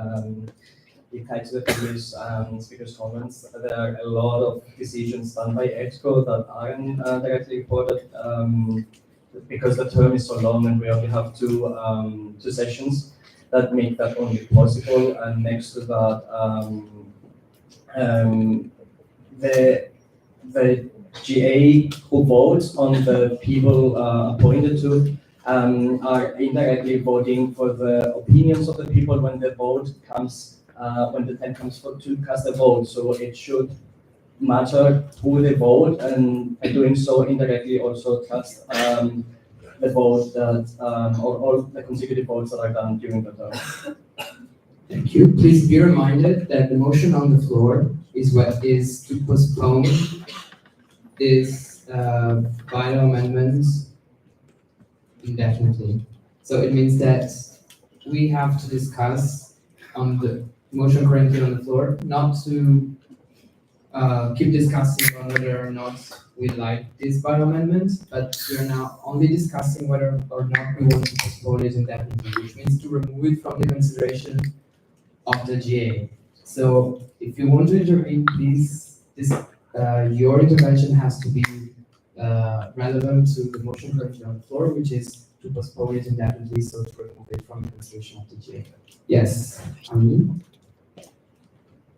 reply to the previous speaker's comments. There are a lot of decisions done by EXCO that aren't directly reported because the term is so long and we only have two sessions that make that only possible. And next to that, the GA who votes on the people appointed to are indirectly voting for the opinions of the people when the vote comes. When the time comes to cast a vote, so it should matter who they vote, and by doing so indirectly also cast the vote that or all the consecutive votes that are done during the term. Thank you. Please be reminded that the motion on the floor is to postpone this bylaw amendment indefinitely. So it means that we have to discuss on the motion currently on the floor, not to keep discussing on whether or not we like this bylaw amendment, but we are now only discussing whether or not we want to postpone it indefinitely, which means to remove it from the consideration of the GA. So if you want to intervene, please, your intervention has to be relevant to the motion currently on the floor, which is to postpone it indefinitely, so to remove it from the consideration of the GA. Yes, Amin?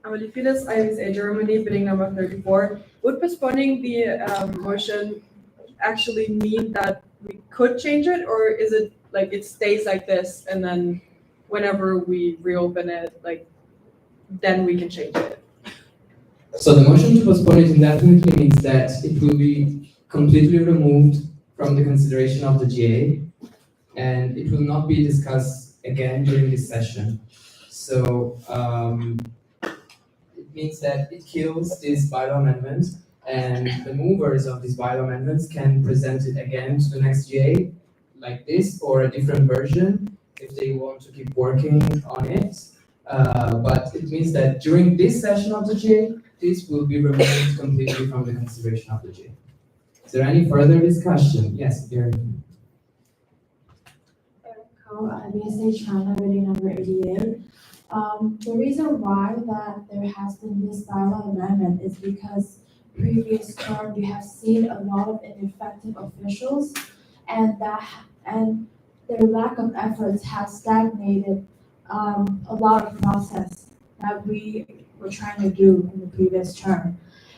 Amelie Phyllis, IVSA Germany, bidding number 34. Would postponing the motion actually mean that we could change it, or is it like it stays like this and then whenever we reopen it, like then we can change it? So the motion to postpone it indefinitely means that it will be completely removed from the consideration of the GA, and it will not be discussed again during this session. So it means that it kills this bylaw amendment, and the movers of these bylaw amendments can present it again to the next GA like this, or a different version if they want to keep working on it. But it means that during this session of the GA, this will be removed completely from the consideration of the GA. Is there any further discussion? Yes, Erin. IVSA China, bidding number 88. The reason why that there has been this bylaw amendment is because previous term we have seen a lot of ineffective officials, and their lack of efforts has stagnated a lot of process that we were trying to do in the previous term.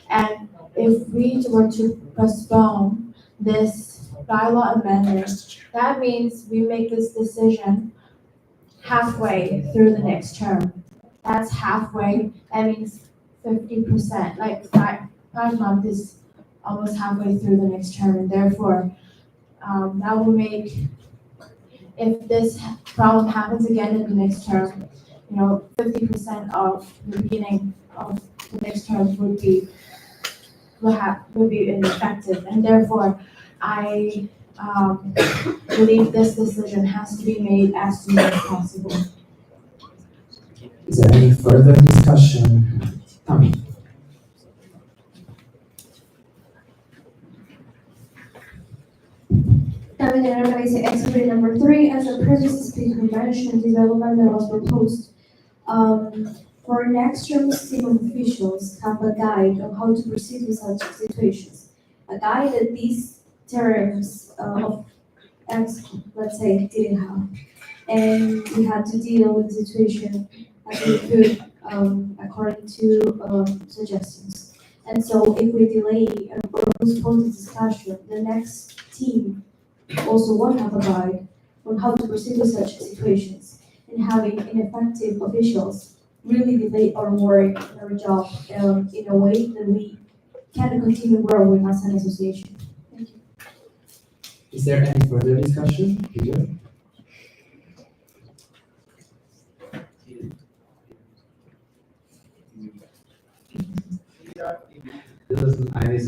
And if we were to postpone this bylaw amendment, that means we make this decision halfway through the next term. That's halfway, that means 50%, like five months is almost halfway through the next term, and therefore, that will make, if this problem happens again in the next term, 50% of the beginning of the next term would be ineffective, and therefore, I believe this decision has to be made as soon as possible. Is there any further discussion? Tommy? Exhibit number 3, as a previous speaker mentioned, development that was proposed for next term civil officials have a guide on how to proceed with such situations. A guide that these terms of X, let's say, didn't have. And we had to deal with the situation as we could, according to suggestions. And so if we delay or postpone the discussion, the next team also won't have a guide on how to proceed with such situations. And having ineffective officials really delay our work and our job in a way that we can continue growing as an association. Thank you. Is there any further discussion? Peter?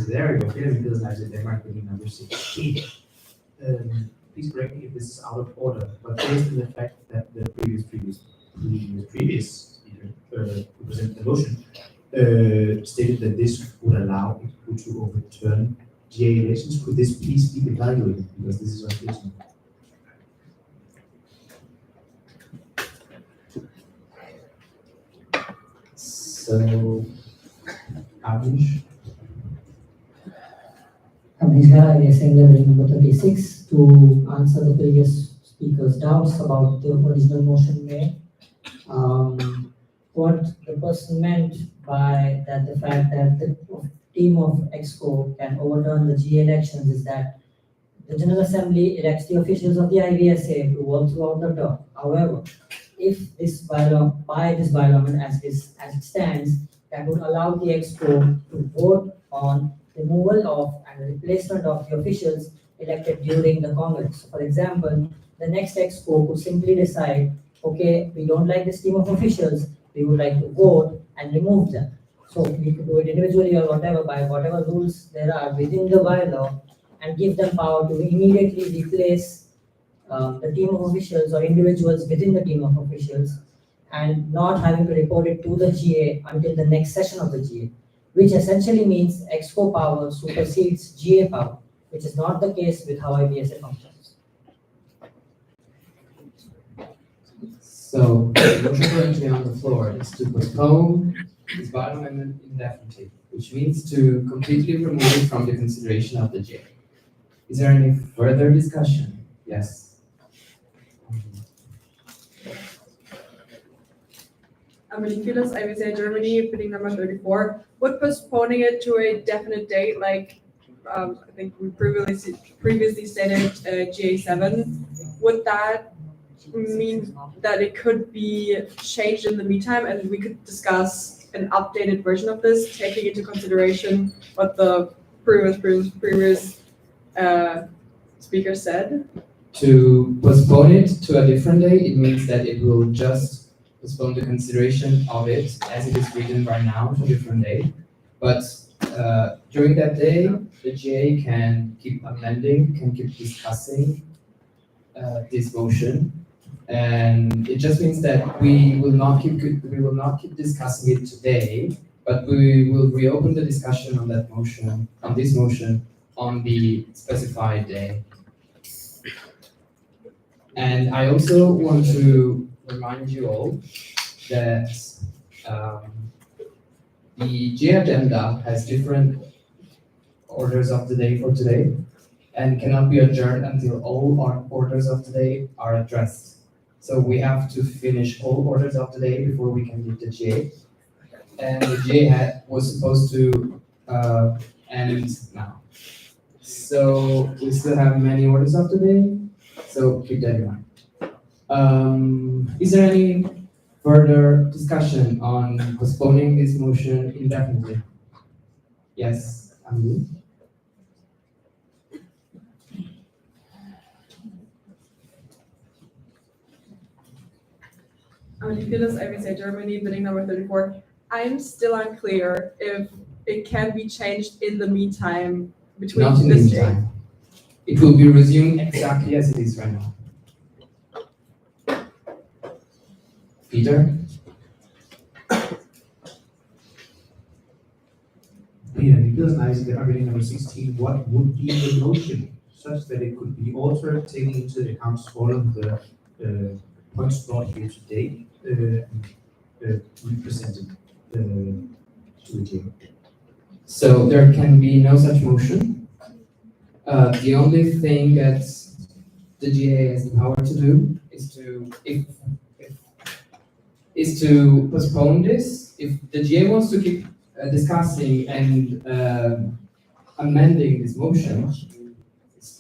There we go. Peter Nielsen, Denmark, meeting number 16. Please correct me if this is out of order, but based on the fact that the previous speaker who presented the motion stated that this would allow it to overturn GA elections, could this please be evaluated, because this is unfeasible? So, Avish? Abhishek, I is saying level number 36 to answer the previous speaker's doubts about the original motion made. What the person meant by that, the fact that the team of EXCO can overturn the GA elections is that the General Assembly elects the officials of the IVSA to work throughout the term. However, if this bylaw, by this bylaw as it stands, that would allow the EXCO to vote on removal of and replacement of the officials elected during the Congress. For example, the next EXCO could simply decide, okay, we don't like this team of officials, we would like to vote and remove them. So we could do it individually or whatever, by whatever rules there are within the bylaw, and give them power to immediately replace the team of officials or individuals within the team of officials, and not having to report it to the GA until the next session of the GA, which essentially means EXCO power supersedes GA power, which is not the case with how IVSA functions. So, the motion currently on the floor is to postpone this bylaw amendment indefinitely, which means to completely remove it from the consideration of the GA. Is there any further discussion? Yes. Amelie Phyllis, IVSA Germany, bidding number 34. Would postponing it to a definite date, like I think we previously stated GA7, would that mean that it could be changed in the meantime and we could discuss an updated version of this, taking into consideration what the previous speaker said? To postpone it to a different day, it means that it will just postpone the consideration of it as it is written right now to a different day. But during that day, the GA can keep amending, can keep discussing this motion. And it just means that we will not keep discussing it today, but we will reopen the discussion on that motion, on this motion, on the specified day. And I also want to remind you all that the GA agenda has different orders of the day for today and cannot be adjourned until all our orders of the day are addressed. So we have to finish all orders of the day before we can leave the GA. And the GA was supposed to end now. So we still have many orders of the day, so keep that in mind. Is there any further discussion on postponing this motion indefinitely? Yes, Amelie? Amelie Phyllis, IVSA Germany, bidding number 34. I'm still unclear if it can be changed in the meantime between Not in the this day. meantime. It will be resumed exactly as it is right now. Peter? Peter Nielsen, IVSA reading number 16. What would be the motion such that it could be altered, taking into account all of the points brought here today, represented to the table? So there can be no such motion. The only thing that the GA has the power to do is to postpone this. If the GA wants to keep discussing and amending this motion,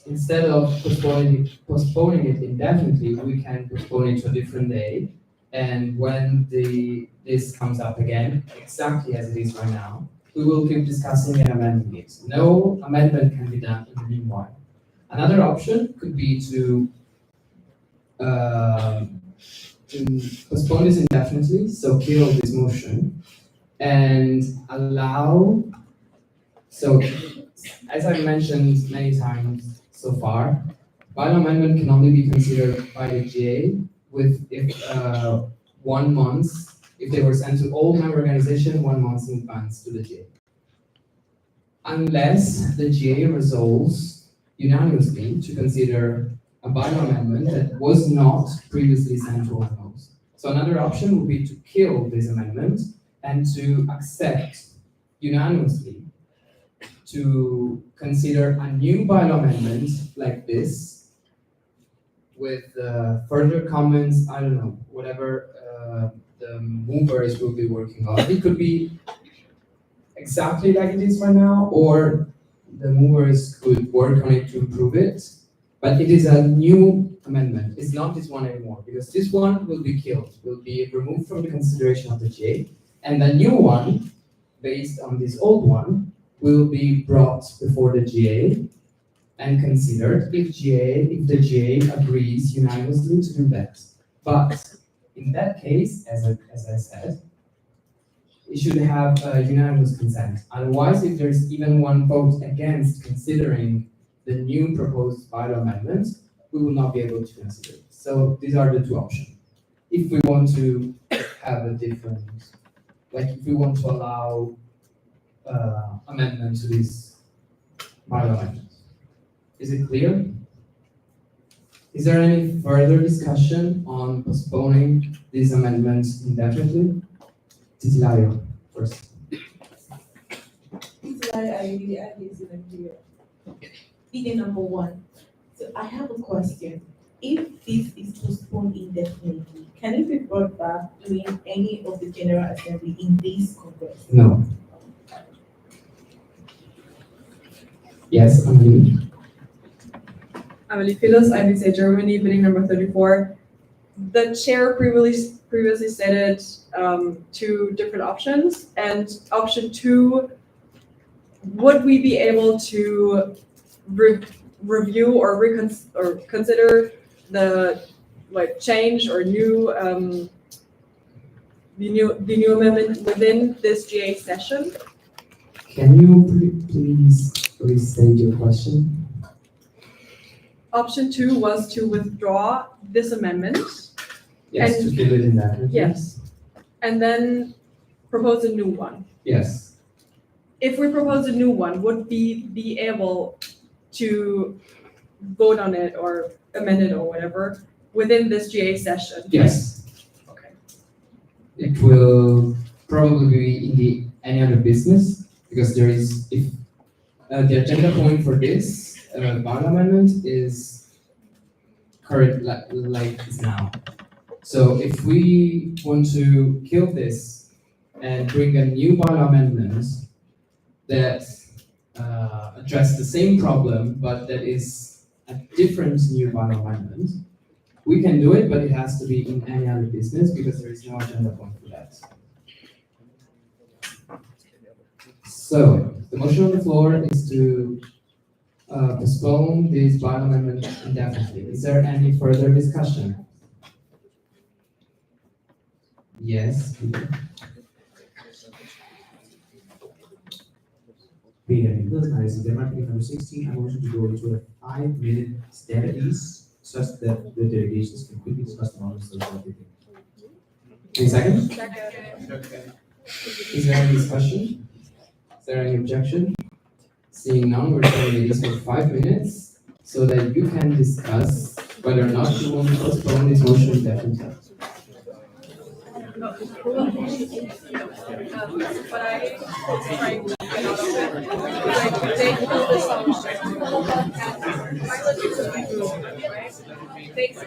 instead of postponing it indefinitely, we can postpone it to a different day. And when this comes up again, exactly as it is right now, we will keep discussing and amending it. No amendment can be done in the meanwhile. Another option could be to postpone this indefinitely, so kill this motion, and allow. So, as I've mentioned many times so far, bylaw amendment can only be considered by the GA if 1 month, if they were sent to all member organizations 1 month in advance to the GA. Unless the GA resolves unanimously to consider a bylaw amendment that was not previously sent to all members. So another option would be to kill this amendment and to accept unanimously to consider a new bylaw amendment like this with further comments, I don't know, whatever the movers will be working on. It could be exactly like it is right now, or the movers could work on it to improve it, but it is a new amendment. It's not this one anymore, because this one will be killed, will be removed from the consideration of the GA, and the new one, based on this old one, will be brought before the GA and considered if the GA agrees unanimously to do that. But in that case, as I said, it should have unanimous consent. Otherwise, if there's even one vote against considering the new proposed bylaw amendment, we will not be able to consider it. So these are the two options. If we want to have a different, like if we want to allow amendment to this bylaw amendment. Is it clear? Is there any further discussion on postponing these amendments indefinitely? Titilayo, first. Video number 1. So I have a question. If this is postponed indefinitely, can it be brought back during any of the General Assembly in this Congress? No. Yes, Amelie. Amelie Phyllis, IBC Germany, bidding number 34. The chair previously stated 2 different options, and option 2, would we be able to review or consider the change or new the new amendment within this GA session? Can you please restate your question? Option 2 was to withdraw this amendment. Yes, and, to kill it indefinitely. Yes, and then propose a new one. Yes. If we propose a new one, would we be able to vote on it or amend it or whatever within this GA session? Yes. Okay. It will probably be in any other business, because there is, if the agenda point for this bylaw amendment is current like it's now. So if we want to kill this and bring a new bylaw amendment that address the same problem, but that is a different new bylaw amendment, we can do it, but it has to be in any other business because there is no agenda point for that. So the motion on the floor is to postpone this bylaw amendment indefinitely. Is there any further discussion? Yes. Peter Nicholas, ISC Denmark, number 16. I motion to go into a 5-minute studies such that the delegations can quickly discuss the models of everything. Any second? Second. Is there any discussion? Is there any objection? Seeing none, we're turning this for 5 minutes so that you can discuss whether or not you want to postpone this motion indefinitely. But I was trying to get out of it. Like, they pull this off. Right? Thanks.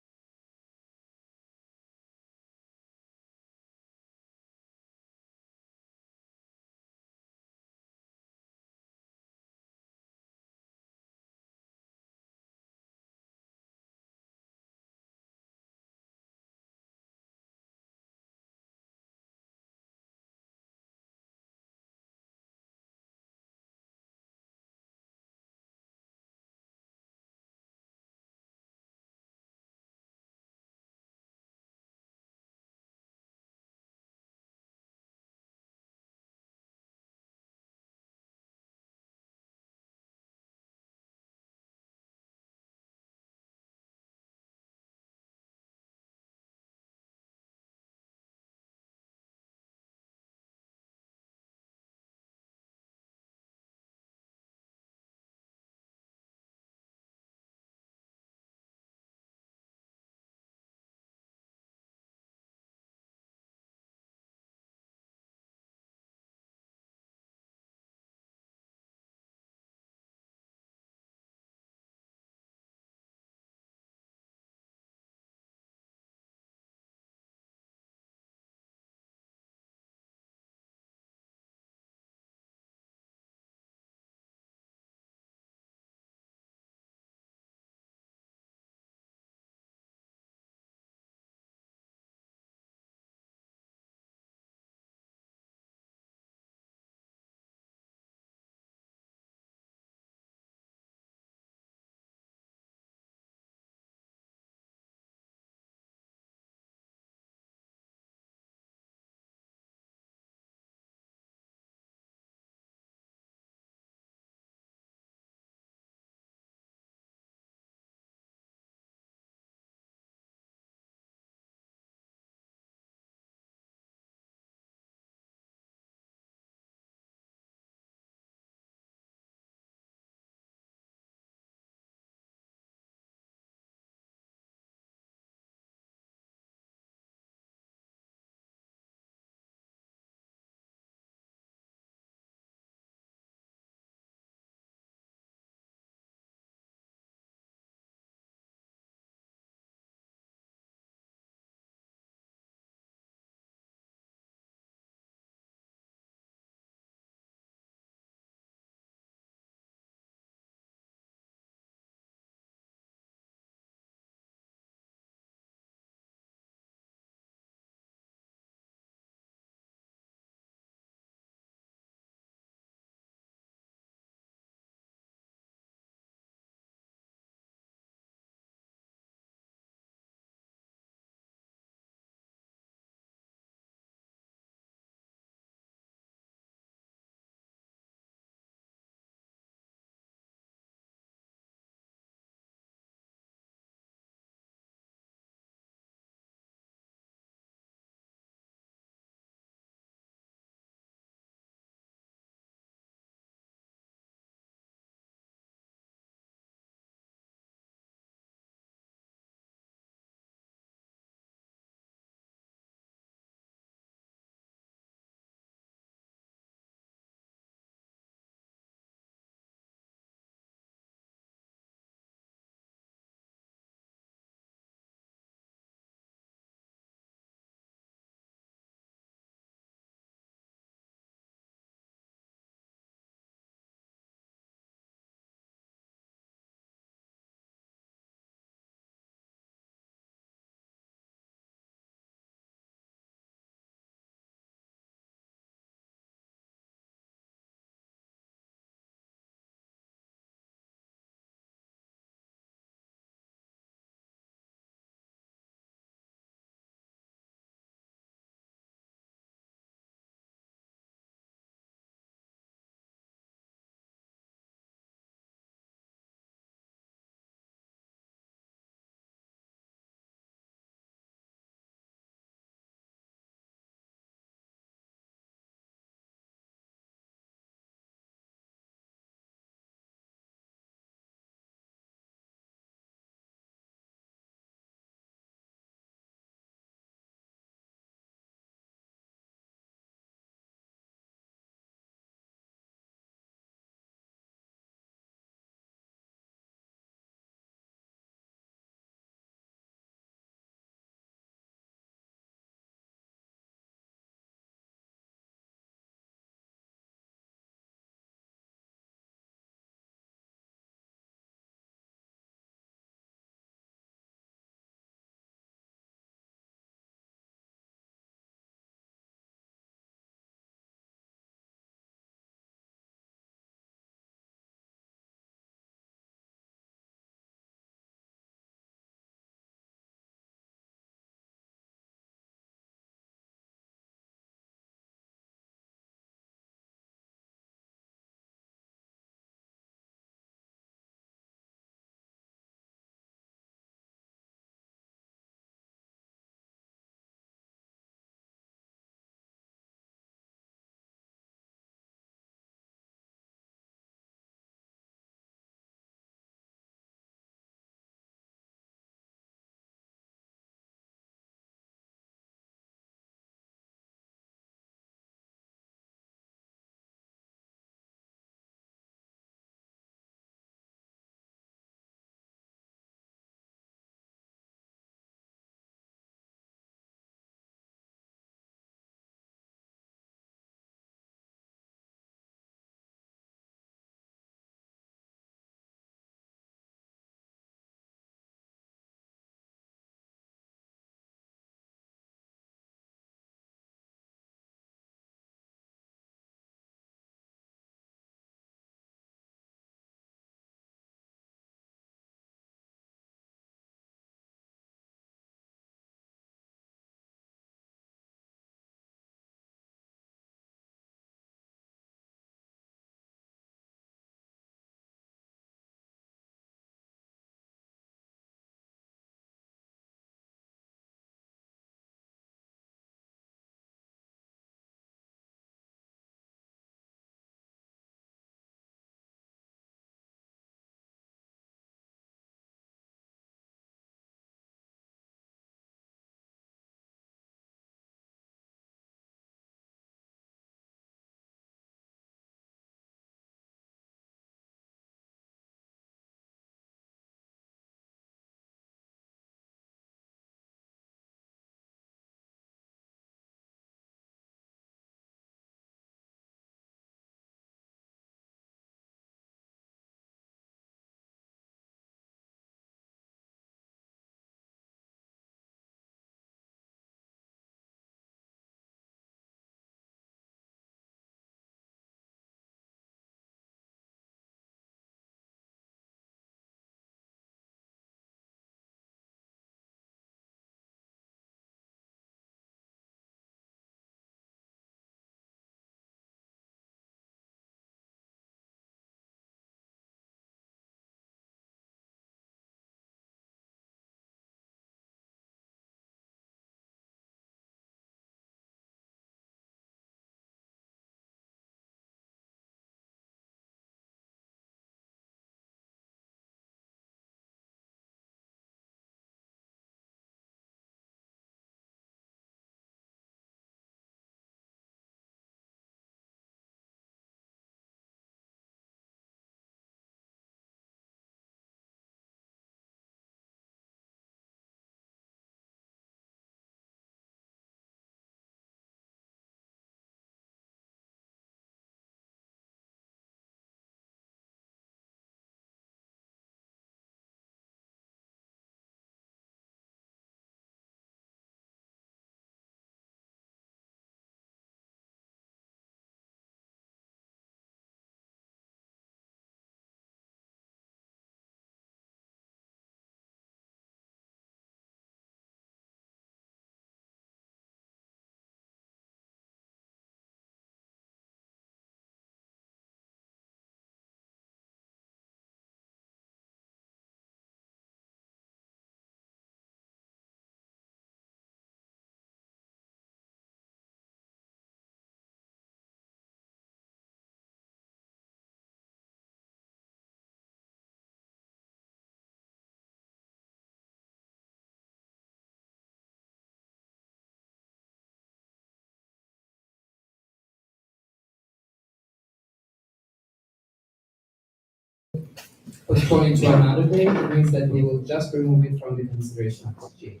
postpone it to another day, it means that we will just remove it from the consideration of the GA.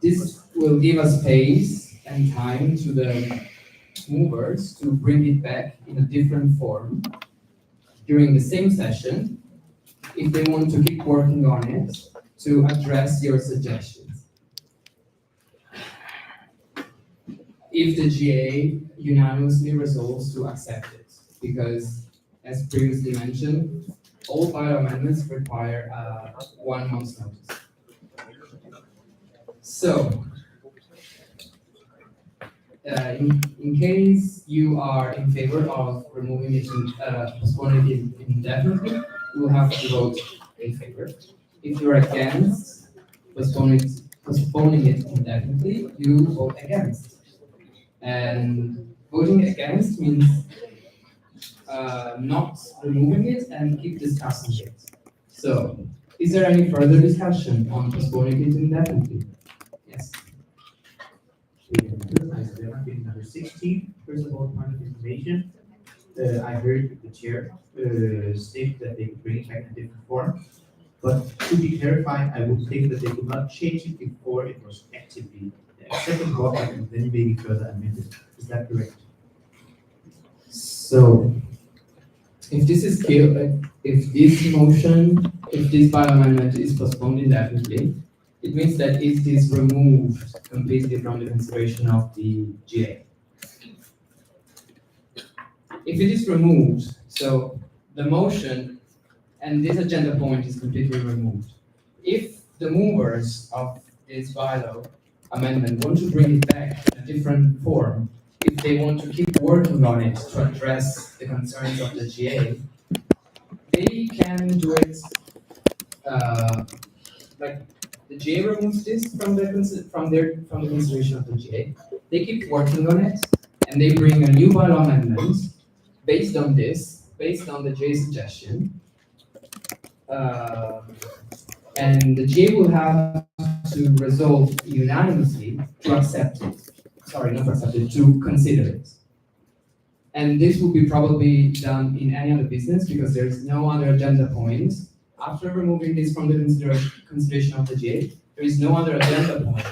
This will give us space and time to the movers to bring it back in a different form during the same session if they want to keep working on it to address your suggestions. If the GA unanimously resolves to accept it, because as previously mentioned, all bylaw amendments require 1 month's notice. So, in case you are in favor of removing it, postponing it indefinitely, you will have to vote in favor. If you are against postponing it indefinitely, you vote against. And voting against means not removing it and keep discussing it. So, is there any further discussion on postponing it indefinitely? Yes. Meeting number 16. First of all, point of information. I heard the chair state that they could bring it back in a different form. But to be clarified, I would think that they could not change it before it was actively accepted and then maybe further amended. Is that correct? So, if this is clear, if this bylaw amendment is postponed indefinitely, it means that it is removed completely from the consideration of the GA. If it is removed, so the motion and this agenda point is completely removed. If the movers of this bylaw amendment want to bring it back in a different form, if they want to keep working on it to address the concerns of the GA, they can do it like the GA removes this from the consideration of the GA. They keep working on it, and they bring a new bylaw amendment based on this, based on the GA suggestion, and the GA will have to resolve unanimously to accept it. Sorry, not accept it, to consider it. And this will be probably done in any other business because there is no other agenda point. After removing this from the consideration of the GA, there is no other agenda point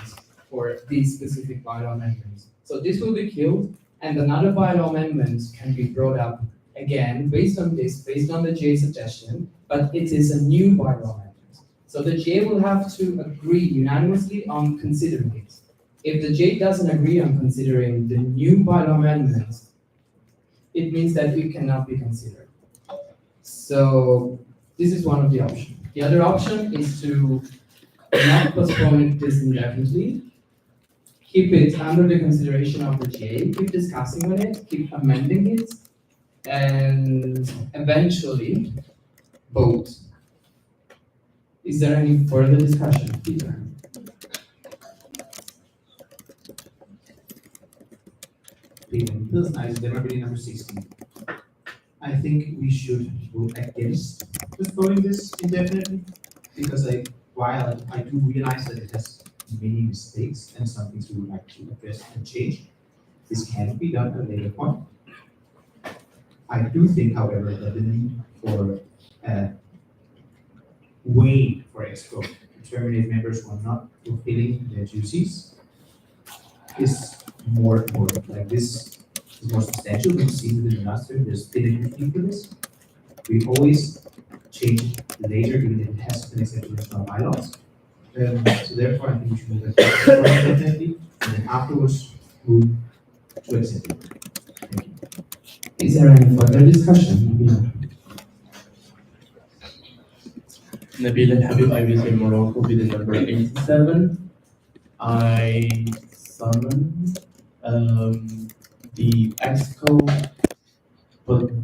for these specific bylaw amendments. So this will be killed, and another bylaw amendment can be brought up again based on this, based on the GA suggestion, but it is a new bylaw amendment. So the GA will have to agree unanimously on considering it. If the GA doesn't agree on considering the new bylaw amendment, it means that it cannot be considered. So this is one of the options. The other option is to not postpone this indefinitely, keep it under the consideration of the GA, keep discussing on it, keep amending it, and eventually vote. Is there any further discussion, Peter? Meeting number 16. I think we should vote against postponing this indefinitely because while I do realize that it has many mistakes and some things we would like to address and change, this can be done at a later point. I do think, however, that the need for a way for EXCO to terminate members who are not fulfilling their duties is more important. Like this is more substantial. We've seen it in the last term. There's been a huge need for this. We always change it later, given that it has been accepted in our bylaws. So therefore, I think we should move it definitely, and then afterwards move to accept it. Thank you. Is there any further discussion? Nabil and Habib, I visit Morocco with the number 87. I summon the EXCO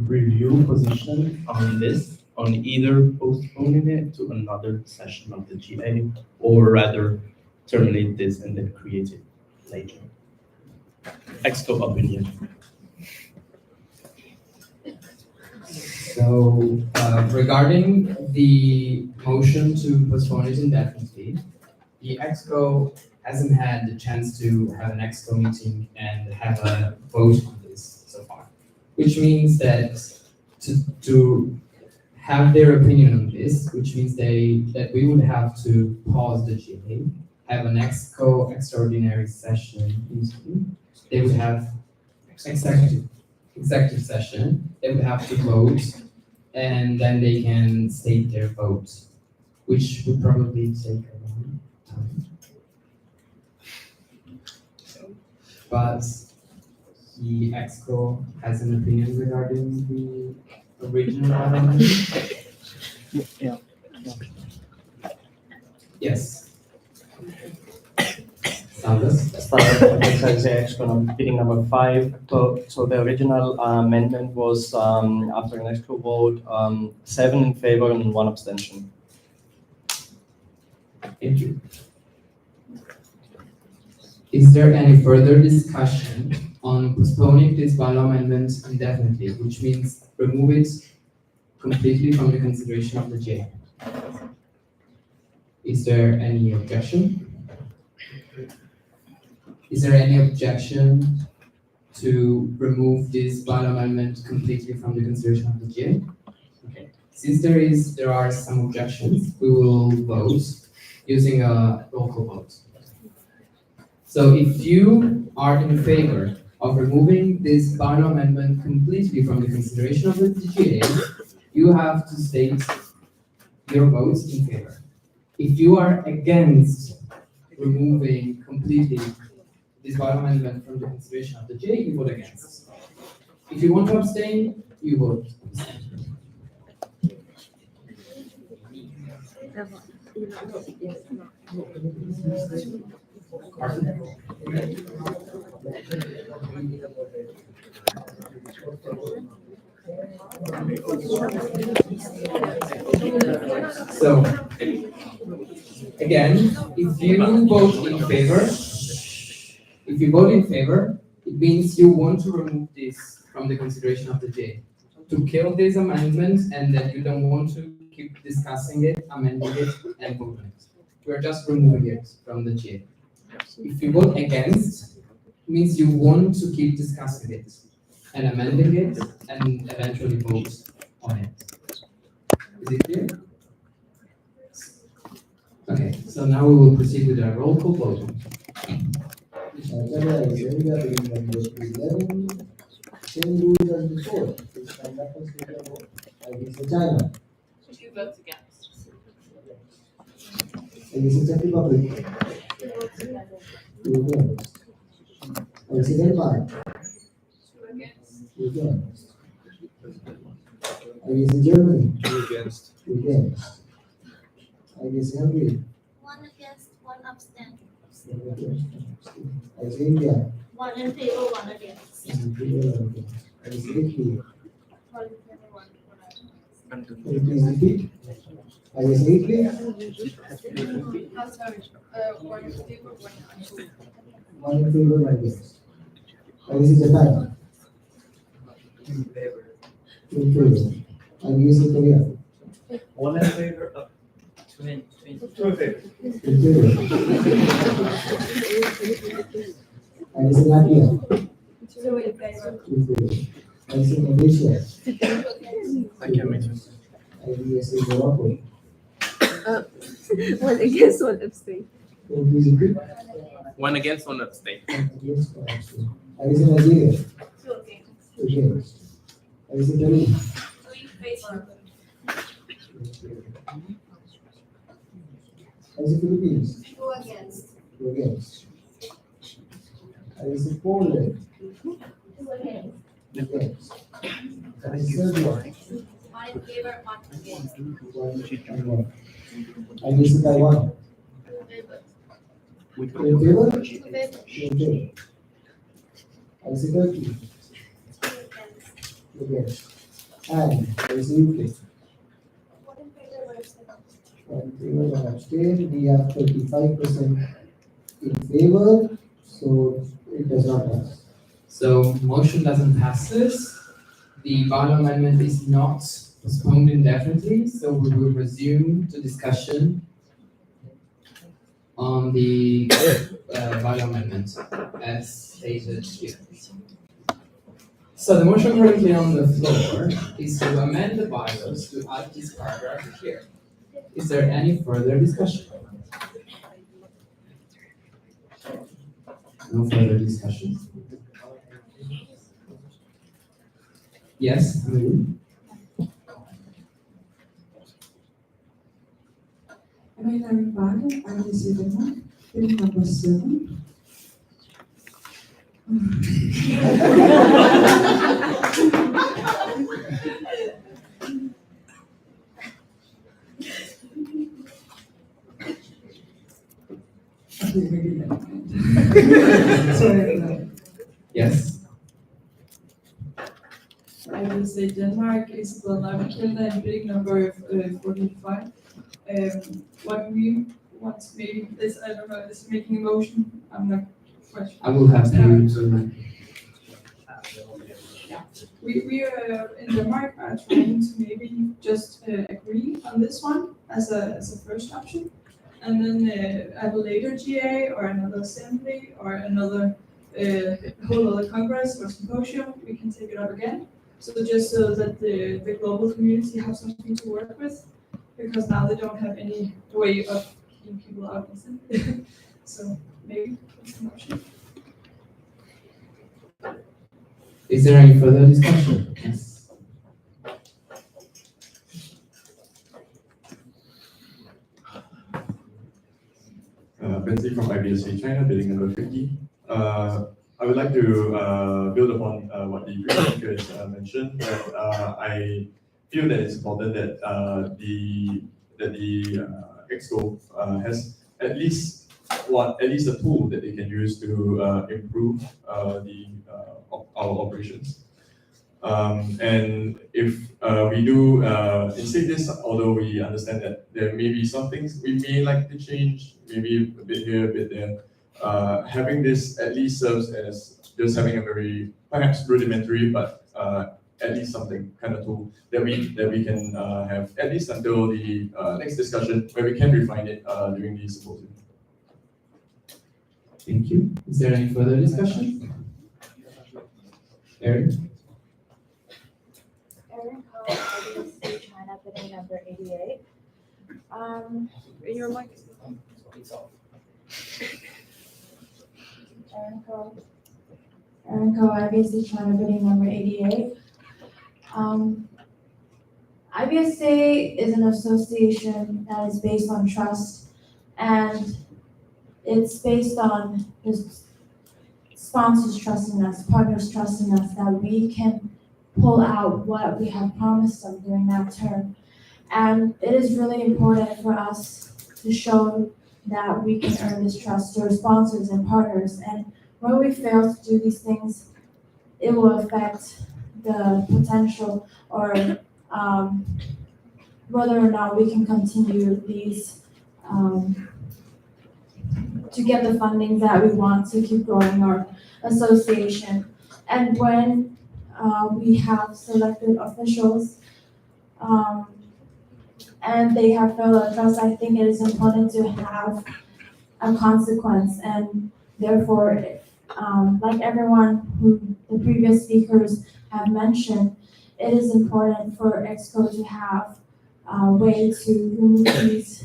review position on this, on either postponing it to another session of the GA, or rather terminate this and then create it later. EXCO opinion. So regarding the motion to postpone it indefinitely, the EXCO hasn't had the chance to have an EXCO meeting and have a vote on this so far, which means that to have their opinion on this, which means that we would have to pause the GA, have an extraordinary session meeting. They would have executive session. They would have to vote, and then they can state their vote, which would probably take a long time. But the EXCO has an opinion regarding the original amendment. Yeah. Yes. Sanders? Bidding number 5. So the original amendment was after an extra vote, 7 in favor and 1 abstention. Thank you. Is there any further discussion on postponing this bylaw amendment indefinitely, which means remove it completely from the consideration of the J? Is there any objection? Is there any objection to remove this bylaw amendment completely from the consideration of the J? Okay. Since there are some objections, we will vote using a roll call vote. So if you are in favor of removing this bylaw amendment completely from the consideration of the GA, you have to state your votes in favor. If you are against removing completely this bylaw amendment from the consideration of the GA, you vote against. If you want to abstain, you vote abstain. So, again, if you vote in favor, it means you want to remove this from the consideration of the J. To kill this amendment and that you don't want to keep discussing it, amending it, and voting it. We're just removing it from the J. If you vote against, it means you want to keep discussing it and amending it and eventually vote on it. Is it clear? Okay, so now we will proceed with our roll call voting. China is India being number 11. Same rules as before. Please conduct a speaker vote. IBC China. 2 votes against. IBC Czech Republic. 2 against. IBC Denmark. 2 against. 2 against. IBC Germany. 2 against. 2 against. IBC Hungary. 1 against, 1 abstain. IBC India. 1 in favor, 1 against. IBC Italy. 1 in favor, 1 Can you please repeat? IBC Italy. 1 in favor, 1 against. 1 in favor, 1 against. IBC Japan. In favor. 2 in favor. IBC Korea. 1 in favor. 2 in favor. 2 in favor. IBC Latvia. 2 in favor. 2 in favor. IBC Malaysia. IBC Morocco. 1 against, 1 abstain. Can you please repeat? 1 against, 1 abstain. Against, 1 abstain. IBC Nigeria. 2 against. 2 against. IBC Delhi. 2 in favor. IBC Philippines. 2 against. 2 against. IBC Poland. 2 against. 2 against. IBC Serbia. 1 in favor, 1 against. 1 and 1. IBC Taiwan. 2 in favor. 2 in favor? 2 in favor. 2 in favor. IBC Turkey. 2 against. 2 against. And IBC UK. 1 in favor, 1 abstain. 1 in favor, 1 abstain. We have 35% in favor, so it does not pass. So motion doesn't pass this. The bylaw amendment is not postponed indefinitely, so we will resume the discussion on the bylaw amendment as stated here. So the motion currently on the floor is to amend the bylaws to add this paragraph here. Is there any further discussion? No further discussion? Yes, Amelie? Emily Band, IBC Denmark, bill number 7. Sorry. Yes. IBC Denmark is the Lavakilda and bidding number 45. What we want maybe is, I don't know, is making a motion, I'm not quite sure. I will have to. We in Denmark are trying to maybe just agree on this one as a first option. And then at a later GA or another assembly or another whole other congress or symposium, we can take it up again. So just so that the global community have something to work with, because now they don't have any way of keeping people out of it. So maybe that's an option. Is there any further discussion? Yes. Benzi from IBSA China, bidding number 50. I would like to build upon what the previous speakers mentioned. That I feel that it's important that the Exco has at least a tool that they can use to improve our operations. And if we do instate this, although we understand that there may be some things we may like to change, maybe a bit here, a bit there, having this at least serves as just having a very perhaps rudimentary, but at least something kind of tool that we can have at least until the next discussion where we can refine it during the symposium. Thank you. Is there any further discussion? Eric? Erin Cole, IBC China, bidding number 88. Your mic. Erin Cole, IBC China, bidding number 88. IBSA is an association that is based on trust, and it's based on the sponsors trusting us, partners trusting us, that we can pull out what we have promised them during that term. And it is really important for us to show that we can earn this trust to our sponsors and partners. And when we fail to do these things, it will affect the potential or whether or not we can continue these to get the funding that we want to keep growing our association. And when we have selected officials and they have failed our trust, I think it is important to have a consequence. And therefore, like everyone who the previous speakers have mentioned, it is important for EXCO to have a way to remove these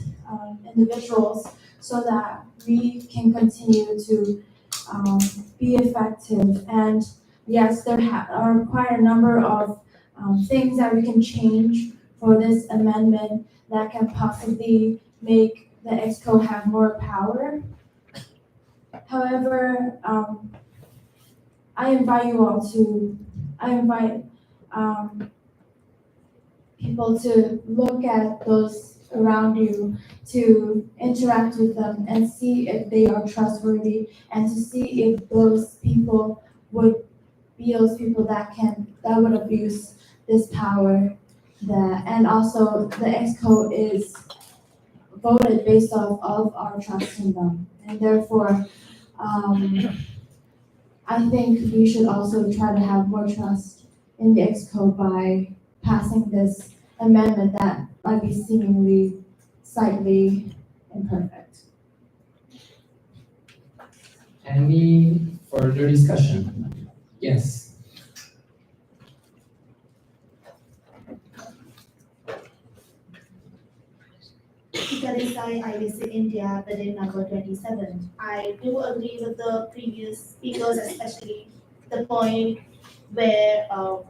individuals so that we can continue to be effective. And yes, there are quite a number of things that we can change for this amendment that can possibly make the EXCO have more power. However, I invite people to look at those around you, to interact with them and see if they are trustworthy, and to see if those people would be those people that would abuse this power. And also the EXCO is voted based off of our trust in them, and therefore I think we should also try to have more trust in the EXCO by passing this amendment that might be seemingly slightly imperfect. Any further discussion? Yes. by IBC India bidding number 27. I do agree with the previous speakers, especially the point where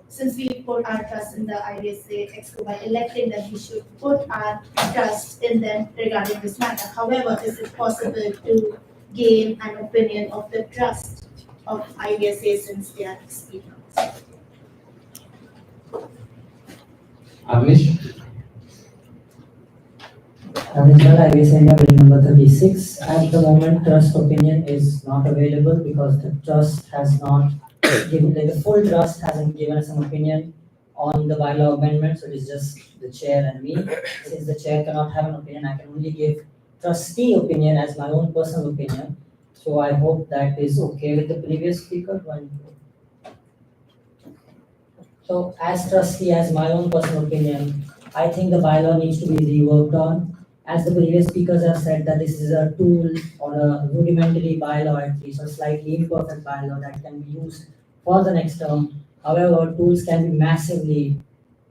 since we put our trust in the IBSA Exco by electing them, we should put our trust in them regarding this matter. However, is it possible to gain an opinion of the trust of IBSA since they are speakers? Avnish? Original IBS India bill number 36. At the moment, trust opinion is not available because the trust has not given, like the full trust hasn't given us an opinion on the bylaw amendment, so it is just the chair and me. Since the chair cannot have an opinion, I can only give trustee opinion as my own personal opinion. So I hope that is okay with the previous speaker. So as trustee, as my own personal opinion, I think the bylaw needs to be reworked on. As the previous speakers have said that this is a tool or a rudimentary bylaw at least, or slightly imperfect bylaw that can be used for the next term. However, tools can be massively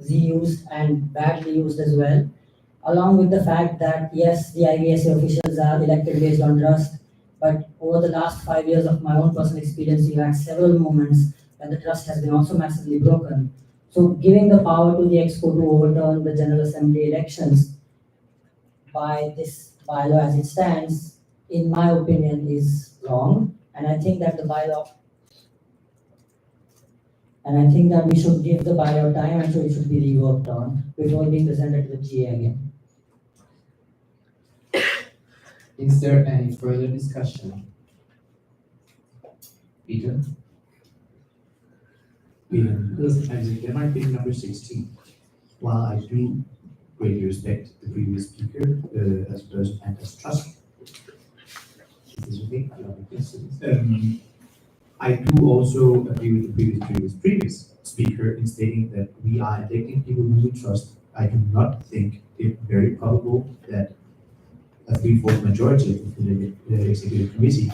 reused and badly used as well. Along with the fact that yes, the IBSA officials are elected based on trust, but over the last 5 years of my own personal experience, we've had several moments when the trust has been also massively broken. So giving the power to the Exco to overturn the General Assembly elections by this bylaw as it stands, in my opinion, is wrong. And I think that we should give the bylaw time and so it should be reworked on before being presented to the GA again. Is there any further discussion? Peter? There might be number 16. While I do greatly respect the previous speaker as a person and as trust, I do also agree with the previous speaker in stating that we are electing people who we trust. I do not think it very probable that a 3/4 majority of the executive committee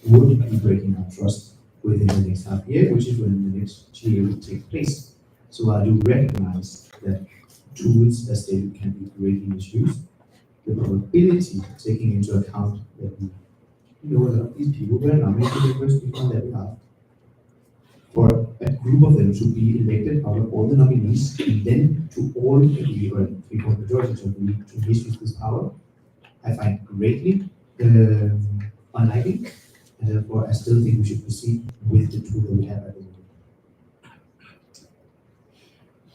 would be breaking our trust within the next half year, which is when the next GA will take place. So I do recognize that tools, as stated, can be greatly misused. The probability, taking into account that we know a lot of these people were nominated the first people on their behalf, for a group of them to be elected out of all the nominees, and then to all agree, or 3/4 majority to agree to misuse this power, I find greatly unlikely, and therefore I still think we should proceed with the tool that we have at the moment.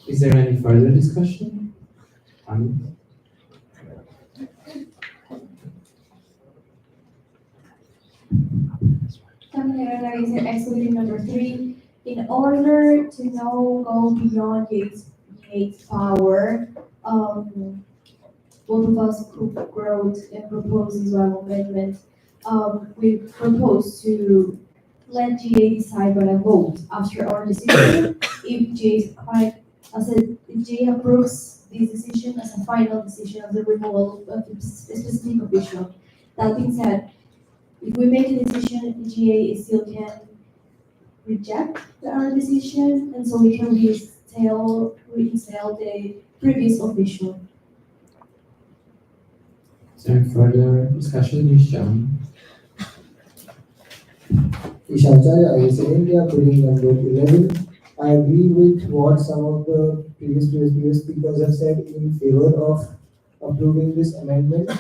Is there any further discussion? Activity number 3. In order to now go beyond Gates' power, both of us wrote and proposed as well amendment. We propose to let GA decide by a vote after our decision. If GA approves this decision as a final decision of the removal of the specific official. That being said, if we make a decision, the GA still can reject our decision, and so we can reinstall the previous official. Is there any further discussion, Isham? Ishamchai, IBC India, bidding number 11. I agree with what some of the previous speakers have said in favor of approving this amendment.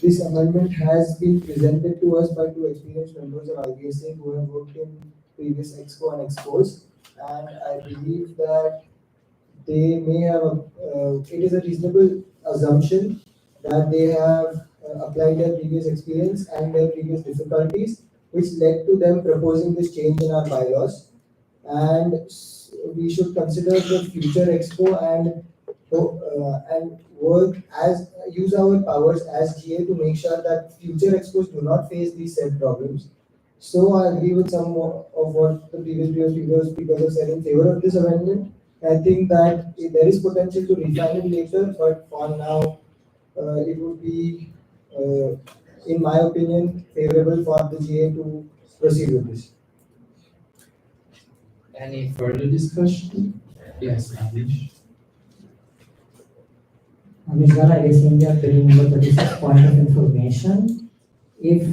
This amendment has been presented to us by 2 experienced members of IBSA who have worked in previous Exco and Expos, and I believe that they may have, it is a reasonable assumption that they have applied their previous experience and their previous difficulties, which led to them proposing this change in our bylaws. And we should consider the future Expo and work as use our powers as GA to make sure that future Expos do not face these said problems. So I agree with some of what the previous speakers have said in favor of this amendment. I think that there is potential to refine it later, but for now, it would be, in my opinion, favorable for the GA to proceed with this. Any further discussion? Yes, Avnish. Ms. Gala, I guess India bill number 36 point of information. If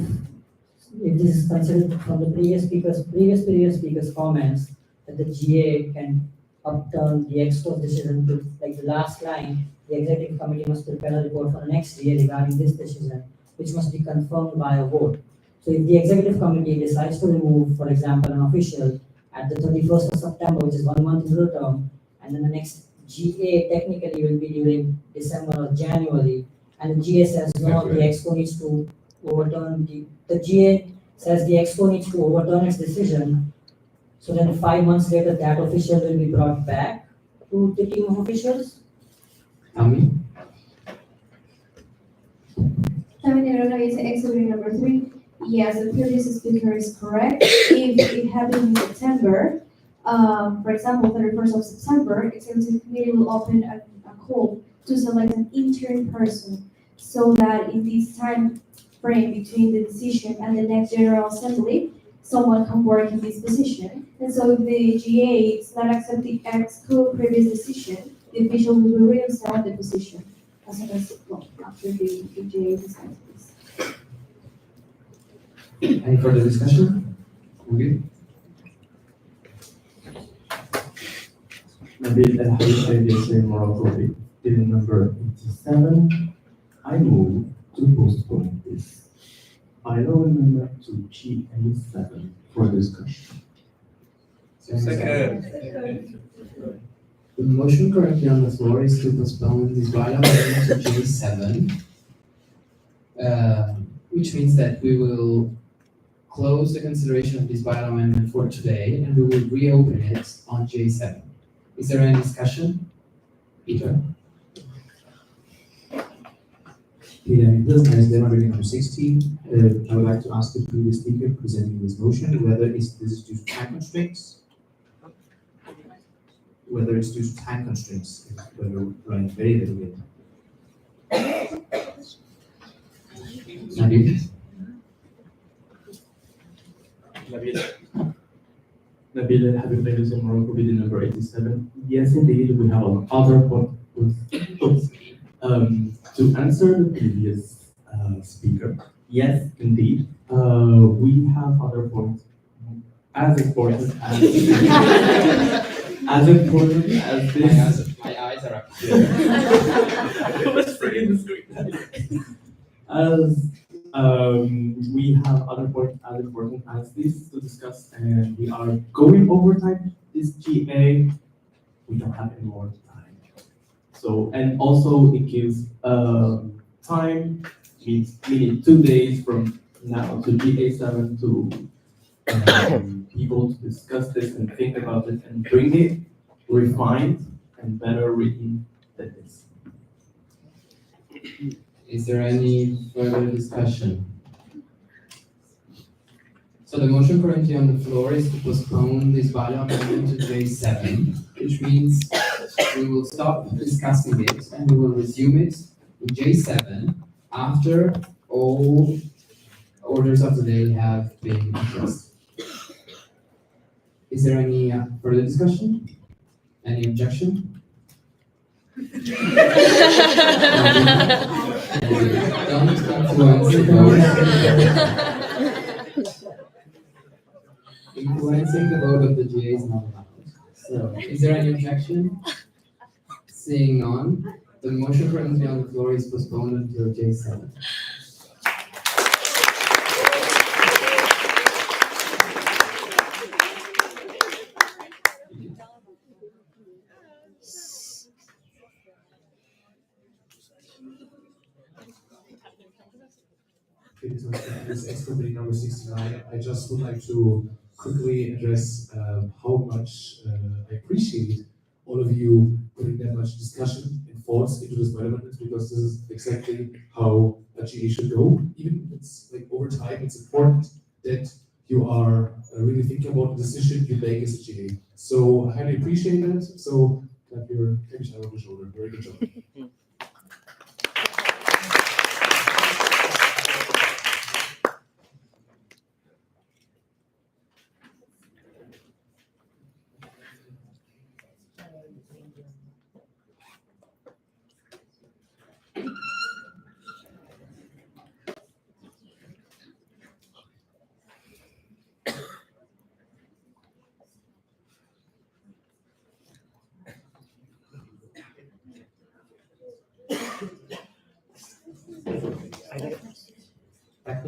this is considered from the previous speakers' comments that the GA can upturn the exco's decision to, like the last line, the executive committee must prepare a report for the next year regarding this decision, which must be confirmed by a vote. So if the executive committee decides to remove, for example, an official at the 31st of September, which is 1 month into the term, and then the next GA technically will be during December or January, and the GA says no, the exco needs to overturn the GA says the exco needs to overturn its decision. So then 5 months later, that official will be brought back to the team of officials. Ami? Is exhibit number 3. Yes, the previous speaker is correct. If it happened in September, for example, 31st of September, executive committee will open a call to select an intern person so that in this time frame between the decision and the next General Assembly, someone can work in this position. And so if the GA is not accepting EXCO previous decision, the official will be reinstated the position as soon as, well, after the GA decides this. Any further discussion? Okay. Nabil El Habibi IBSA Morocco bill number 87. I move to postpone this bylaw amendment to GA7 for discussion. Second. The motion currently on the floor is to postpone this bylaw amendment to J7, which means that we will close the consideration of this bylaw amendment for today and we will reopen it on J7. Is there any discussion? Peter? Peter Nicholas, as Democratic number 16, I would like to ask the previous speaker presenting this motion whether this is due to time constraints. Whether it's due to time constraints, when we're running very little bit. Nabil? Nabil El Habibi IBSA Morocco bill number 87. Yes, indeed, we have other points. To answer the previous speaker, yes, indeed, we have other points as important as as important as this. My eyes are up. I was reading the screen. As we have other points as important as this to discuss, and we are going over time. This GA, we don't have any more time. So, and also it gives time, meaning 2 days from now to GA7 to people to discuss this and think about it and bring it refined and better written than this. Is there any further discussion? So the motion currently on the floor is to postpone this bylaw amendment to J7, which means we will stop discussing it and we will resume it in J7 after all orders of the day have been addressed. Is there any further discussion? Any objection? Don't influence the vote. Influencing the vote of the GA is not allowed. So, is there any objection? Seeing none, the motion currently on the floor is postponed until J7. This extra bill number 69, I just would like to quickly address how much I appreciate all of you putting that much discussion and thoughts into this development, because this is exactly how a GA should go. Even if it's like over time, it's important that you are really thinking about the decision you make as a GA. So I highly appreciate that. So clap your hand on the shoulder. Very good job.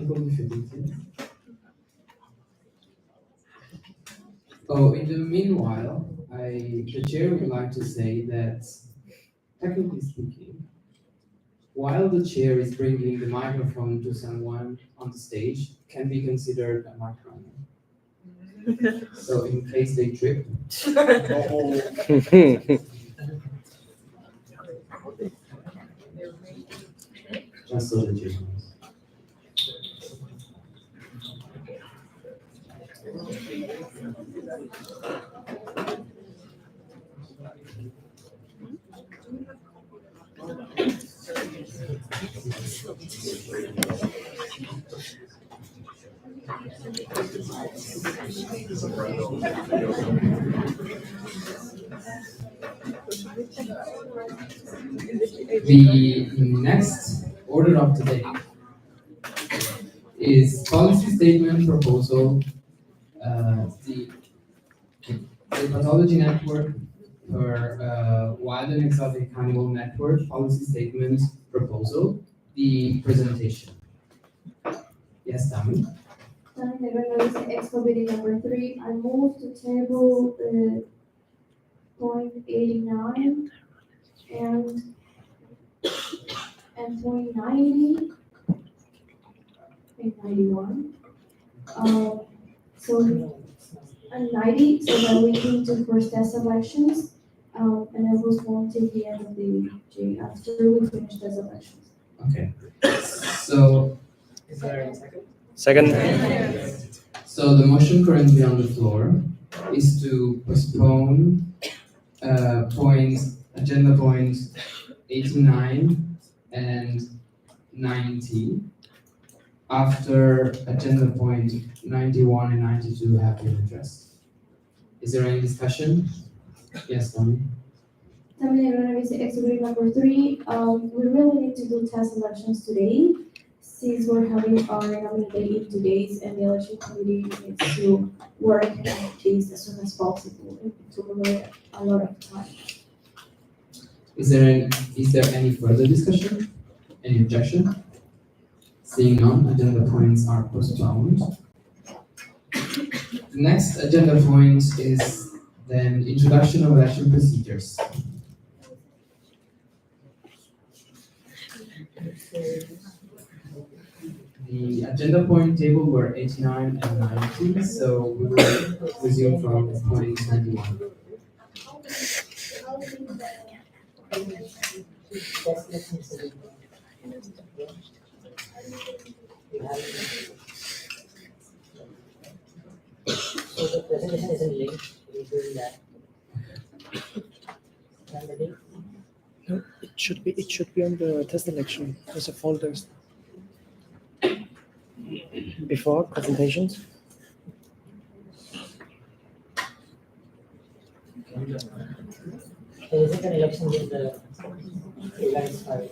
technical difficulties. Oh, in the meanwhile, the chair would like to say that, technically speaking, while the chair is bringing the microphone to someone on the stage, can be considered a microphone. So in case they trip. Just so that you know. The next order of the day is policy statement proposal, the pathology network for wild and exotic animal network policy statement proposal, the presentation. Yes, Tammy. Then the regulation expo bidding number 3, I move to table point 89 and point 90 and 91. So and 90, so that we can do first test elections, and I was going till the end of the J after we finish test elections. Okay. So Is there a second? Second. So the motion currently on the floor is to postpone agenda points 89 and 90 after agenda point 91 and 92 have been addressed. Is there any discussion? Yes, Tommy. Terminating renovation exhibit number 3, we really need to do test elections today, since we're having our nominee day in 2 days, and the election committee needs to work on these as soon as possible. It took a lot of time. Is there any further discussion? Any objection? Seeing none, agenda points are postponed. The next agenda point is then introduction of election procedures. The agenda point table were 89 and 90, so we will resume from point 91. So the presentation isn't linked, we do that. Can the link? No, it should be on the test election as a folders. Before presentations. So is it an election with the events file?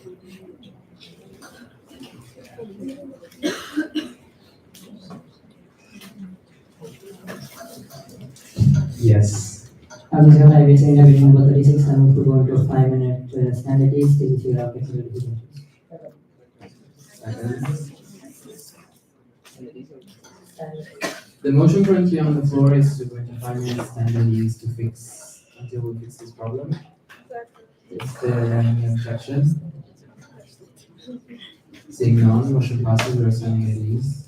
Yes. I'm just going to be saying that number 36, I'm going to go into a 5-minute standard days till you have technical The motion currently on the floor is to go into 5 minutes standard use to fix until we fix this problem. Is there any objection? Seeing none, motion passes. We're sending it these.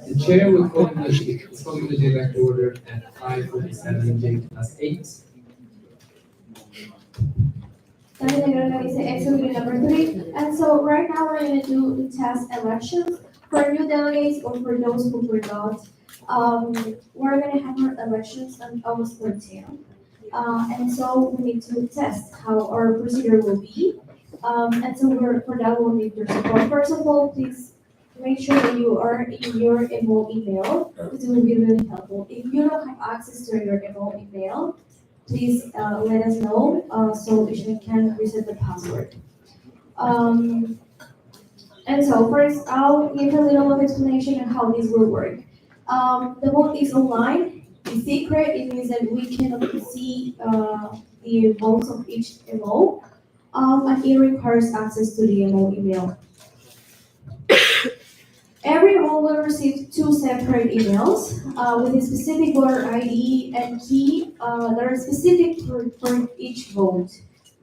The chair will call the day back to order at 5:47 J plus 8. Activity number 3. And so right now we're going to do the test elections for new delegates or for those who forgot. We're going to have our elections on August 13th. And so we need to test how our procedure will be. And so for that we'll need your support. First of all, please make sure that you are in your email, because it will be really helpful. If you don't have access to your email, please let us know so we can reset the password. And so first, I'll give a little of explanation on how this will work. The vote is online. It's secret. It means that we cannot see the votes of each MO, and it requires access to the MO email. Every MO will receive 2 separate emails with a specific voter ID and key that are specific for each vote.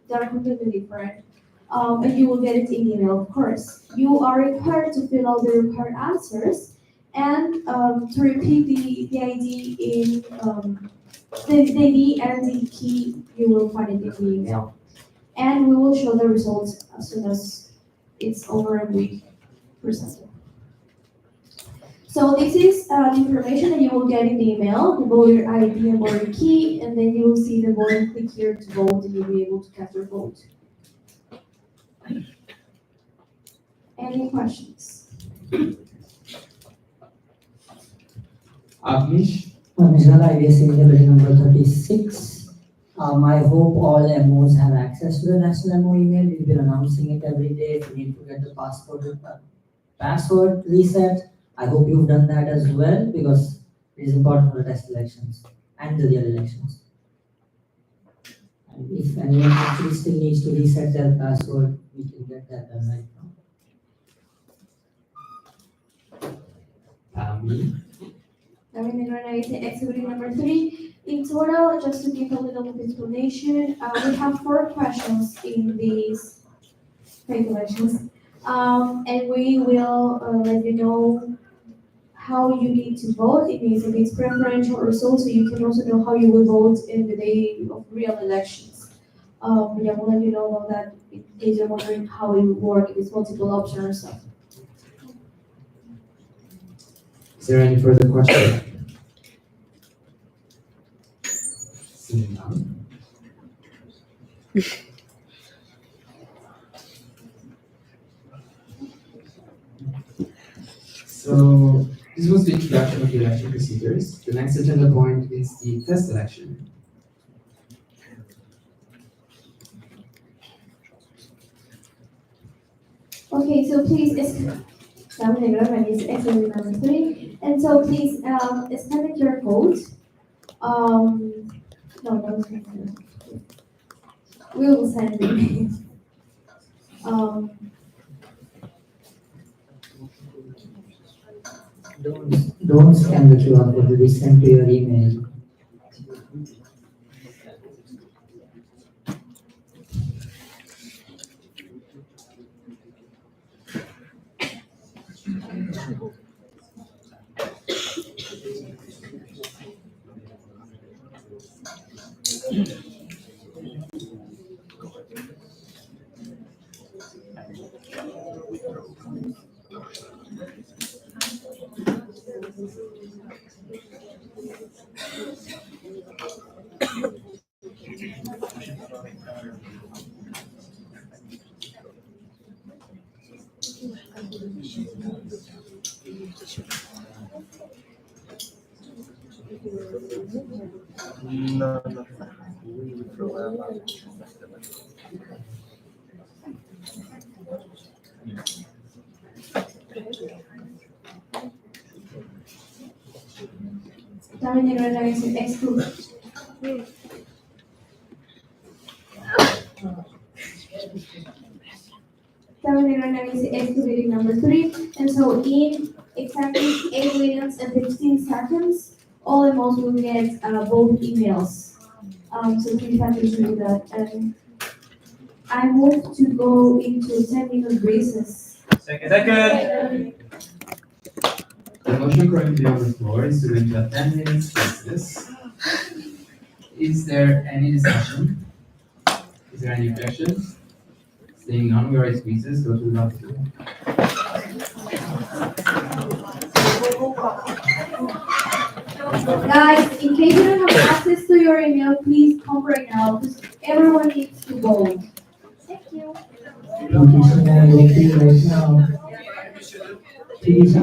They are completely different. And you will get it in email, of course. You are required to fill out the required answers and to repeat the ID in the ID and the key. You will find it in the email, and we will show the results as soon as it's over and we present it. So this is the information that you will get in the email, the voter ID and voter key, and then you will see the voter click here to vote, and you'll be able to cast your vote. Any questions? Agnish? Visual IBS in the building number 36. I hope all MOs have access to the national MO email. We've been announcing it every day. If you need to get the password reset, I hope you've done that as well, because it is important for the test elections and the real elections. And if anyone actually still needs to reset their password, we can get that done right now. Activity number 3. In total, just to give a little bit of explanation, we have 4 questions in these calculations, and we will let you know how you need to vote. It means if it's preferential or so you can also know how you will vote in the day of real elections. Yeah, we'll let you know about that in case you're wondering how it will work, if it's multiple option or stuff. Is there any further questions? Seeing none. So this was the introduction of the election procedures. The next agenda point is the test election. Okay, so please, activity number 3, and so please, establish your vote. No, we will send it. Don't scan the QR code, it will be sent to your email. No, no. Dominic Rodriguez is excluded. Dominic Rodriguez is excluded number 3. And so in exactly 8 minutes and 15 seconds, all emails will get both emails. So please have to do that. And I move to go into 10-minute recess. Second. The motion currently on the floor is to go into a 10 minutes recess. Is there any discussion? Is there any objections? Seeing none, we are at recess. Go to the lobby. Guys, in case you don't have access to your email, please come right now because everyone needs to go. Thank you. Right now. Please,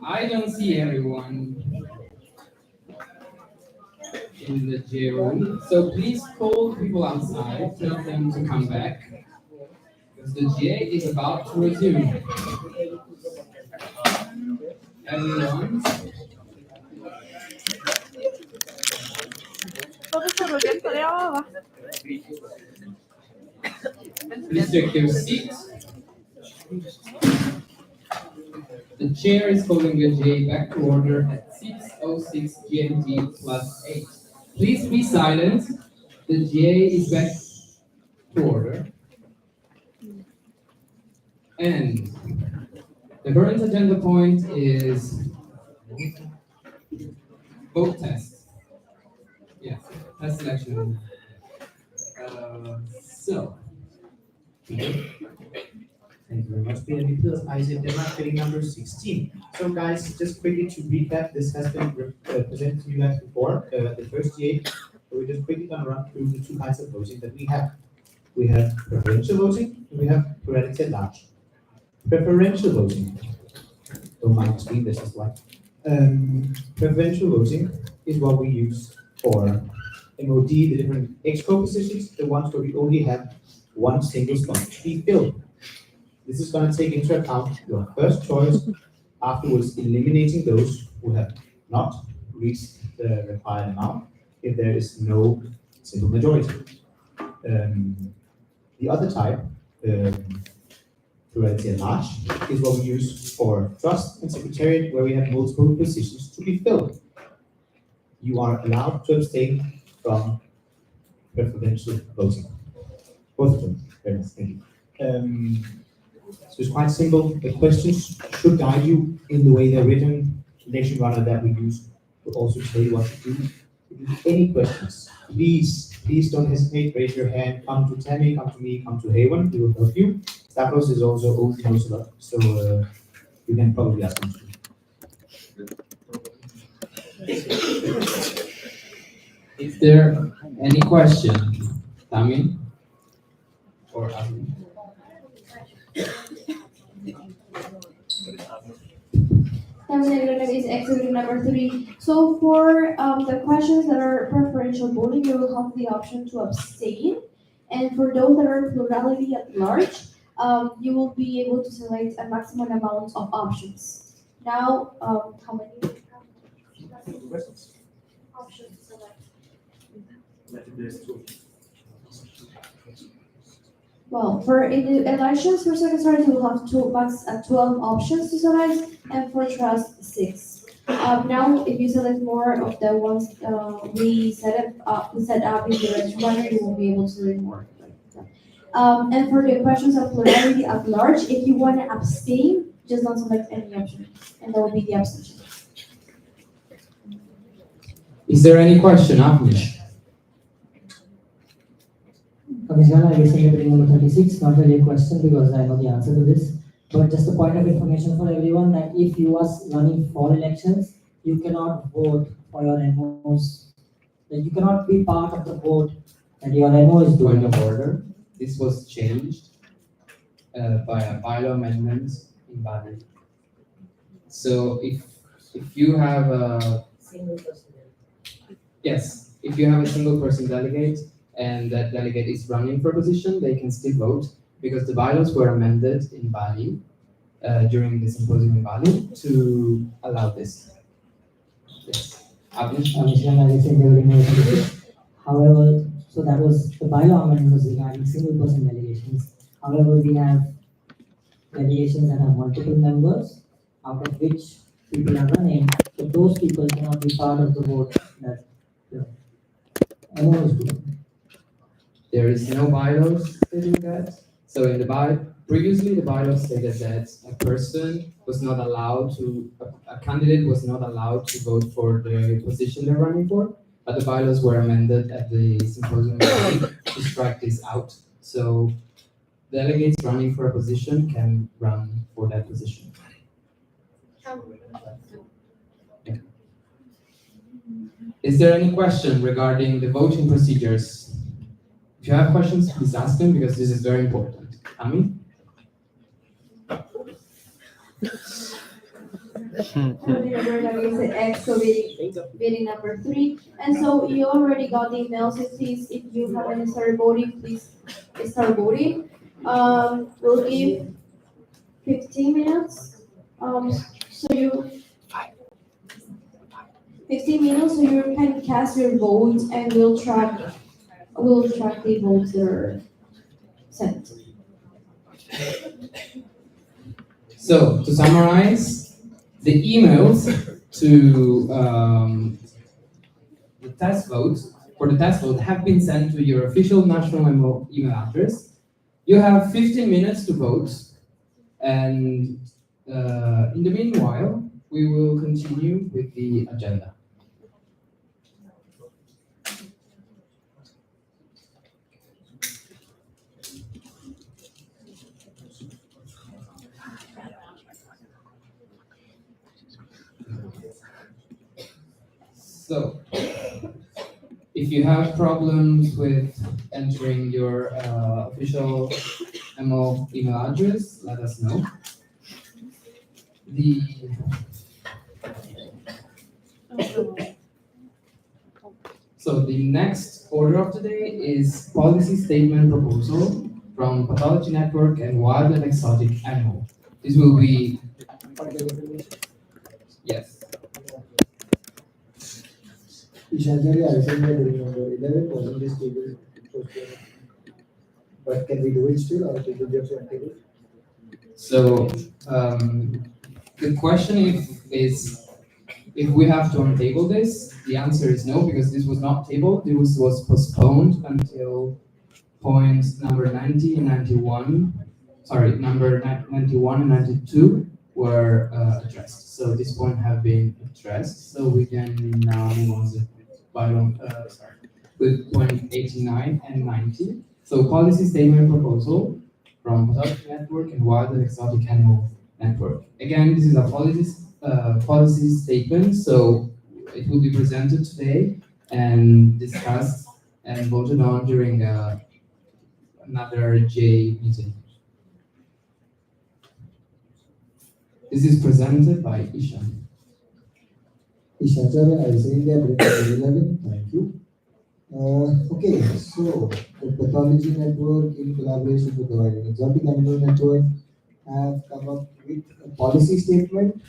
I don't see everyone in the J room, so please call people outside, tell them to come back, because the GA is about to resume. Everyone, please take your seats. The chair is calling the GA back to order at 6:06 GMT plus 8. Please be silent. The GA is back to order. And the current agenda point is vote test. Yes, test selection. So, Thank you very much, PNB Plus. Isaac Denmark, bidding number 16. So guys, just quickly to recap, this has been presented to you guys before, the first GA. So we're just quickly gonna run through the two kinds of voting that we have. We have preferential voting, and we have plurality at large. Preferential voting. Don't mind the screen, this is why. Preferential voting is what we use for MOD, the different exco positions, the ones where we only have one single spot to be filled. This is going to take into account your first choice, afterwards eliminating those who have not reached the required amount if there is no simple majority. The other type, plurality at large, is what we use for trust and secretariat, where we have multiple positions to be filled. You are allowed to abstain from preferential voting. Both of them. Very nice, thank you. So it's quite simple. The questions should guide you in the way they're written. Election runner that we use will also tell you what to do. If you have any questions, please don't hesitate. Raise your hand. Come to Tammy, come to me, come to Haven. We will help you. Stavros is also knows a lot, so you can probably ask him. is there any question, Tammy or Abby? Terminator is exhibit number 3. So for the questions that are preferential voting, you will have the option to abstain. And for those that are plurality at large, you will be able to select a maximum amount of options. Now, how many? Options to select. Well, for in the elections for secretary, you will have 12 options to select, and for trust, 6. Now, if you select more of the ones we set up in the registrar, you will be able to select more. And for the questions of plurality at large, if you want to abstain, just don't select any option, and that will be the abstention. Is there any question, Avnish? Commissioner, I guess I'm bringing number 36, not really a question because I know the answer to this, but just a point of information for everyone that if you are running for elections, you cannot vote for your MOs. Like you cannot be part of the vote that your MO is doing. Point of order. This was changed by a bylaw amendment in Bali. So if you have a single person. Yes, if you have a single person delegate and that delegate is running for a position, they can still vote because the bylaws were amended in Bali during the symposium in Bali to allow this. Yes. However, so that was the bylaw amendment was regarding single person delegations. However, we have delegations that have multiple members, out of which people are running, but those people cannot be part of the vote that the MO is doing. There is no bylaws stating that. So in the previously the bylaws stated that a person was not allowed to, a candidate was not allowed to vote for the position they're running for, but the bylaws were amended at the symposium to strike this out. So delegates running for a position can run for that position. Is there any question regarding the voting procedures? If you have questions, please ask them because this is very important. Ami? Family member having said X, so waiting number 3. And so you already got the email, so please, if you have any start voting, please start voting. We'll give 15 minutes. So you 15 minutes, so you can cast your vote, and we'll track the votes that are sent. So to summarize, the emails to the test votes for the test vote have been sent to your official national email address. You have 15 minutes to vote, and in the meanwhile, we will continue with the agenda. So, if you have problems with entering your official MO email address, let us know. So the next order of the day is policy statement proposal from Pathology Network and Wild and Exotic Animal. This will be, yes. Ishanjali, I think we are doing number 11, wasn't this table postponed? But can we do it still, or we will just table? So the question is if we have to untable this. The answer is no, because this was not tabled. This was postponed until points number 90 and 91. Sorry, number 91 and 92 were addressed. So this point have been addressed. So we can now move on to with point 89 and 90. So policy statement proposal from Pathology Network and Wild and Exotic Animal Network. Again, this is a policy statement, so it will be presented today and discussed and voted on during another J meeting. This is presented by Ishan. Ishanjali, I say India, break 11, thank you. Okay, so the Pathology Network, in collaboration with the Wild and Exotic Animal Network, have come up with a policy statement,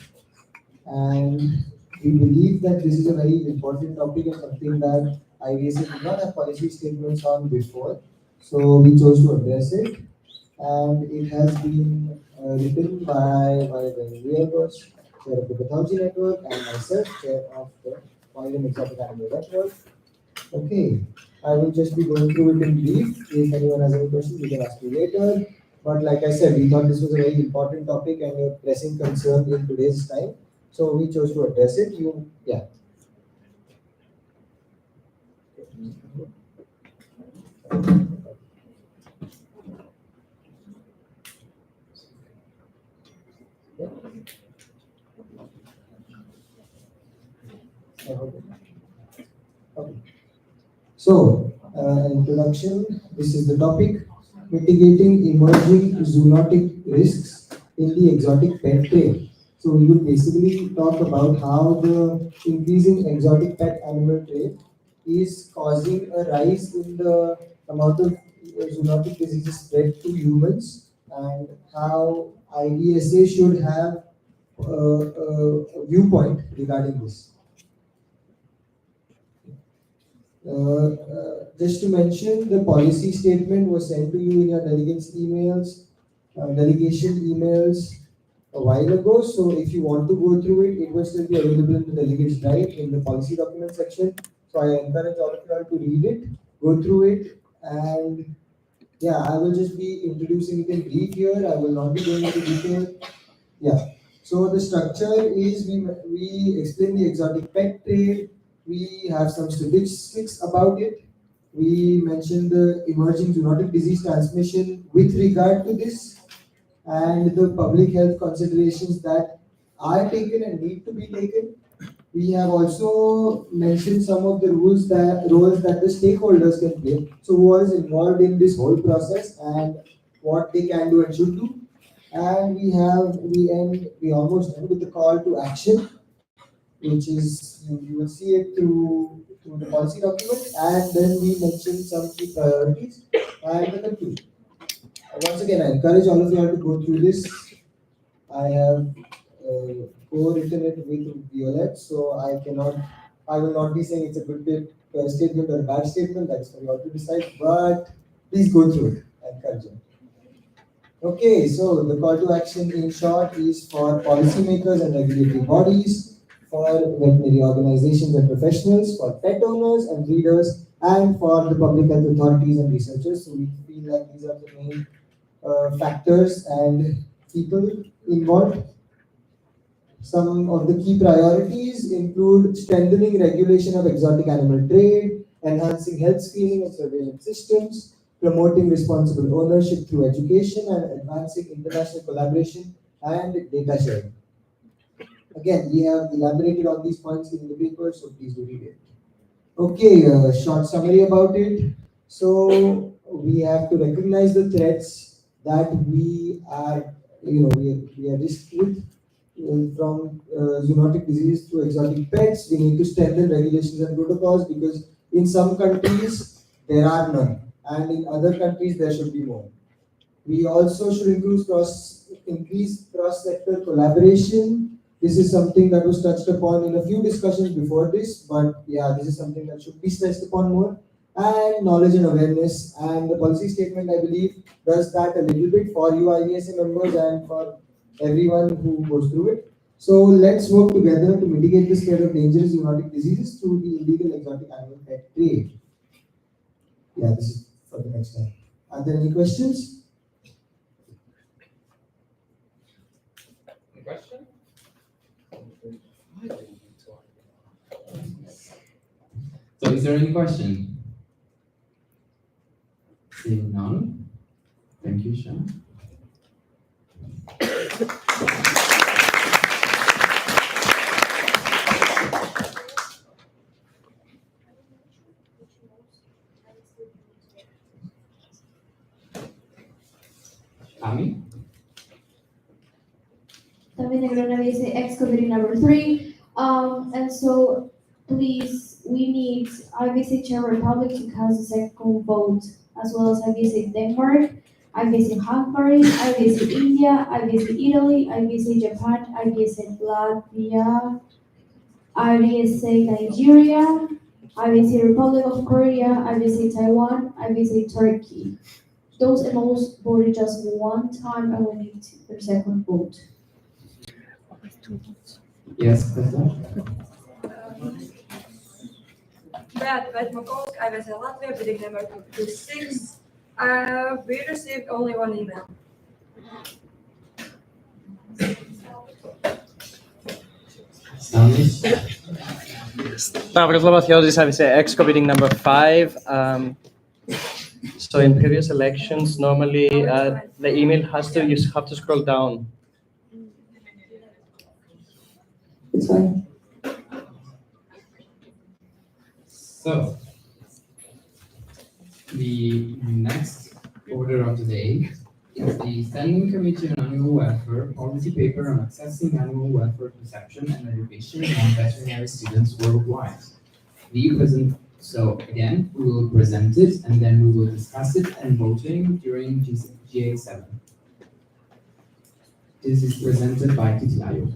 and we believe that this is a very important topic and something that IVSA did not have policy statements on before. So we chose to address it, and it has been written by Venkaiah Ghosh, chair of the Pathology Network, and myself, chair of the Wild and Exotic Animal Network. Okay, I will just be going through it in brief. If anyone has any questions, you can ask me later. But like I said, we thought this was a very important topic and a pressing concern in today's time. So we chose to address it. Yeah. Okay. So, introduction, this is the topic, mitigating emerging zoonotic risks in the exotic pet trade. So we will basically talk about how the increasing exotic pet animal trade is causing a rise in the amount of zoonotic diseases spread to humans, and how IDSA should have a viewpoint regarding this. Just to mention, the policy statement was sent to you in your delegation emails a while ago. So if you want to go through it, it will still be available in the delegates drive in the policy document section. So I encourage all of you all to read it, go through it, and yeah, I will just be introducing it in brief here. I will not be going into detail. Yeah. So the structure is we explain the exotic pet trade. We have some statistics about it. We mention the emerging zoonotic disease transmission with regard to this, and the public health considerations that are taken and need to be taken. We have also mentioned some of the roles that the stakeholders can play. So who is involved in this whole process and what they can do and should do. And we almost end with the call to action, which is you will see it through the policy document, and then we mention some key priorities and the conclusion. Once again, I encourage all of you all to go through this. I have co-written it with Violet, so I will not be saying it's a good statement or a bad statement. That's for you all to decide. But please go through it. I encourage you. Okay, so the call to action in short is for policymakers and regulatory bodies, for veterinary organizations and professionals, for pet owners and breeders, and for the public health authorities and researchers. So we feel like these are the main factors and people involved. Some of the key priorities include strengthening regulation of exotic animal trade, enhancing health screening and surveillance systems, promoting responsible ownership through education, and advancing international collaboration and data sharing. Again, we have elaborated on these points in the paper, so please do read it. Okay, a short summary about it. So we have to recognize the threats that we are, we are risked with from zoonotic disease to exotic pets. We need to strengthen regulations and protocols because in some countries there are none, and in other countries there should be more. We also should increase cross-sector collaboration. This is something that was touched upon in a few discussions before this, but yeah, this is something that should be stressed upon more. And knowledge and awareness, and the policy statement, I believe, does that a little bit for you IVSA members and for everyone who goes through it. So let's work together to mitigate the spread of dangerous zoonotic diseases through the illegal exotic animal pet trade. Yeah, this is for the next time. Are there any questions? Any question? So is there any question? Seeing none. Thank you, Sean. Ami? También Negrona dice excavating number 3. And so please, we need IBC Czech Republic to cast a second vote, as well as IBC Denmark, IBC Hungary, IBC India, IBC Italy, IBC Japan, IBC Latvia, IBC Nigeria, IBC Republic of Korea, IBC Taiwan, IBC Turkey. Those animals voted just one time and we need their second vote. Yes, Krista? Brad Vetmakolk, IVC Latvia, bidding number 56. We received only one email. Stavros Lovathiotis, I would say excavating number 5. So in previous elections, normally the email you have to scroll down. It's fine. So, the next order of the day is the Standing Committee on Animal Welfare policy paper on accessing animal welfare perception and education among veterinary students worldwide. So again, we will present it and then we will discuss it and voting during GA7. This is presented by Titilayo.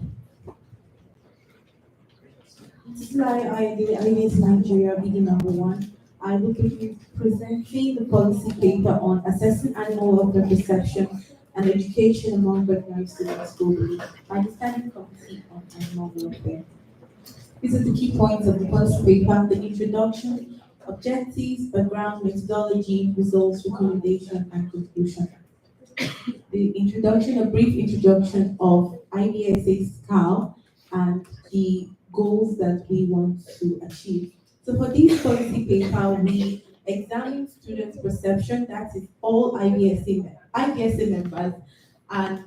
IVS Nigeria, BD number 1. I will be presenting the policy paper on assessing animal welfare perception and education among veterinary students globally by the Standing Committee on Animal Welfare. These are the key points of the policy paper: the introduction, objectives, background, methodology, results, recommendation, and conclusion. The introduction, a brief introduction of IVSA's CAL and the goals that we want to achieve. So for this policy paper, we examine students' perception, that is all IVSA members, and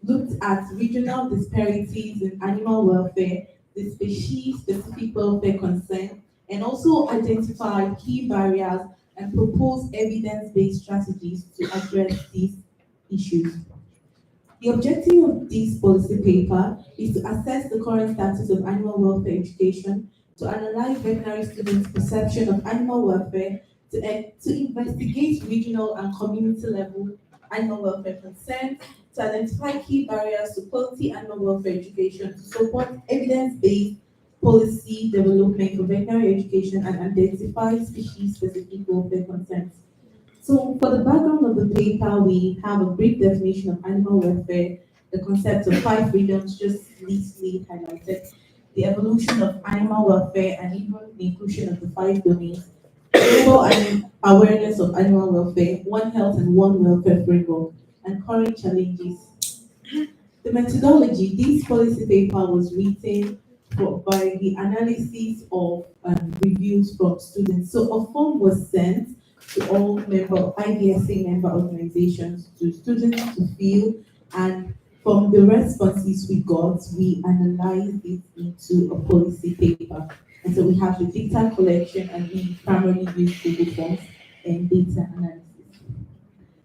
looked at regional disparities in animal welfare, the species-specific welfare concern, and also identified key barriers and proposed evidence-based strategies to address these issues. The objective of this policy paper is to assess the current status of animal welfare education, to analyze veterinary students' perception of animal welfare, to investigate regional and community level animal welfare concerns, to identify key barriers to quality animal welfare education, to support evidence-based policy development for veterinary education, and identify species-specific welfare concerns. So for the background of the paper, we have a brief definition of animal welfare, the concept of 5 freedoms just loosely highlighted, the evolution of animal welfare, and even the inclusion of the 5 domains, global awareness of animal welfare, One Health and One Welfare framework, and current challenges. The methodology, this policy paper was written by the analysis of reviews from students. So a form was sent to all IVSA member organizations, to students to fill, and from the responses we got, we analyzed it into a policy paper. And so we have the data collection, and we primarily use Google Forms and data analysis.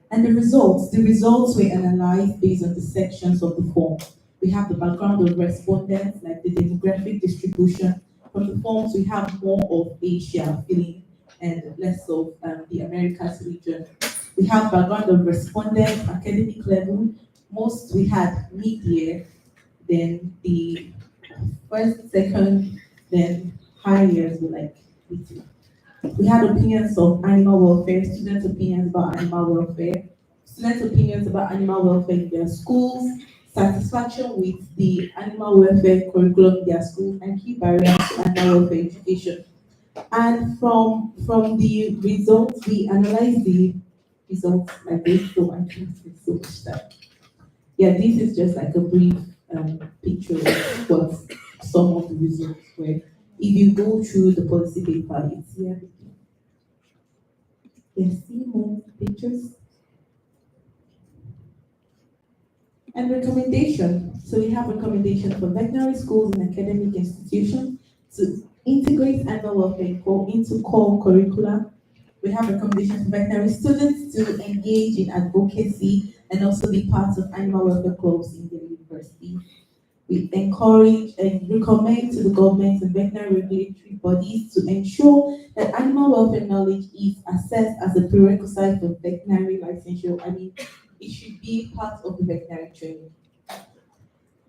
And the results were analyzed based on the sections of the form. We have the background of respondents, like the demographic distribution. From the forms, we have more of Asia filling and less of the Americas region. We have background of respondents, academic level. Most we had mid-year, then the first, second, then high years were like little. We had opinions of animal welfare, students' opinions about animal welfare, students' opinions about animal welfare in their schools, satisfaction with the animal welfare curriculum in their schools, and key barriers to animal welfare education. And from the results, we analyzed the results like this, so I think it's so much time. Yeah, this is just like a brief picture of what some of the results were. If you go through the policy paper, it's here. Yes, see more pictures. And recommendation. So we have recommendation for veterinary schools and academic institutions to integrate animal welfare into core curricula. We have recommendations for veterinary students to engage in advocacy and also be part of animal welfare clubs in their university. We encourage and recommend to the government and veterinary regulatory bodies to ensure that animal welfare knowledge is assessed as a prerequisite for veterinary licensure. I mean, it should be part of the veterinary training.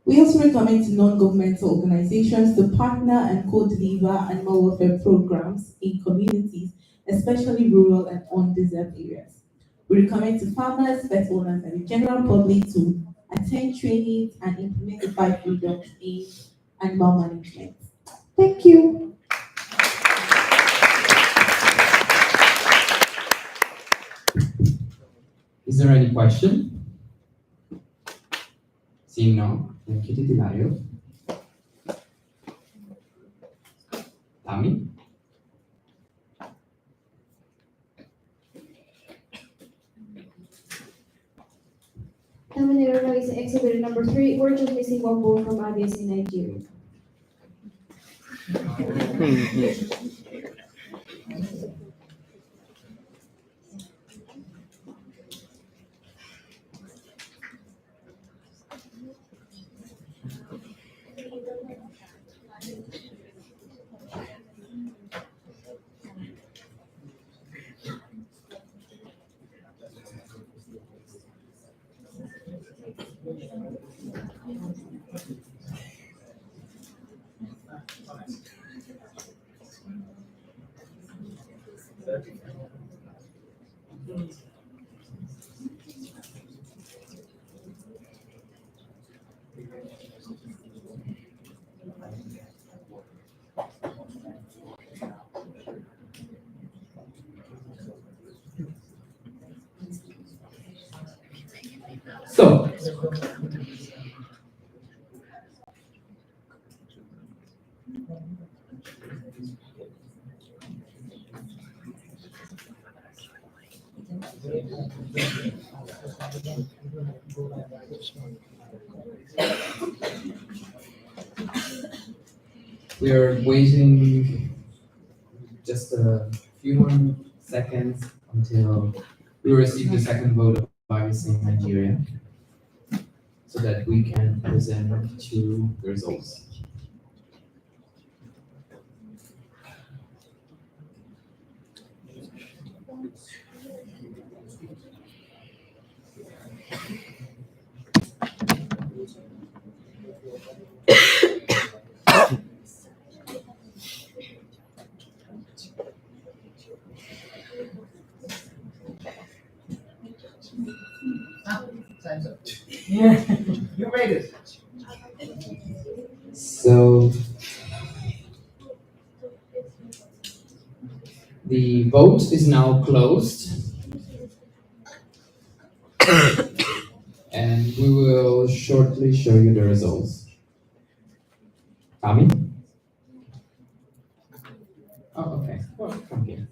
We also recommend to non-governmental organizations to partner and co-deliver animal welfare programs in communities, especially rural and undeserved areas. We recommend to farmers, pet owners, and the general public to attend trainings and implement the 5 freedoms in animal management. Thank you. Is there any question? Seeing none, thank you, Titilayo. Tami? Nominator is exhibit number 3. We're just missing one vote from IBS in Nigeria. So, we are waiting just a few more seconds until we receive the second vote of IBC in Nigeria. so that we can present to the results. Time's up. You made it. So the vote is now closed. And we will shortly show you the results. Tommy? Oh, okay. Well, come here.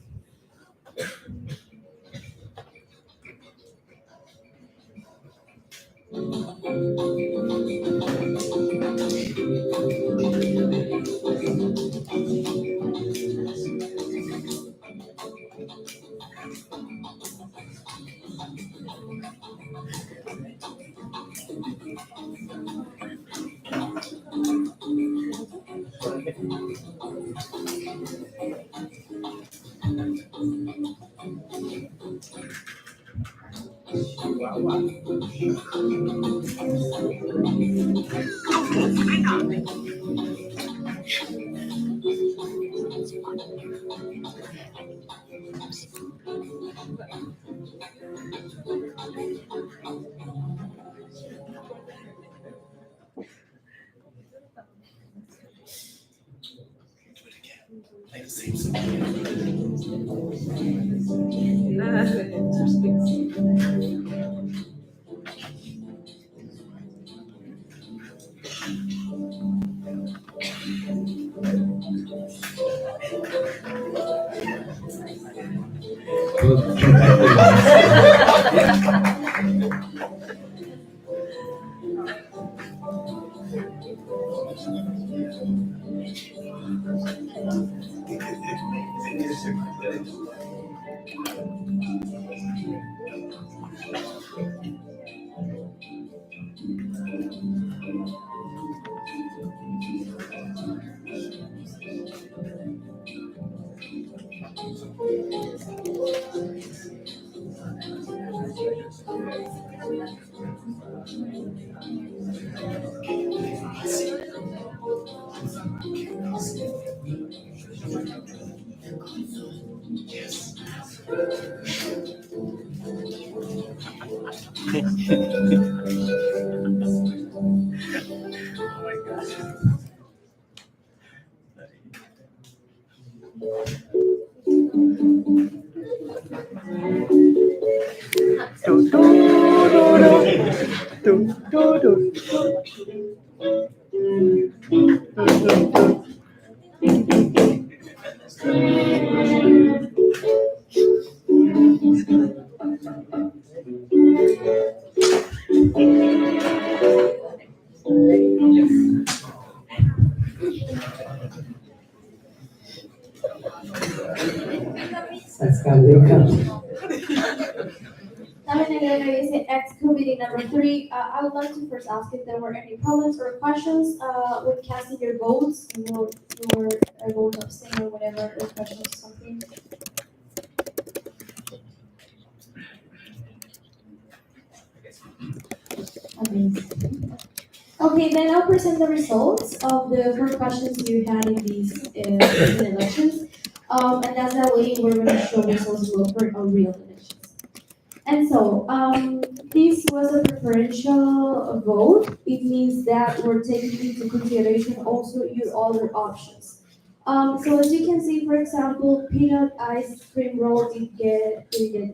That's kind of welcome. Coming again, I say X committee number 3. I would like to first ask if there were any problems or questions with casting your votes, your vote abstain or whatever, or questions or something. Okay, then I'll present the results of the 4 questions you had in these elections. And that's the way we're going to show results for our real elections. And so, this was a preferential vote. It means that we're taking into consideration also your other options. So as you can see, for example, peanut ice cream roll didn't get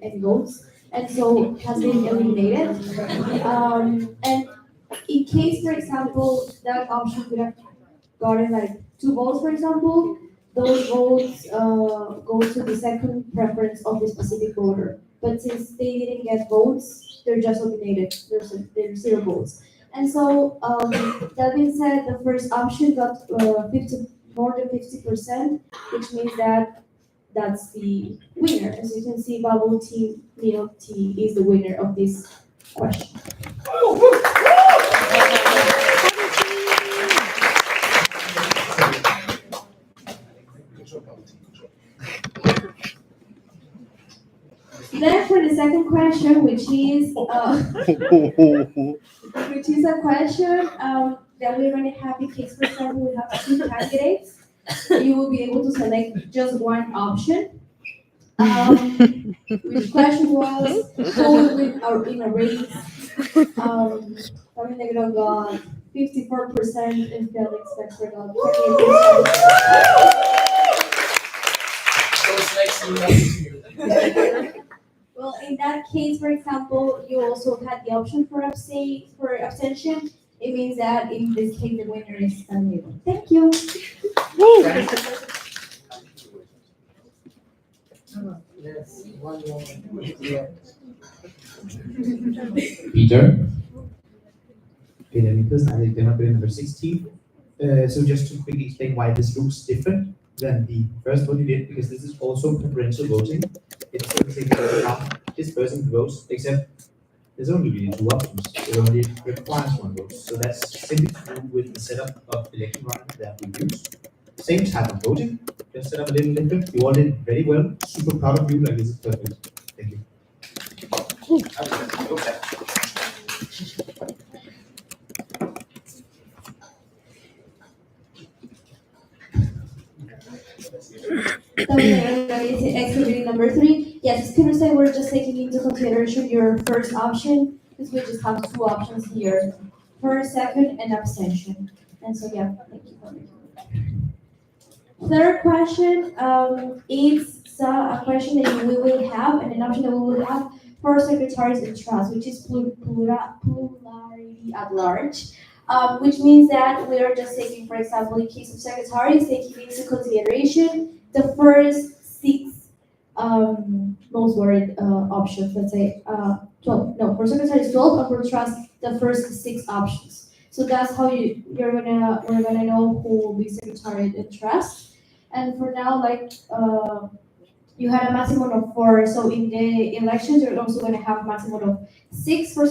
any votes, and so has been eliminated. And in case, for example, that option could have gotten like 2 votes, for example, those votes go to the second preference of the specific voter. But since they didn't get votes, they're just eliminated. There's 0 votes. And so, that being said, the first option got more than 50%, which means that that's the winner. As you can see, bubble tea, milk tea is the winner of this question. second question, which is a question that we're going to have in case, for example, we have two candidates. You will be able to select just one option. Which question was, who will win in a race? Kami got 54% and Felix Baxter got 28%. Well, in that case, for example, you also had the option for abstention. It means that in this case, the winner is Amigo. Thank you. Yes, one moment. Yeah. Peter. Peter Nicholas, I think number 16. So just to quickly explain why this looks different than the first one you did, because this is also preferential voting. It's still taking into account this person votes, except there's only really two options. It only requires one vote. So that's simply to do with the setup of election run that we use. Same type of voting, just set up a little different. You all did very well. Super proud of you. Like, this is perfect. Thank you. Activity number 3. Yes, it's going to say we're just taking into consideration your first option, because we just have two options here: first, second, and abstention. And so, yeah, thank you for making that. Third question, it's a question that we will have, and an option that we will have for secretaries and trust, which is plurality at large. Which means that we are just taking, for example, in case of secretaries, taking into consideration the first 6 most worried options. Let's say 12. No, for secretaries 12, and for trust the first 6 options. So that's how we're gonna know who will be secretary and trust. And for now, like you had a maximum of 4. So in the elections, you're also gonna have a maximum of 6 for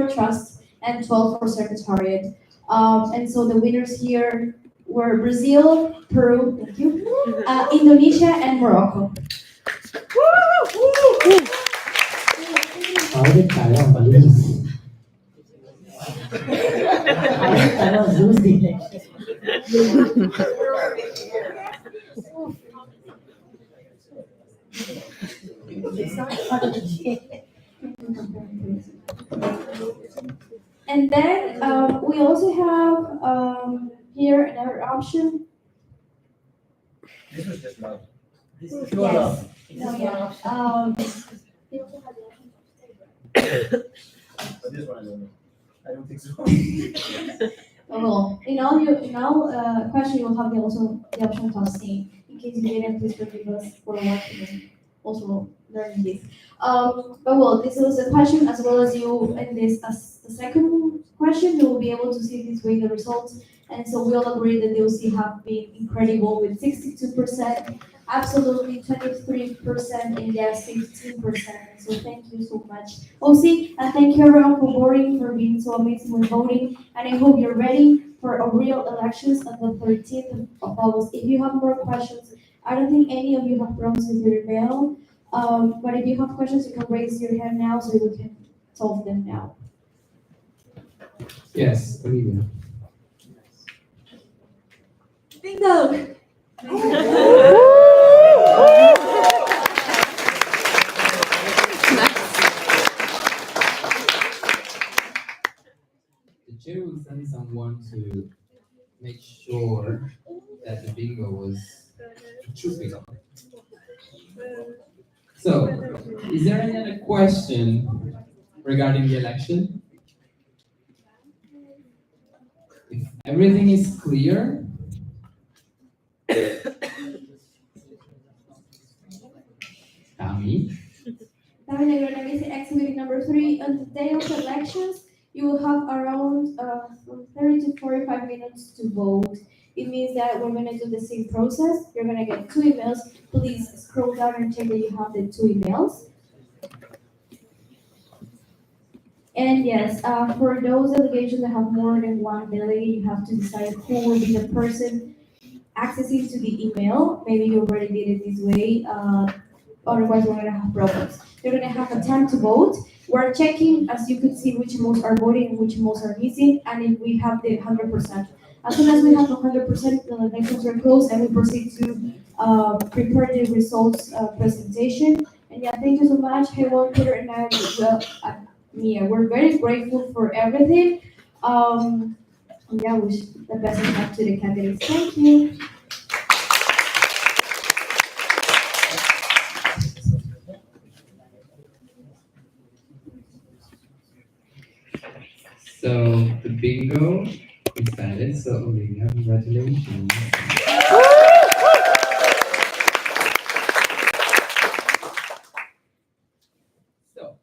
trust and 12 for secretariat. And so the winners here were Brazil, Peru, thank you, Indonesia, and Morocco. How did Taiwan lose? How did Taiwan lose the election? It's not part of the game. And then we also have here another option. This was just love. Yes. No, yeah. They also have the option But this one I don't know. I don't think so. well, in all question you'll have also the option to abstain. In case you didn't, please forgive us for watching and also learning this. But well, this was a question as well as you in this as the second question, you will be able to see this way the results. And so we all agree that the OC have been incredible with 62%, absolutely 23%, and yes, 16%. So thank you so much, OC, and thank you everyone for voting, for being so amazing with voting. And I hope you're ready for a real elections on the 13th of August. If you have more questions, I don't think any of you have problems with your email. But if you have questions, you can raise your hand now so we can solve them now. Yes, Olivia. Bingo! The chair will send someone to make sure that the bingo was truthful. So, is there any other question regarding the election? If everything is clear, Tami. Activity number 3. On the day of elections, you will have around from 30 to 45 minutes to vote. It means that we're going to do the same process. You're going to get 2 emails. Please scroll down and check that you have the 2 emails. And yes, for those delegations that have more than one delegate, you have to decide who will be the person accessing to the email. Maybe you already did it this way. otherwise we're gonna have problems. They're gonna have a time to vote. We're checking, as you could see, which modes are voting and which modes are missing, and if we have the 100%. As soon as we have 100%, the elections are closed, and we proceed to prepare the results presentation. And yeah, thank you so much, Hewon, Peter, and I. Mia, we're very grateful for everything. And yeah, wish the best of luck to the candidates. Thank you. So the bingo is valid. So Olivia, congratulations. So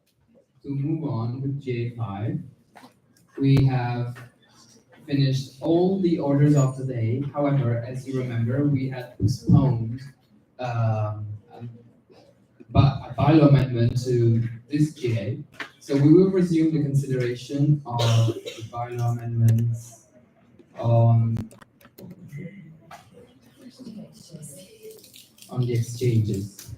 to move on with J5, we have finished all the orders of the day. However, as you remember, we had postponed a bylaw amendment to this GA. So we will resume the consideration of the bylaw amendments on the exchanges.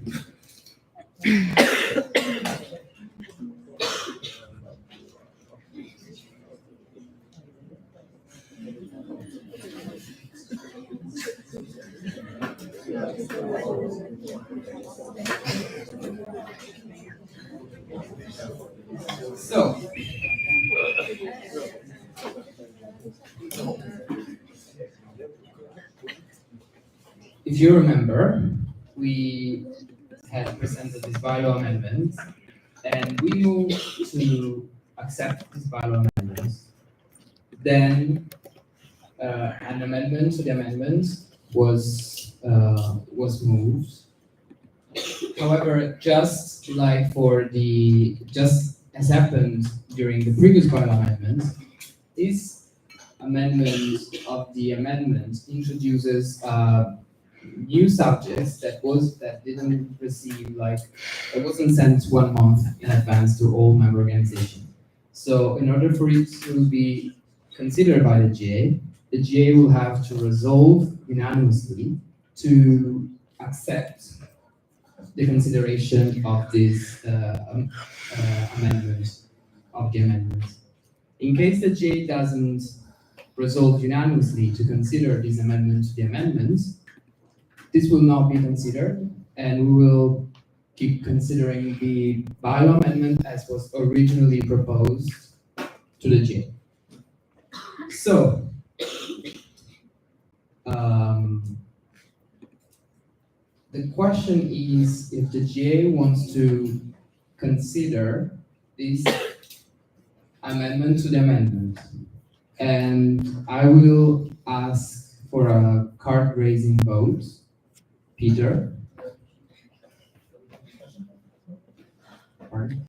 So, if you remember, we had presented this bylaw amendment, and we moved to accept this bylaw amendment. Then, an amendment to the amendment was moved. However, just as happened during the previous bylaw amendment, this amendment of the amendment introduces new subjects that didn't receive it wasn't sent 1 month in advance to all member organizations. So in order for it to be considered by the GA will have to resolve unanimously to accept the consideration of this amendment of the amendment. In case the GA doesn't resolve unanimously to consider this amendment to the amendment, this will not be considered, and we will keep considering the bylaw amendment as was originally proposed to the GA. So, the question is if the GA wants to consider this amendment to the amendment. And I will ask for a card raising vote. Peter? Pardon?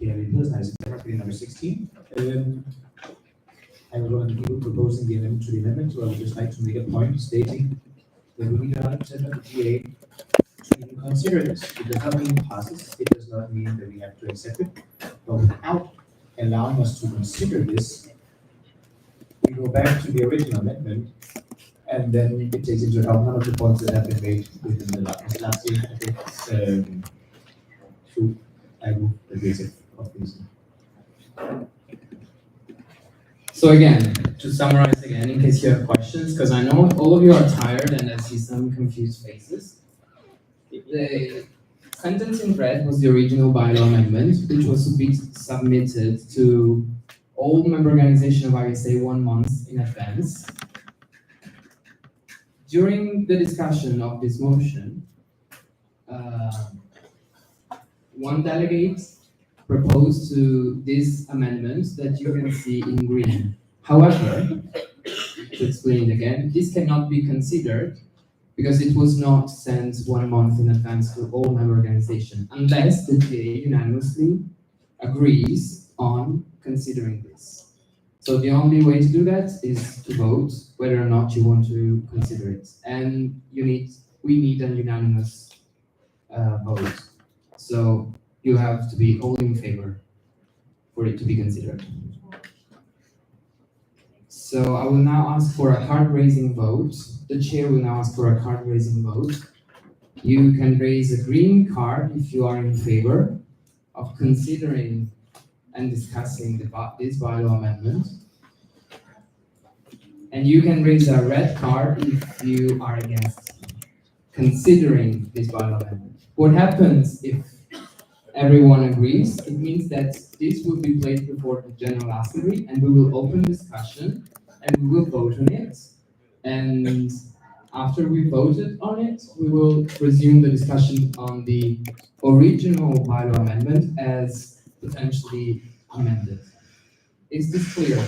Yeah, personalized number 16. I was one of the people proposing the amendment to the amendment, so I would just like to make a point stating that we need 100% of the GA to even consider this. It does not mean it passes, it does not mean that we have to accept it, but without allowing us to consider this, we go back to the original amendment, and then it takes into account none of the points that have been made within the last year. So I move the basic of this. So again, to summarize again, in case you have questions, because I know all of you are tired and I see some confused faces. The sentence in red was the original bylaw amendment, which was submitted to all member organizations of ISA 1 month in advance. During the discussion of this motion, one delegate proposed to this amendment that you can see in green. However, to explain it again, this cannot be considered because it was not sent 1 month in advance to all member organizations, unless the GA unanimously agrees on considering this. So the only way to do that is to vote whether or not you want to consider it. And we need a unanimous vote. So you have to be all in favor for it to be considered. So I will now ask for a card raising vote. The chair will now ask for a card raising vote. You can raise a green card if you are in favor of considering and discussing this bylaw amendment. And you can raise a red card if you are against considering this bylaw amendment. What happens if everyone agrees? It means that this will be placed before the General Assembly and we will open discussion and we will vote on it. And after we voted on it, we will resume the discussion on the original bylaw amendment as potentially amended. Is this clear?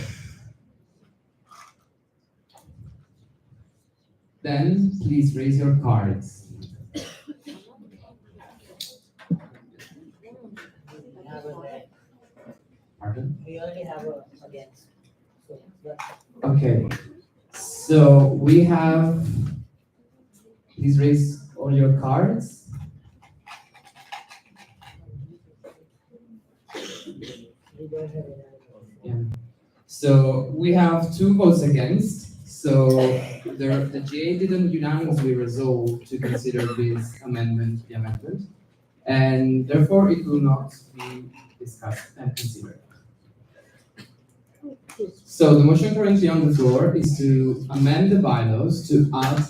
Then please raise your cards. Pardon? We already have a against. Okay, so we have, please raise all your cards. Yeah. So we have 2 votes against. So the GA didn't unanimously resolve to consider this amendment, the amendment, and therefore it will not be discussed and considered. So the motion currently on the floor is to amend the bylaws to add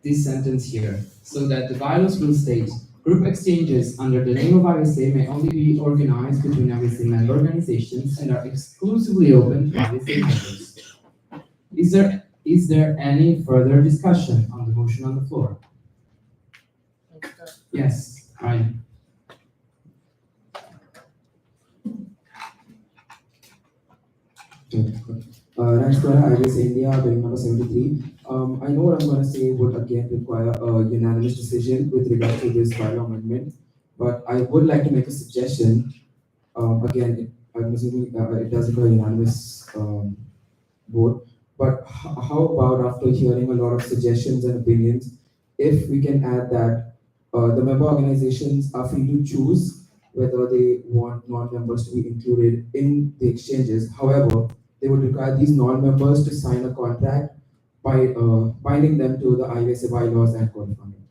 this sentence here, so that the bylaws will state, group exchanges under the name of IVSA may only be organized between IVSA member organizations and are exclusively open to IVSA members. Is there any further discussion on the motion on the floor? Yes, Ryan. Thanks, Clara. IBS India, bill number 73. I know what I'm going to say would again require a unanimous decision with regard to this bylaw amendment, but I would like to make a suggestion. Again, I'm assuming it does require unanimous vote, but how about after hearing a lot of suggestions and opinions, if we can add that the member organizations are free to choose whether they want non-members to be included in the exchanges. However, they would require these non-members to sign a contract by binding them to the IVSA bylaws and code of conduct.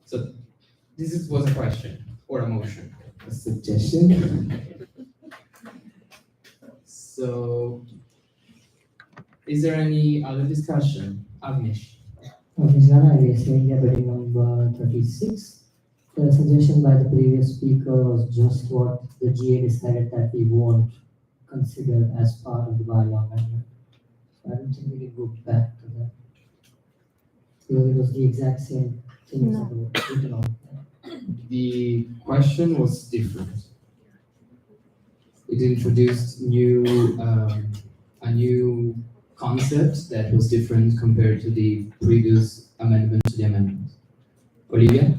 So this was a question or a motion? A suggestion. So is there any other discussion? Agnish? Okay, Sir, IVSA India bill number 36. The suggestion by the previous speaker was just what the GA decided that we won't consider as part of the bylaw amendment. So I don't think we can go back to that. Because it was the exact same thing that were written on. The question was different. It introduced a new concept that was different compared to the previous amendment to the amendment. Olivia?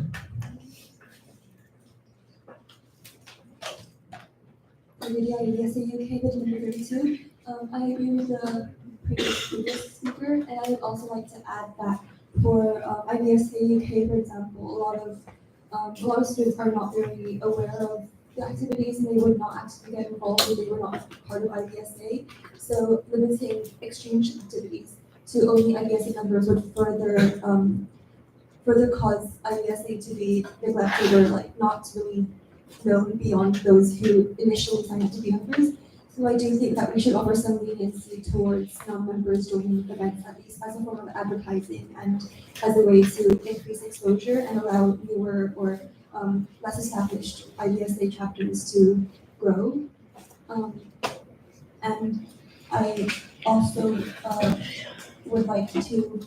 Olivia, IVSA UK, bill number 32. I agree with the previous speaker, and I would also like to add that for IVSA UK, for example, a lot of students are not very aware of the activities and they would not actually get involved if they were not part of IVSA. So limiting exchange activities to only IVSA members would further cause IVSA to be neglected or like not really known beyond those who initially signed up to be members. So I do think that we should offer some leniency towards non-members joining events, at least as a form of advertising and as a way to increase exposure and allow newer or less established IVSA chapters to grow. And I also would like to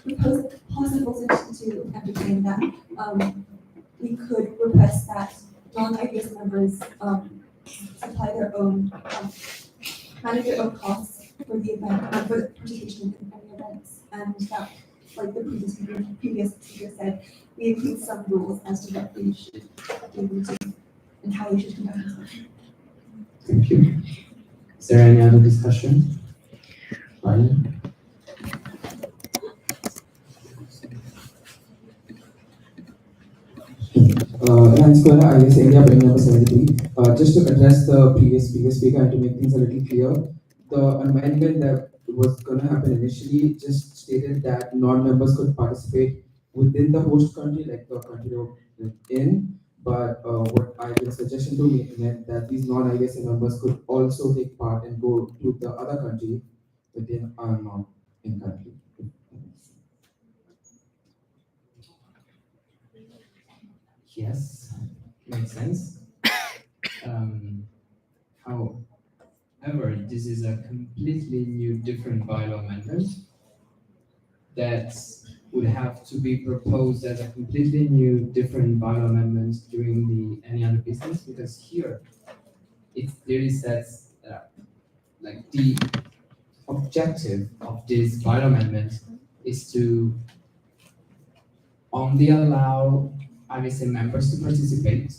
propose a possible solution to entertain that. We could request that non-IVSA members supply their own, manage their own costs for the event, for the participation in any events, and that like the previous speaker said, we include some rules as to what we should be able to and how we should conduct ourselves. Thank you. Is there any other discussion? Ryan? Thanks, Kuala. IS India, bill number 73. Just to address the previous speaker and to make things a little clear, the amendment that was going to happen initially just stated that non-members could participate within the host country, like the country they're in. But what I will suggestion to me meant that these non-IBSA members could also take part and go to the other country within our non-in country. Yes, makes sense. However, this is a completely new, different bylaw amendment that would have to be proposed as a completely new, different bylaw amendment during the any other business, because here it clearly says like the objective of this bylaw amendment is to only allow IBSA members to participate.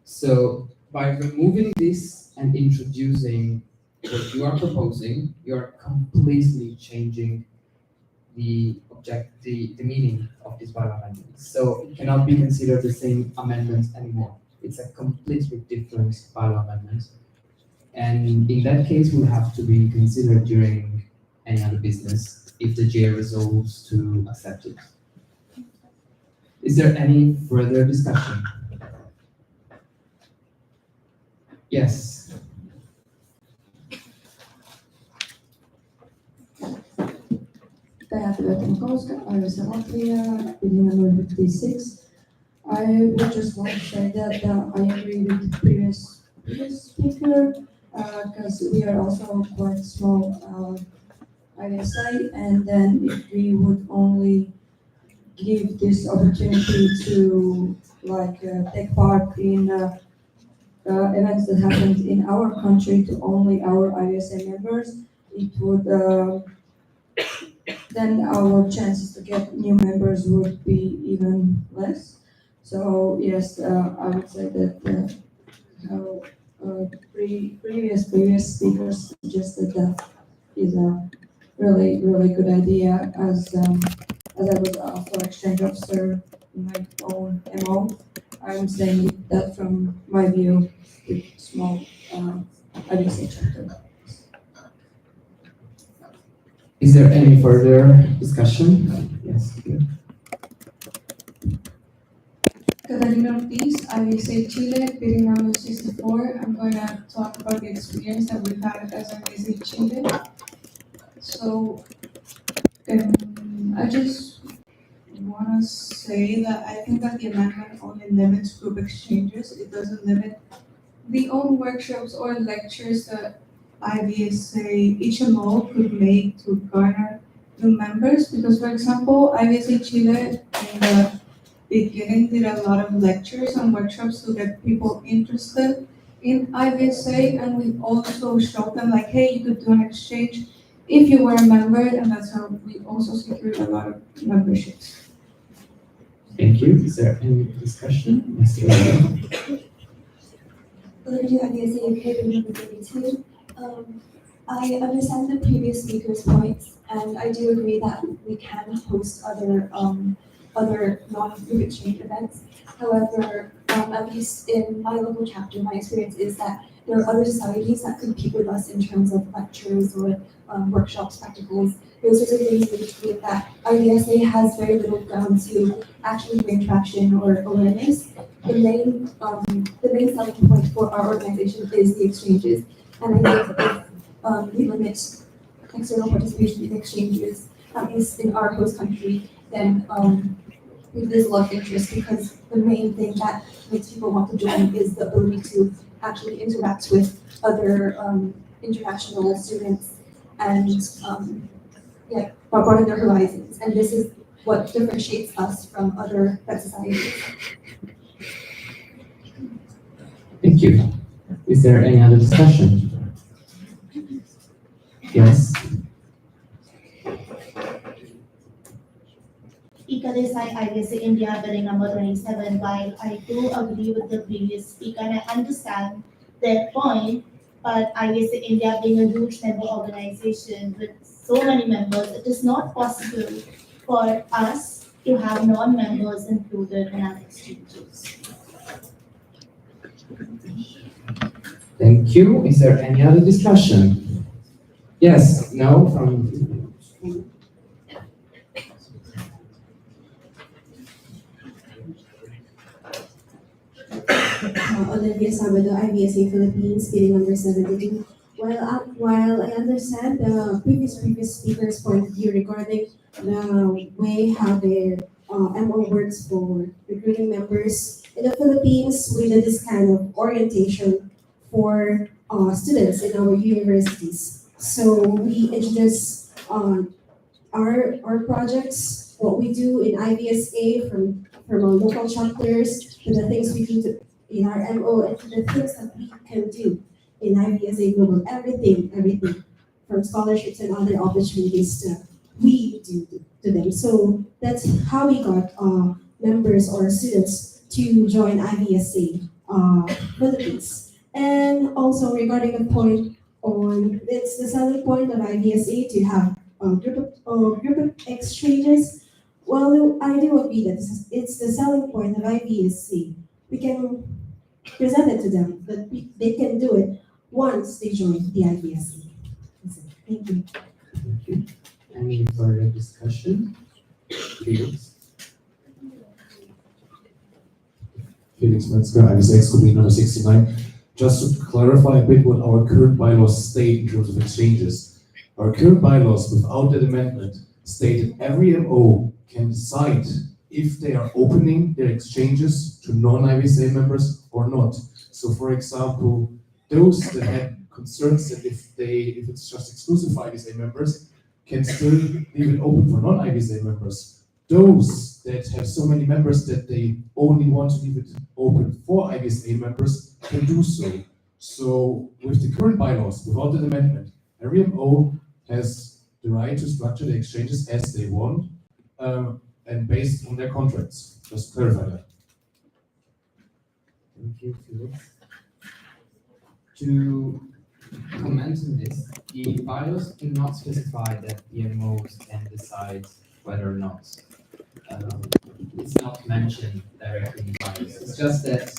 So by removing this and introducing what you are proposing, you are completely changing the meaning of this bylaw amendment. So it cannot be considered the same amendment anymore. It's a completely different bylaw amendment. And in that case, will have to be considered during any other business if the GA resolves to accept it. Is there any further discussion? Yes. Number 56. I would just like to say that I agree with the previous speaker because we are also quite small ISA, and then if we would only give this opportunity to take part in events that happened in our country to only our ISA members, it would then our chances to get new members would be even less. So yes, I would say that previous speakers suggested that is a really good idea as I was also exchange officer in my own MO. I'm saying that from my view with small IBC chapter. Is there any further discussion? Yes. Good. Catalina Ortiz, IBC Chile, bidding number 64. I'm going to talk about the experience that we've had as IBC Chile. So I just want to say that I think that the amendment only limits group exchanges. It doesn't limit the own workshops or lectures that IBSA HMO could make to garner new members. Because, for example, IBSA Chile in the beginning did a lot of lectures and workshops to get people interested in IBSA, and we also showed them like, hey, you could do an exchange if you were a member, and that's how we also secured a lot of memberships. Thank you. Is there any discussion? Yes, Olivia, IBSA UK, number 32. I understand the previous speaker's points, and I do agree that we can host other non-group exchange events. However, at least in my local chapter, my experience is that there are other societies that compete with us in terms of lectures or workshops, practicals, those sorts of things which mean that IBSA has very little ground to actually bring traction or awareness. The main selling point for our organization is the exchanges, and I think if we limit external participation in exchanges, at least in our host country, then we lose a lot of interest because the main thing that makes people want to join is the ability to actually interact with other international students and broaden their horizons. And this is what differentiates us from other societies. Thank you. Is there any other discussion? Yes. Ika Desai, IBSA India, bidding number 27. While I do agree with the previous speaker and I understand their point, but IBSA India being a huge member organization with so many members, it is not possible for us to have non-members included in our exchanges. Thank you. Is there any other discussion? Yes, no, from Olivia Sabado, IBSA Philippines, bidding number 17. While I understand the previous speaker's point of view regarding the way how their MO works for recruiting members in the Philippines, we did this kind of orientation for students in our universities. So we introduce our projects, what we do in IBSA from our local chapters to the things we do in our MO and to the things that we can do in IBSA Global, everything from scholarships and other opportunities that we do to them. So that's how we got members or students to join IBSA Philippines. And also regarding the point on, it's the selling point of IBSA to have group of exchanges. Well, I do agree that it's the selling point of IBSC. We can present it to them, but they can do it once they join the IBSC. Thank you. Thank you. Any further discussion? Felix? Felix Metzger, IBSA Excommunication number 69. Just to clarify a bit what our current bylaws state in terms of exchanges. Our current bylaws, without that amendment, state that every MO can decide if they are opening their exchanges to non-IBSA members or not. So for example, those that had concerns that if it's just exclusive for IBSA members, can still leave it open for non-IBSA members. Those that have so many members that they only want to leave it open for IBSA members can do so. So with the current bylaws, without an amendment, every MO has the right to structure the exchanges as they want and based on their contracts. Just to clarify that. Thank you, Felix. To comment on this, the bylaws do not specify that the MOs can decide whether or not. It's not mentioned directly in the bylaws. It's just that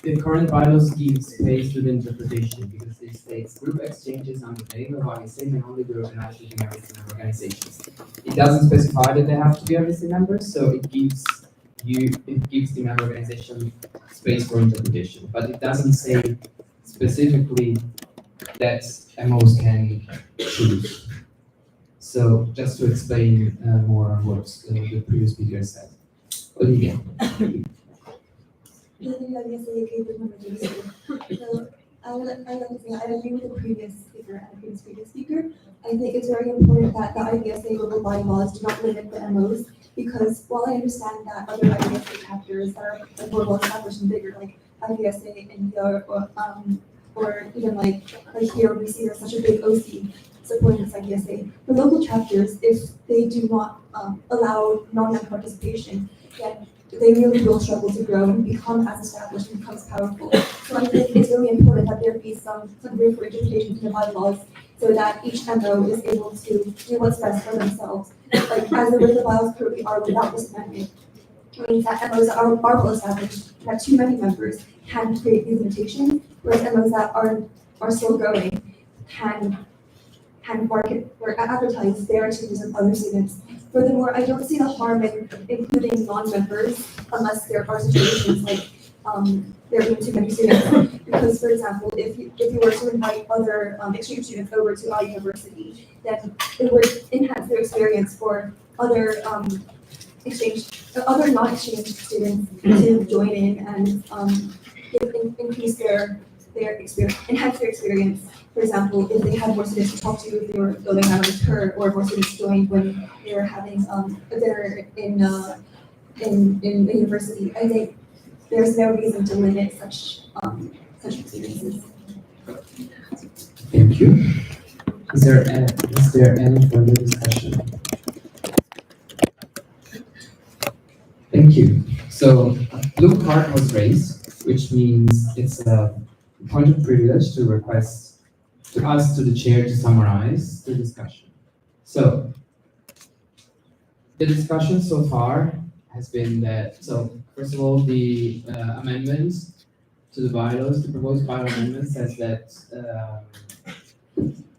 the current bylaws give space to the interpretation because it states group exchanges under the name of IBSA may only be organized within IBSA organizations. It doesn't specify that they have to be IBSA members, so it gives the member organization space for interpretation, but it doesn't say specifically that MOs can choose. So just to explain more on what the previous speaker said. Olivia. So I agree with the previous speaker and the previous speaker. I think it's very important that the IBSA global bylaws do not limit the MOs because while I understand that other IBSA chapters that are like more well established and bigger, like IBSA India or even like here we see there's such a big OC supporting this IBSA. The local chapters, if they do not allow non-member participation, then they really will struggle to grow and become as established and become as powerful. So I think it's really important that there be some room for interpretation in the bylaws so that each MO is able to do what's best for themselves. Like as the way the bylaws currently are without this amendment, it means that MOs that are well established, that too many members can create these limitations, whereas MOs that are still growing can market or advertise their activities with other students. Furthermore, I don't see the harm in including non-members unless there are situations like there being too many students. Because, for example, if you were to invite other exchange students over to our university, then it would enhance their experience for other other non-exchange students to join in and increase their experience, enhance their experience. For example, if they had more students to talk to, if they were building out on a tour, or more students joined when they were having a dinner in the university, I think there's no reason to limit such experiences. Thank you. Is there any further discussion? So blue card was raised, which means it's a point of privilege to request to us to the chair to summarize the discussion. So the discussion so far has been that, so first of all, the amendments to the bylaws, the proposed bylaw amendment says that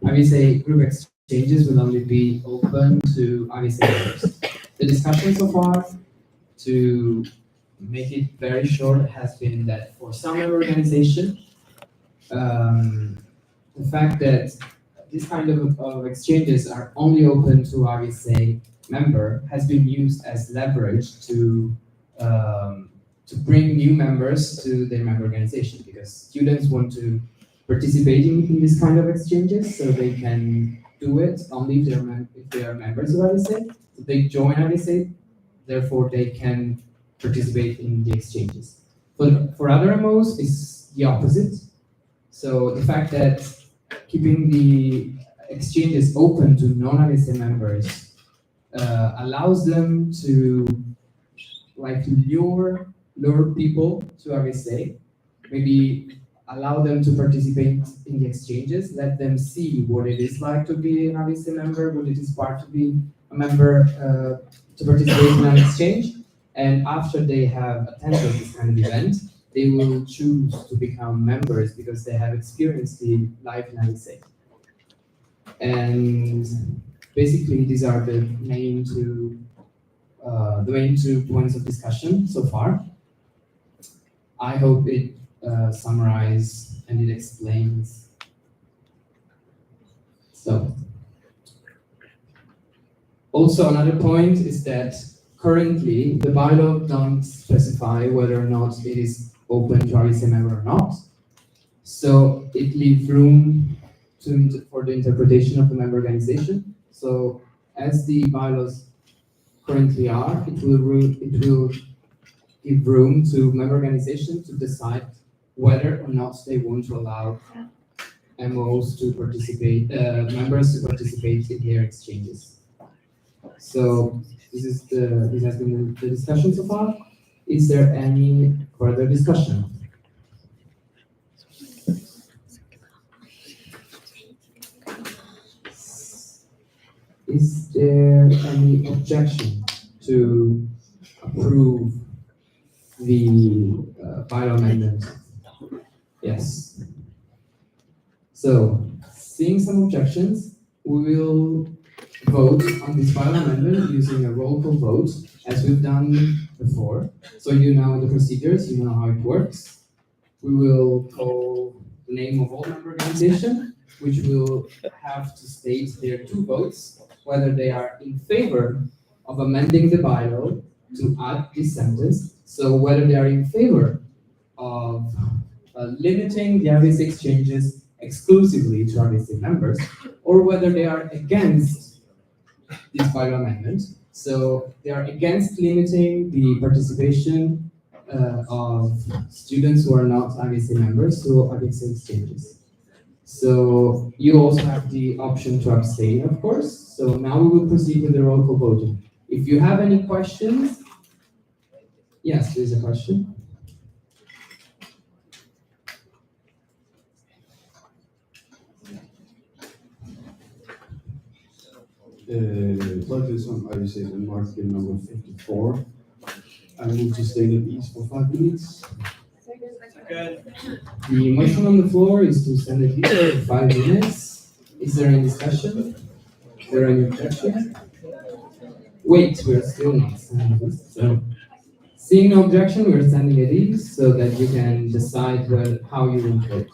obviously group exchanges will only be open to obviously members. The discussion so far, to make it very short, has been that for some member organization, the fact that this kind of exchanges are only open to obviously member has been used as leverage to bring new members to their member organization, because students want to participate in this kind of exchanges, so they can do it only if they are members of IBC. So they join IBC, therefore they can participate in the exchanges. For other MOs, it's the opposite. So the fact that keeping the exchanges open to non-IBC members allows them to lure people to IBC, maybe allow them to participate in the exchanges, let them see what it is like to be an IBC member, what it is like to be a member to participate in an exchange, and after they have attended this kind of event, they will choose to become members because they have experienced the life in IBC. And basically, these are the main two points of discussion so far. I hope it summarizes and it explains. So, also another point is that currently the bylaw don't specify whether or not it is open to RSA member or not. So it leaves room for the interpretation of the member organization. So as the bylaws currently are, it will give room to member organizations to decide whether or not they want to allow MOs to participate, members to participate in their exchanges. So this has been the discussion so far. Is there any further discussion? Is there any objection to approve the bylaw amendment? Yes. So, seeing some objections, we will vote on this bylaw amendment using a roll call vote, as we've done before. So you know the procedures, you know how it works. We will call the name of all member organization, which will have to state their two votes, whether they are in favor of amending the bylaw to add this sentence. So whether they are in favor of limiting the RBC exchanges exclusively to RBC members, or whether they are against this bylaw amendment. So they are against limiting the participation of students who are not RBC members to RBC exchanges. So you also have the option to abstain, of course. So now we will proceed with the roll call voting. If you have any questions, yes, there's a question. Focus on IBC Denmark bill number 54. I move to stay at ease for 5 minutes. The motion on the floor is to send it here for 5 minutes. Is there any discussion? Is there any objection? Wait, we're still not sending this. So, seeing no objection, we're sending it in so that you can decide how you will vote.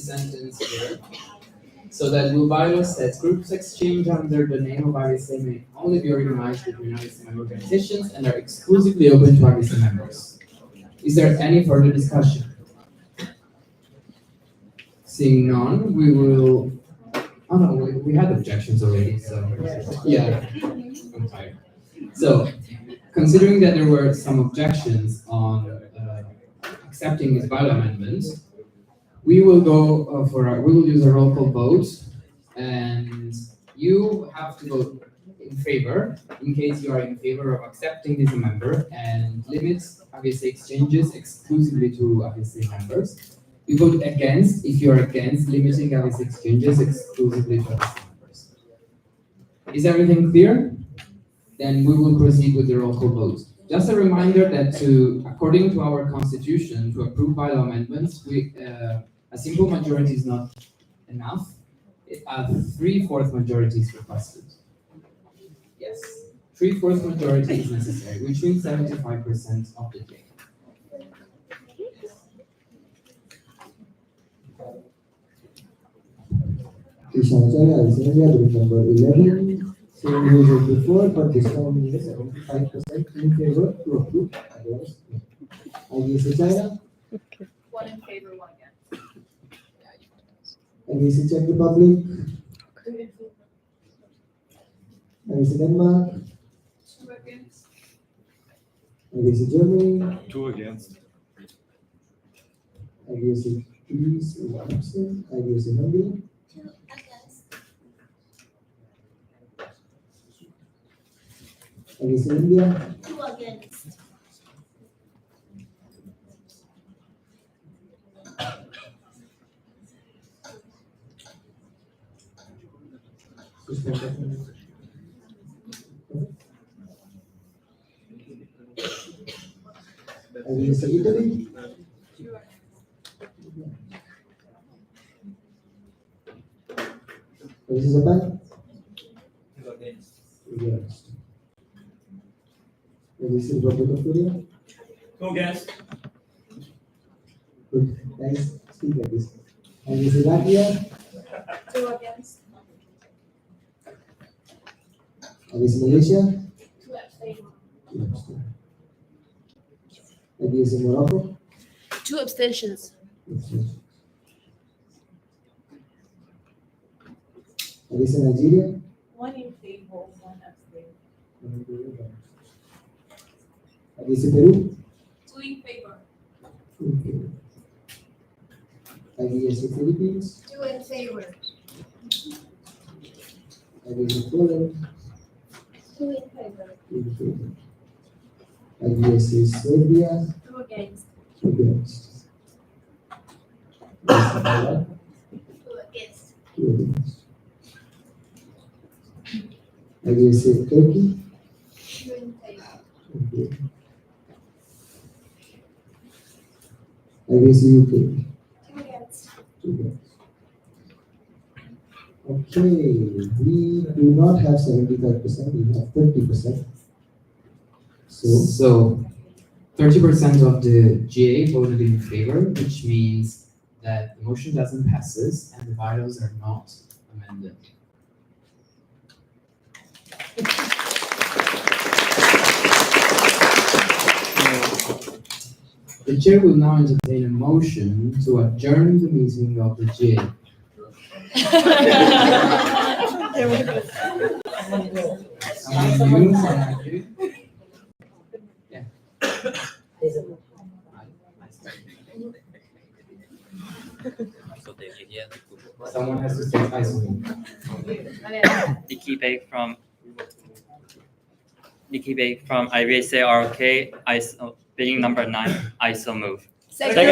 this sentence here. So that will bylaw says groups exchange under the name of RSA may only be organized between RSA member organizations and are exclusively open to RSA members. Is there any further discussion? Seeing none, we will. Oh no, we had objections already, so yeah, I'm tired. So, considering that there were some objections on accepting this bylaw amendment, we will go we will use a roll call vote, and you have to vote in favor in case you are in favor of accepting this amendment and limit RSA exchanges exclusively to RSA members. You vote against if you are against limiting RSA exchanges exclusively to RSA members. Is everything clear? Then we will proceed with the roll call vote. Just a reminder that according to our constitution, to approve bylaw amendments, a simple majority is not enough. A 3/4 majority is requested. Yes, 3/4 majority is necessary, which means 75% of the day. Kishanchaya Alexandria, group number 11. Same rules as before, but this time is 75% in favor to approve. Against. IBC China. One in favor, one against. IBC Czech Republic. IBC Denmark. Two against. IBC Germany. 2 against. IBC Greece, absent. IBC Hungary. IBC India. 2 against. IBC Italy. IBC Japan. 2 against. Against. IBC Republic of Korea. 2 against. Good. Guys, speak like this. IBC Latvia. 2 against. IBC Malaysia. 2 abstain. IBC Morocco. 2 abstentions. IBC Nigeria. 1 in favor, 1 abstain. IBC Peru. 2 in favor. IBC Philippines. 2 in favor. IBC Poland. 2 in favor. IBC Serbia. 2 against. Against. IBC Taiwan. 2 against. Against. IBC Turkey. 2 in favor. Okay. IBC UK. 2 against. Against. Okay, we do not have 75%, we have 30%. So 30% of the GA voted in favor, which means that the motion doesn't passes and the bylaws are not amended. The chair will now entertain a motion to adjourn the meeting of the GA. Someone new, someone new? Yeah. Someone has to say ice cream. Nikki Bay from IVSA RK, ISO, bidding number 9, ISO move. Second.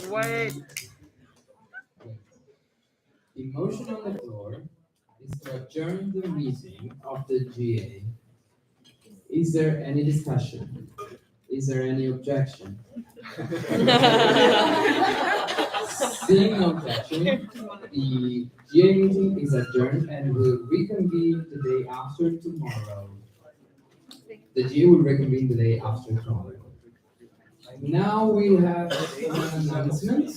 Wait. The motion on the floor is to adjourn the meeting of the GA. Is there any discussion? Is there any objection? Seeing no objection, the GA meeting is adjourned and will reconvene the day after tomorrow. The GA will reconvene the day after tomorrow. Now we have an announcement.